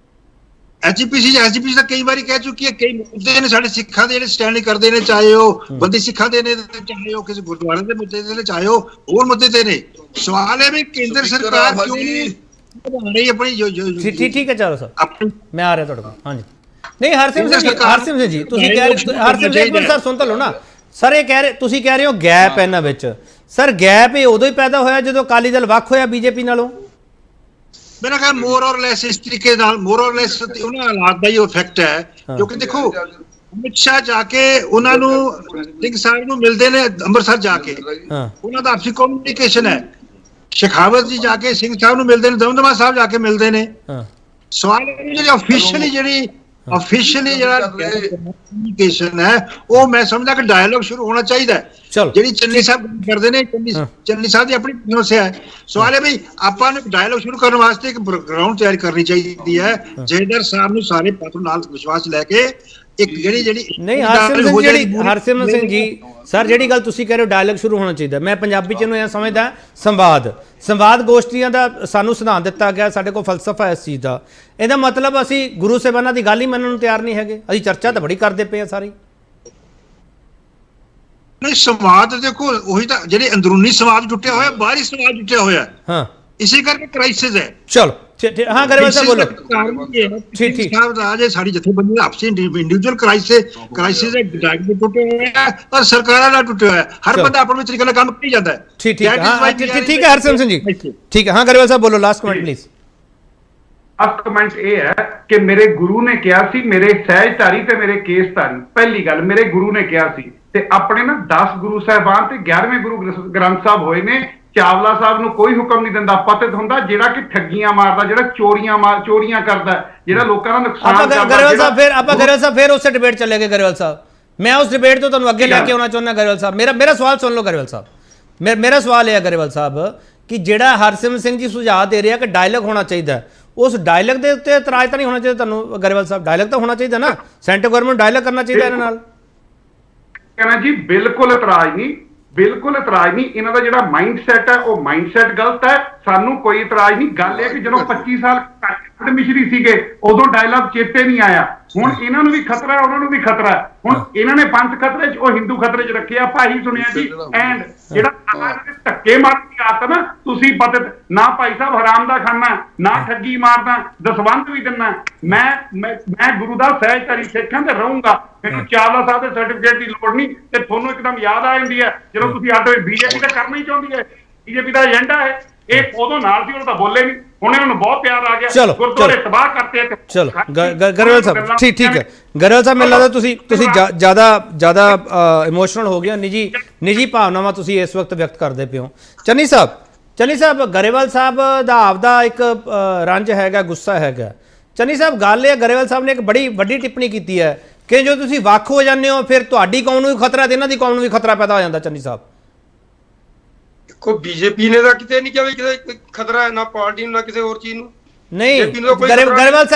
ਐਸਜੀਪੀਸੀ ਤਾਂ ਕਈ ਵਾਰੀ ਕਹਿ ਚੁੱਕੀ ਹੈ, ਕਈ ਮੁੱਦੇ ਨੇ ਸਾਡੇ ਸਿੱਖਾਂ ਦੇ ਜਿਹੜੇ ਸਟੈਂਡ ਕਰਦੇ ਨੇ, ਚਾਹੇ ਉਹ ਬੰਦੀ ਸਿੱਖਾਂ ਦੇ ਨੇ, ਚਾਹੇ ਉਹ ਕਿਸੇ ਗੁਰਦੁਆਰੇ ਦੇ ਮੁੱਦੇ ਤੇ ਨੇ, ਚਾਹੇ ਉਹ ਹੋਰ ਮੁੱਦੇ ਤੇ ਨੇ। ਸਵਾਲ ਹੈ ਵੀ ਕੇਂਦਰ ਸਰਕਾਰ ਕਿਉਂ ਨਹੀਂ ਵਧਾ ਰਹੀ ਆਪਣੀ? ਠੀਕ ਹੈ ਚਲੋ ਸਰ, ਮੈਂ ਆ ਰਿਹਾ ਤੁਹਾਡੇ ਕੋਲ। ਹਾਂਜੀ ਨਹੀਂ ਹਰਸਿਮਰਤ ਜੀ ਤੁਸੀਂ ਕਹਿ ਰਹੇ, ਹਰਸਿਮਰਤ ਇੱਕ ਮਿੰਟ ਸਰ ਸੁਣ ਤਾਂ ਲਓ ਨਾ ਸਰ। ਇਹ ਕਹਿ ਰਹੇ, ਤੁਸੀਂ ਕਹਿ ਰਹੇ ਹੋ ਗੈਪ ਹੈ ਇਹਨਾਂ ਵਿੱਚ। ਸਰ ਗੈਪ ਇਹ ਉਦੋਂ ਹੀ ਪੈਦਾ ਹੋਇਆ ਜਦੋਂ ਅਕਾਲੀ ਦਲ ਵੱਖ ਹੋਇਆ ਬੀਜੇਪੀ ਨਾਲੋਂ? ਮੇਰਾ ਖਿਆਲ ਮੋਰ ਔਰ ਲੈਸ ਇਸ ਤਰੀਕੇ ਨਾਲ, ਮੋਰ ਔਰ ਲੈਸ ਉਹਨਾਂ ਹਾਲਾਤ ਦਾ ਹੀ ਇਫੈਕਟ ਹੈ। ਕਿਉਂਕਿ ਦੇਖੋ ਅਮਿਤ ਸ਼ਾਹ ਜਾ ਕੇ ਉਹਨਾਂ ਨੂੰ ਸਿੰਘ ਸਾਹਿਬ ਨੂੰ ਮਿਲਦੇ ਨੇ ਅੰਮ੍ਰਿਤਸਰ ਜਾ ਕੇ, ਉਹਨਾਂ ਦਾ ਆਪਸੀ ਕਮਿਊਨੀਕੇਸ਼ਨ ਹੈ। ਸ਼ੇਖਾਵਤ ਜੀ ਜਾ ਕੇ ਸਿੰਘ ਸਾਹਿਬ ਨੂੰ ਮਿਲਦੇ ਨੇ, ਦਮਦਮਾ ਸਾਹਿਬ ਜਾ ਕੇ ਮਿਲਦੇ ਨੇ। ਸਵਾਲ ਜਿਹੜੀ ਆਫੀਸ਼ੀਅਲੀ ਜਿਹੜੀ ऑफिशियली ਜਿਹੜਾ ਕਮਿਊਨੀਕੇਸ਼ਨ ਹੈ ਉਹ ਮੈਂ ਸਮਝਦਾ ਕਿ ਡਾਇਲੋਗ ਸ਼ੁਰੂ ਹੋਣਾ ਚਾਹੀਦਾ ਹੈ। ਚਲੋ ਜਿਹੜੀ ਚੰਨੀ ਸਾਹਿਬ ਕਰਦੇ ਨੇ ਚੰਨੀ ਸਾਹਿਬ ਦੀ ਆਪਣੀ ਸਮੱਸਿਆ ਹੈ। ਸਵਾਲ ਹੈ ਵੀ ਆਪਾਂ ਨੂੰ ਡਾਇਲੋਗ ਸ਼ੁਰੂ ਕਰਨ ਵਾਸਤੇ ਇੱਕ ਬੈਕਗ੍ਰਾਉਂਡ ਤਿਆਰ ਕਰਨੀ ਚਾਹੀਦੀ ਹੈ। ਜੇਦਰ ਸਾਹਿਬ ਨੂੰ ਸਾਰੇ ਪਾਤਰ ਨਾਲ ਵਿਸ਼ਵਾਸ ਲੈ ਕੇ ਇੱਕ ਜਿਹੜੀ ਨਹੀਂ ਹਰਸਿਮਰਨ ਸਿੰਘ ਜੀ ਸਰ ਜਿਹੜੀ ਗੱਲ ਤੁਸੀਂ ਕਹਿ ਰਹੇ ਹੋ ਡਾਇਲੌਗ ਸ਼ੁਰੂ ਹੋਣਾ ਚਾਹੀਦਾ, ਮੈਂ ਪੰਜਾਬੀ ਚ ਇਹਨੂੰ ਇਹ ਸਮਝਦਾ ਸੰਵਾਦ ਗੋਸ਼ਟੀਆਂ ਦਾ ਸਾਨੂੰ ਸਿਧਾਂਤ ਦਿੱਤਾ ਗਿਆ, ਸਾਡੇ ਕੋਲ ਫਲਸਫਾ ਹੈ ਇਸ ਚੀਜ਼ ਦਾ। ਇਹਦਾ ਮਤਲਬ ਅਸੀਂ ਗੁਰੂ ਸਾਹਿਬਾਨਾਂ ਦੀ ਗੱਲ ਹੀ ਮੰਨਣ ਨੂੰ ਤਿਆਰ ਨਹੀਂ ਹੈਗੇ, ਅਸੀਂ ਚਰਚਾ ਤਾਂ ਬੜੀ ਕਰਦੇ ਪਏ ਆ ਸਾਰੀ। ਨਹੀਂ ਸੰਵਾਦ ਦੇਖੋ ਉਹੀ ਤਾਂ ਜਿਹੜੇ ਅੰਦਰੂਨੀ ਸੰਵਾਦ ਟੁੱਟਿਆ ਹੋਇਆ, ਬਾਹਰੀ ਸੰਵਾਦ ਟੁੱਟਿਆ ਹੋਇਆ। ਹਾਂ ਇਸੇ ਕਰਕੇ ਕ੍ਰਾਈਸਿਸ ਹੈ। ਚਲੋ हाँ गरेवाल साहब बोलो। ठीक ठीक राज है सारी जथेबंदी आपसी इंडिविजुअल क्राइसिस है टूटे हुए हैं और सरकार ना टूटे हुए हैं, हर बंदा अपने तरीके से काम कर जाता है। ठीक ठीक ठीक है हरसिमरन सिंह जी ठीक है। हाँ गरेवाल साहब बोलो last comment please. Last comment ਇਹ ਹੈ ਕਿ ਮੇਰੇ ਗੁਰੂ ਨੇ ਕਿਹਾ ਸੀ, ਮੇਰੇ ਸਹਿਜਧਾਰੀ ਤੇ ਮੇਰੇ ਕੇਸਧਾਰੀ, ਪਹਿਲੀ ਗੱਲ ਮੇਰੇ ਗੁਰੂ ਨੇ ਕਿਹਾ ਸੀ ਤੇ ਆਪਣੇ ਨਾ 10 ਗੁਰੂ ਸਾਹਿਬਾਨ ਤੇ 11ਵੇਂ ਗੁਰੂ ਗ੍ਰੰਥ ਸਾਹਿਬ ਹੋਏ ਨੇ। ਚਾਵਲਾ ਸਾਹਿਬ ਨੂੰ ਕੋਈ ਹੁਕਮ ਨਹੀਂ ਦਿੰਦਾ, ਪਤਿਤ ਹੁੰਦਾ ਜਿਹੜਾ ਕਿ ਠੱਗੀਆਂ ਮਾਰਦਾ, ਜਿਹੜਾ ਚੋਰੀਆਂ ਕਰਦਾ, ਜਿਹੜਾ ਲੋਕਾਂ ਦਾ ਨੁਕਸਾਨ ਕਰਦਾ। ਗਰੇਵਾਲ ਸਾਹਿਬ ਫਿਰ ਉਸੇ ਡਿਬੇਟ ਚੱਲੇਗੇ। ਗਰੇਵਾਲ ਸਾਹਿਬ ਮੈਂ ਉਸ ਡਿਬੇਟ ਤੋਂ ਤੁਹਾਨੂੰ ਅੱਗੇ ਲੈ ਕੇ ਆਉਣਾ ਚਾਹੁੰਦਾ। ਗਰੇਵਾਲ ਸਾਹਿਬ ਮੇਰਾ ਸਵਾਲ ਸੁਣ ਲਓ। ਗਰੇਵਾਲ ਸਾਹਿਬ ਮੇਰਾ ਸਵਾਲ ਇਹ ਹੈ ਗਰੇਵਾਲ ਸਾਹਿਬ ਕਿ ਜਿਹੜਾ ਹਰਸਿਮਰਨ ਸਿੰਘ ਜੀ ਸੁਝਾਅ ਦੇ ਰਿਹਾ ਕਿ ਡਾਇਲੌਗ ਹੋਣਾ ਚਾਹੀਦਾ, ਉਸ ਡਾਇਲੌਗ ਦੇ ਉੱਤੇ ਇਤਰਾਜ਼ ਤਾਂ ਨਹੀਂ ਹੋਣਾ ਚਾਹੀਦਾ ਤੁਹਾਨੂੰ ਗਰੇਵਾਲ ਸਾਹਿਬ? ਡਾਇਲੌਗ ਤਾਂ ਹੋਣਾ ਚਾਹੀਦਾ ਨਾ, ਸੈਂਟਰ ਗਵਰਨਮੈਂਟ ਡਾਇਲੌਗ ਕਰਨਾ ਚਾਹੀਦਾ ਇਹਨਾਂ ਨਾਲ। ਕਹਿੰਦਾ ਜੀ ਬਿਲਕੁਲ ਇਤਰਾਜ਼ ਨਹੀਂ, ਬਿਲਕੁਲ ਇਤਰਾਜ਼ ਨਹੀਂ। ਇਹਨਾਂ ਦਾ ਜਿਹੜਾ ਮਾਈਂਡ ਸੈਟ ਹੈ ਉਹ ਮਾਈਂਡ ਸੈਟ ਗਲਤ ਹੈ, ਸਾਨੂੰ ਕੋਈ ਇਤਰਾਜ਼ ਨਹੀਂ। ਗੱਲ ਇਹ ਕਿ ਜਦੋਂ 25 ਸਾਲ ਮਿਸ਼ਰੀ ਸੀਗੇ ਉਦੋਂ ਡਾਇਲੌਗ ਚੇਤੇ ਨਹੀਂ ਆਇਆ, ਹੁਣ ਇਹਨਾਂ ਨੂੰ ਵੀ ਖਤਰਾ ਹੈ, ਉਹਨਾਂ ਨੂੰ ਵੀ ਖਤਰਾ ਹੈ। ਹੁਣ ਇਹਨਾਂ ਨੇ ਪੰਥ ਖਤਰੇ 'ਚ, ਉਹ ਹਿੰਦੂ ਖਤਰੇ 'ਚ ਰੱਖਿਆ। ਆਪਾਂ ਇਹੀ ਸੁਣਿਆ ਜੀ ਐਂਡ ਜਿਹੜਾ ਧੱਕੇ ਮਾਰਨ ਦੀ ਆਦਤ ਨਾ, ਤੁਸੀਂ ਪਤਿਤ ਨਾ ਭਾਈ ਸਾਹਿਬ ਹਰਾਮ ਦਾ ਖਾਨਾ, ਨਾ ਠੱਗੀ ਮਾਰਦਾ, ਦਸਵੰਧ ਵੀ ਦਿੰਦਾ। ਮੈਂ ਗੁਰੂ ਦਾ ਸਹਿਜਧਾਰੀ ਸਿੱਖਾਂ ਤੇ ਰਹੂੰਗਾ, ਮੈਨੂੰ ਚਾਵਲਾ ਸਾਹਿਬ ਦੇ ਸਰਟੀਫਿਕੇਟ ਦੀ ਲੋੜ ਨਹੀਂ। ਤੇ ਤੁਹਾਨੂੰ ਇੱਕਦਮ ਯਾਦ ਆ ਜਾਂਦੀ ਹੈ ਜਦੋਂ ਤੁਸੀਂ ਆਡੇ ਬੀਜੇਪੀ ਤਾਂ ਕਰਨਾ ਹੀ ਚਾਹੁੰਦੀ ਹੈ, ਬੀਜੇਪੀ ਦਾ ਏਜੰਡਾ ਹੈ ਇਹ। ਉਦੋਂ ਨਾਲ ਸੀ, ਉਹ ਤਾਂ ਬੋਲੇ ਨਹੀਂ, ਹੁਣ ਇਹਨਾਂ ਨੂੰ ਬਹੁਤ ਪਿਆਰ ਆ ਗਿਆ, ਗੁਰਦੁਆਰੇ ਤਬਾਹ ਕਰਤੇ। ਚਲੋ ਗਰੇਵਾਲ ਸਾਹਿਬ ਠੀਕ ਹੈ। ਗਰੇਵਾਲ ਸਾਹਿਬ ਮੈਨੂੰ ਲੱਗਦਾ ਤੁਸੀਂ ਜ਼ਿਆਦਾ ਇਮੋਸ਼ਨਲ ਹੋ ਗਏ, ਨਿੱਜੀ ਭਾਵਨਾਵਾਂ ਤੁਸੀਂ ਇਸ ਵਕਤ ਵਿਅਕਤ ਕਰਦੇ ਪਏ ਹੋ। ਚੰਨੀ ਸਾਹਿਬ ਗਰੇਵਾਲ ਸਾਹਿਬ ਦਾ ਆਪਦਾ ਇੱਕ ਰੰਜ ਹੈਗਾ, ਗੁੱਸਾ ਹੈਗਾ। ਚੰਨੀ ਸਾਹਿਬ ਗੱਲ ਇਹ ਗਰੇਵਾਲ ਸਾਹਿਬ ਨੇ ਇੱਕ ਬੜੀ ਵੱਡੀ ਟਿੱਪਣੀ ਕੀਤੀ ਹੈ ਕਿ ਜੋ ਤੁਸੀਂ ਵੱਖ ਹੋ ਜਾਂਦੇ ਹੋ ਫਿਰ ਤੁਹਾਡੀ ਕੌਮ ਨੂੰ ਵੀ ਖਤਰਾ ਤੇ ਇਹਨਾਂ ਦੀ ਕੌਮ ਨੂੰ ਵੀ ਖਤਰਾ ਪੈਦਾ ਹੋ ਜਾਂਦਾ। ਚੰਨੀ ਸਾਹਿਬ ਦੇਖੋ ਬੀਜੇਪੀ ਨੇ ਤਾਂ ਕਿਤੇ ਨਹੀਂ ਕਿਹਾ ਵੀ ਕਿਤੇ ਖਤਰਾ ਹੈ, ਨਾ ਪਾਰਟੀ ਨੂੰ ਨਾ ਕਿਸੇ ਹੋਰ ਚੀਜ਼ ਨੂੰ। ਨਹੀਂ ਗਰੇਵਾਲ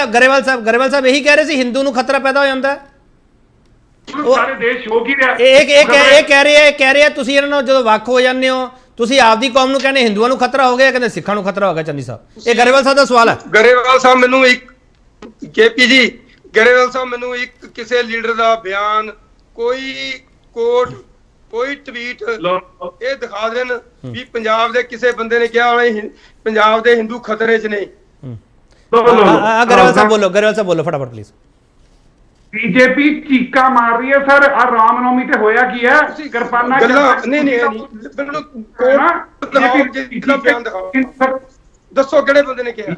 ਸਾਹਿਬ ਇਹੀ ਕਹਿ ਰਹੇ ਸੀ ਹਿੰਦੂ ਨੂੰ ਖਤਰਾ ਪੈਦਾ ਹੋ ਜਾਂਦਾ। ਸਾਰੇ ਦੇਸ਼ ਹੋ ਕੀ ਰਿਹਾ, ਇਹ ਕਹਿ ਰਹੇ ਤੁਸੀਂ ਇਹਨਾਂ ਨੂੰ ਜਦੋਂ ਵੱਖ ਹੋ ਜਾਂਦੇ ਹੋ ਤੁਸੀਂ ਆਪਦੀ ਕੌਮ ਨੂੰ ਕਹਿੰਦੇ ਹਿੰਦੂਆਂ ਨੂੰ ਖਤਰਾ ਹੋ ਗਿਆ, ਕਹਿੰਦੇ ਸਿੱਖਾਂ ਨੂੰ ਖਤਰਾ ਹੋ ਗਿਆ। ਚੰਨੀ ਸਾਹਿਬ ਇਹ ਗਰੇਵਾਲ ਸਾਹਿਬ ਦਾ ਸਵਾਲ ਹੈ। ਗਰੇਵਾਲ ਸਾਹਿਬ ਮੈਨੂੰ ਗਰੇਵਾਲ ਸਾਹਿਬ ਮੈਨੂੰ ਇੱਕ ਕਿਸੇ ਲੀਡਰ ਦਾ ਬਿਆਨ, ਕੋਈ ਕੋਟ, ਕੋਈ ਟਵੀਟ ਇਹ ਦਿਖਾ ਦੇਣ ਵੀ ਪੰਜਾਬ ਦੇ ਕਿਸੇ ਬੰਦੇ ਨੇ ਕਿਹਾ ਪੰਜਾਬ ਦੇ ਹਿੰਦੂ ਖਤਰੇ 'ਚ ਨੇ। ਗਰੇਵਾਲ ਸਾਹਿਬ ਬੋਲੋ ਫਟਾਫਟ ਪਲੀਜ਼। ਬੀਜੇਪੀ ਚੀਕਾ ਮਾਰ ਰਹੀ ਹੈ ਸਰ, ਆ ਰਾਮਨੌਮੀ ਤੇ ਹੋਇਆ ਕੀ ਹੈ? ਕਿਰਪਾਨਾਂ ਦੱਸੋ ਕਿਹੜੇ ਬੰਦੇ ਨੇ ਕਿਹਾ?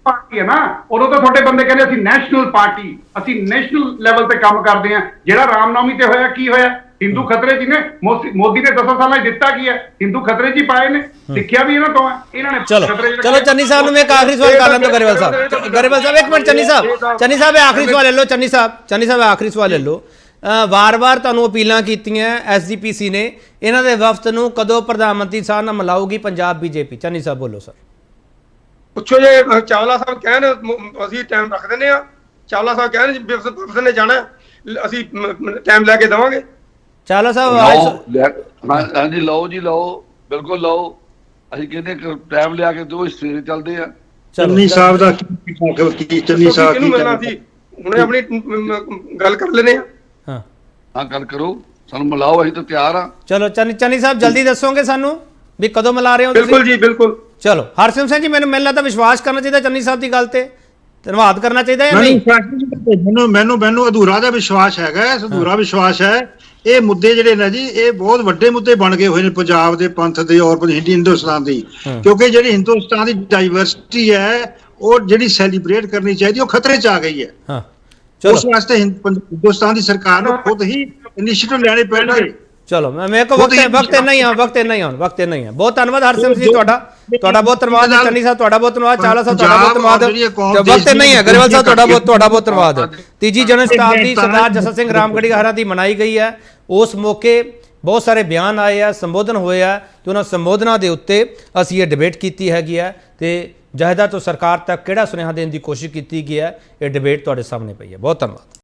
ਪਾਰਟੀ ਹੈ ਨਾ, ਉਦੋਂ ਤਾਂ ਤੁਹਾਡੇ ਬੰਦੇ ਕਹਿੰਦੇ ਅਸੀਂ ਨੈਸ਼ਨਲ ਪਾਰਟੀ, ਅਸੀਂ ਨੈਸ਼ਨਲ ਲੈਵਲ ਤੇ ਕੰਮ ਕਰਦੇ ਹਾਂ। ਜਿਹੜਾ ਰਾਮਨੌਮੀ ਤੇ ਹੋਇਆ ਕੀ ਹੋਇਆ? ਹਿੰਦੂ ਖਤਰੇ 'ਚ ਨੇ। ਮੋਦੀ ਨੇ 10 ਸਾਲਾਂ 'ਚ ਦਿੱਤਾ ਕੀ ਹੈ? ਹਿੰਦੂ ਖਤਰੇ 'ਚ ਹੀ ਪਾਏ ਨੇ, ਸਿੱਖਿਆ ਵੀ ਇਹਨਾਂ ਤੋਂ ਹੈ। ਇਹਨਾਂ ਨੇ ਚਲੋ ਚੰਨੀ ਸਾਹਿਬ ਨੂੰ ਮੈਂ ਇੱਕ ਆਖਰੀ ਸਵਾਲ ਕਰ ਲੈਂਦਾ। ਗਰੇਵਾਲ ਸਾਹਿਬ ਇੱਕ ਮਿੰਟ। ਚੰਨੀ ਸਾਹਿਬ ਆਖਰੀ ਸਵਾਲ ਲੈ ਲਓ। ਚੰਨੀ ਸਾਹਿਬ ਆਖਰੀ ਸਵਾਲ ਲੈ ਲਓ। ਵਾਰ-ਵਾਰ ਤੁਹਾਨੂੰ ਅਪੀਲਾਂ ਕੀਤੀਆਂ ਐਸਜੀਪੀਸੀ ਨੇ, ਇਹਨਾਂ ਦੇ ਵਫਦ ਨੂੰ ਕਦੋਂ ਪ੍ਰਧਾਨ ਮੰਤਰੀ ਸਾਹਿਬ ਨਾਲ ਮਿਲਾਊਗੀ ਪੰਜਾਬ ਬੀਜੇਪੀ? ਚੰਨੀ ਸਾਹਿਬ ਬੋਲੋ ਸਰ। ਪੁੱਛੋ ਜੇ ਚਾਵਲਾ ਸਾਹਿਬ ਕਹਿਣ ਅਸੀਂ ਟਾਈਮ ਰੱਖ ਦਿੰਦੇ ਆ। ਚਾਵਲਾ ਸਾਹਿਬ ਕਹਿਣ ਵਫਦ ਨੇ ਜਾਣਾ, ਅਸੀਂ ਟਾਈਮ ਲੈ ਕੇ ਦੇਵਾਂਗੇ। ਚਾਵਲਾ ਸਾਹਿਬ ਹਾਂਜੀ ਲਓ ਜੀ, ਲਓ ਬਿਲਕੁਲ ਲਓ। ਅਸੀਂ ਕਹਿੰਦੇ ਟਾਈਮ ਲਿਆ ਕੇ ਦੋ, ਸਵੇਰੇ ਚੱਲਦੇ ਆ। ਚੰਨੀ ਸਾਹਿਬ ਦਾ ਚੰਨੀ ਸਾਹਿਬ ਕਿਹਨੂੰ ਮਿਲਣਾ ਸੀ? ਹੁਣੇ ਆਪਣੀ ਗੱਲ ਕਰ ਲੈਨੇ ਆ। ਹਾਂ ਗੱਲ ਕਰੋ, ਸਾਨੂੰ ਮਿਲਾਓ, ਅਸੀਂ ਤਾਂ ਤਿਆਰ ਆ। ਚਲੋ ਚੰਨੀ ਸਾਹਿਬ ਜਲਦੀ ਦੱਸੋਗੇ ਸਾਨੂੰ ਵੀ ਕਦੋਂ ਮਿਲਾ ਰਹੇ ਹੋ? ਬਿਲਕੁਲ ਜੀ ਬਿਲਕੁਲ। ਚਲੋ ਹਰਸਿਮਰਨ ਸਿੰਘ ਜੀ ਮੈਨੂੰ ਲੱਗਦਾ ਵਿਸ਼ਵਾਸ ਕਰਨਾ ਚਾਹੀਦਾ ਚੰਨੀ ਸਾਹਿਬ ਦੀ ਗੱਲ ਤੇ, ਧੰਨਵਾਦ ਕਰਨਾ ਚਾਹੀਦਾ ਜਾਂ ਨਹੀਂ? ਮੈਨੂੰ ਅਧੂਰਾ ਦਾ ਵਿਸ਼ਵਾਸ ਹੈਗਾ, ਅਧੂਰਾ ਵਿਸ਼ਵਾਸ ਹੈ। ਇਹ ਮੁੱਦੇ ਜਿਹੜੇ ਨੇ ਜੀ ਇਹ ਬਹੁਤ ਵੱਡੇ ਮੁੱਦੇ ਬਣ ਗਏ ਹੋਏ ਨੇ ਪੰਜਾਬ ਦੇ ਪੰਥ ਦੇ ਔਰ ਹਿੰਦੁਸਤਾਨ ਦੀ, ਕਿਉਂਕਿ ਜਿਹੜੀ ਹਿੰਦੁਸਤਾਨ ਦੀ ਡਾਈਵਰਸਿਟੀ ਹੈ ਉਹ ਜਿਹੜੀ ਸੈਲੀਬ੍ਰੇਟ ਕਰਨੀ ਚਾਹੀਦੀ ਉਹ ਖਤਰੇ 'ਚ ਆ ਗਈ ਹੈ। ਉਸ ਵਾਸਤੇ ਹਿੰਦੁਸਤਾਨ ਦੀ ਸਰਕਾਰ ਨੂੰ ਖੁਦ ਹੀ ਇਨੀਸ਼ੀਏਟਿਵ ਲੈਣੇ ਪੈਣਗੇ ਚਲੋ ਮੇਰੇ ਕੋ ਵਕਤ ਨਹੀਂ ਆ ਬਹੁਤ ਧੰਨਵਾਦ ਹਰਸਿਮਰਤ ਜੀ ਤੁਹਾਡਾ ਬਹੁਤ ਧੰਨਵਾਦ ਚੰਨੀ ਸਾਹਿਬ ਤੁਹਾਡਾ ਬਹੁਤ ਧੰਨਵਾਦ ਚਾਵਲਾ ਸਾਹਿਬ ਤੁਹਾਡਾ ਬਹੁਤ ਧੰਨਵਾਦ ਵਕਤ ਨਹੀਂ ਹੈ ਗਰੇਵਾਲ ਸਾਹਿਬ ਤੁਹਾਡਾ ਬਹੁਤ ਧੰਨਵਾਦ ਤੀਜੀ ਜਨਰਲ ਸ਼ਤਾਬਦੀ ਸਰਦਾਰ ਜੱਸਾ ਸਿੰਘ ਰਾਮਗੜੀਆ ਹਰਾਂ ਦੀ ਮਨਾਈ ਗਈ ਹੈ ਉਸ ਮੌਕੇ ਬਹੁਤ ਸਾਰੇ ਬਿਆਨ ਆਏ ਆ ਸੰਬੋਧਨ ਹੋਏ ਆ ਤੇ ਉਹਨਾਂ ਸੰਬੋਧਨਾਂ ਦੇ ਉੱਤੇ ਅਸੀਂ ਇਹ ਡਿਬੇਟ ਕੀਤੀ ਹੈਗੀ ਹੈ ਤੇ ਜਥੇਦਾਰ ਤੋਂ ਸਰਕਾਰ ਤੱਕ ਕਿਹੜਾ ਸੁਨੇਹਾ ਦੇਣ ਦੀ ਕੋਸ਼ਿਸ਼ ਕੀਤੀ ਗਈ ਹੈ ਇਹ ਡਿਬੇਟ ਤੁਹਾਡੇ ਸਾਹਮਣੇ ਪਈ ਹੈ ਬਹੁਤ ਧੰਨਵਾਦ।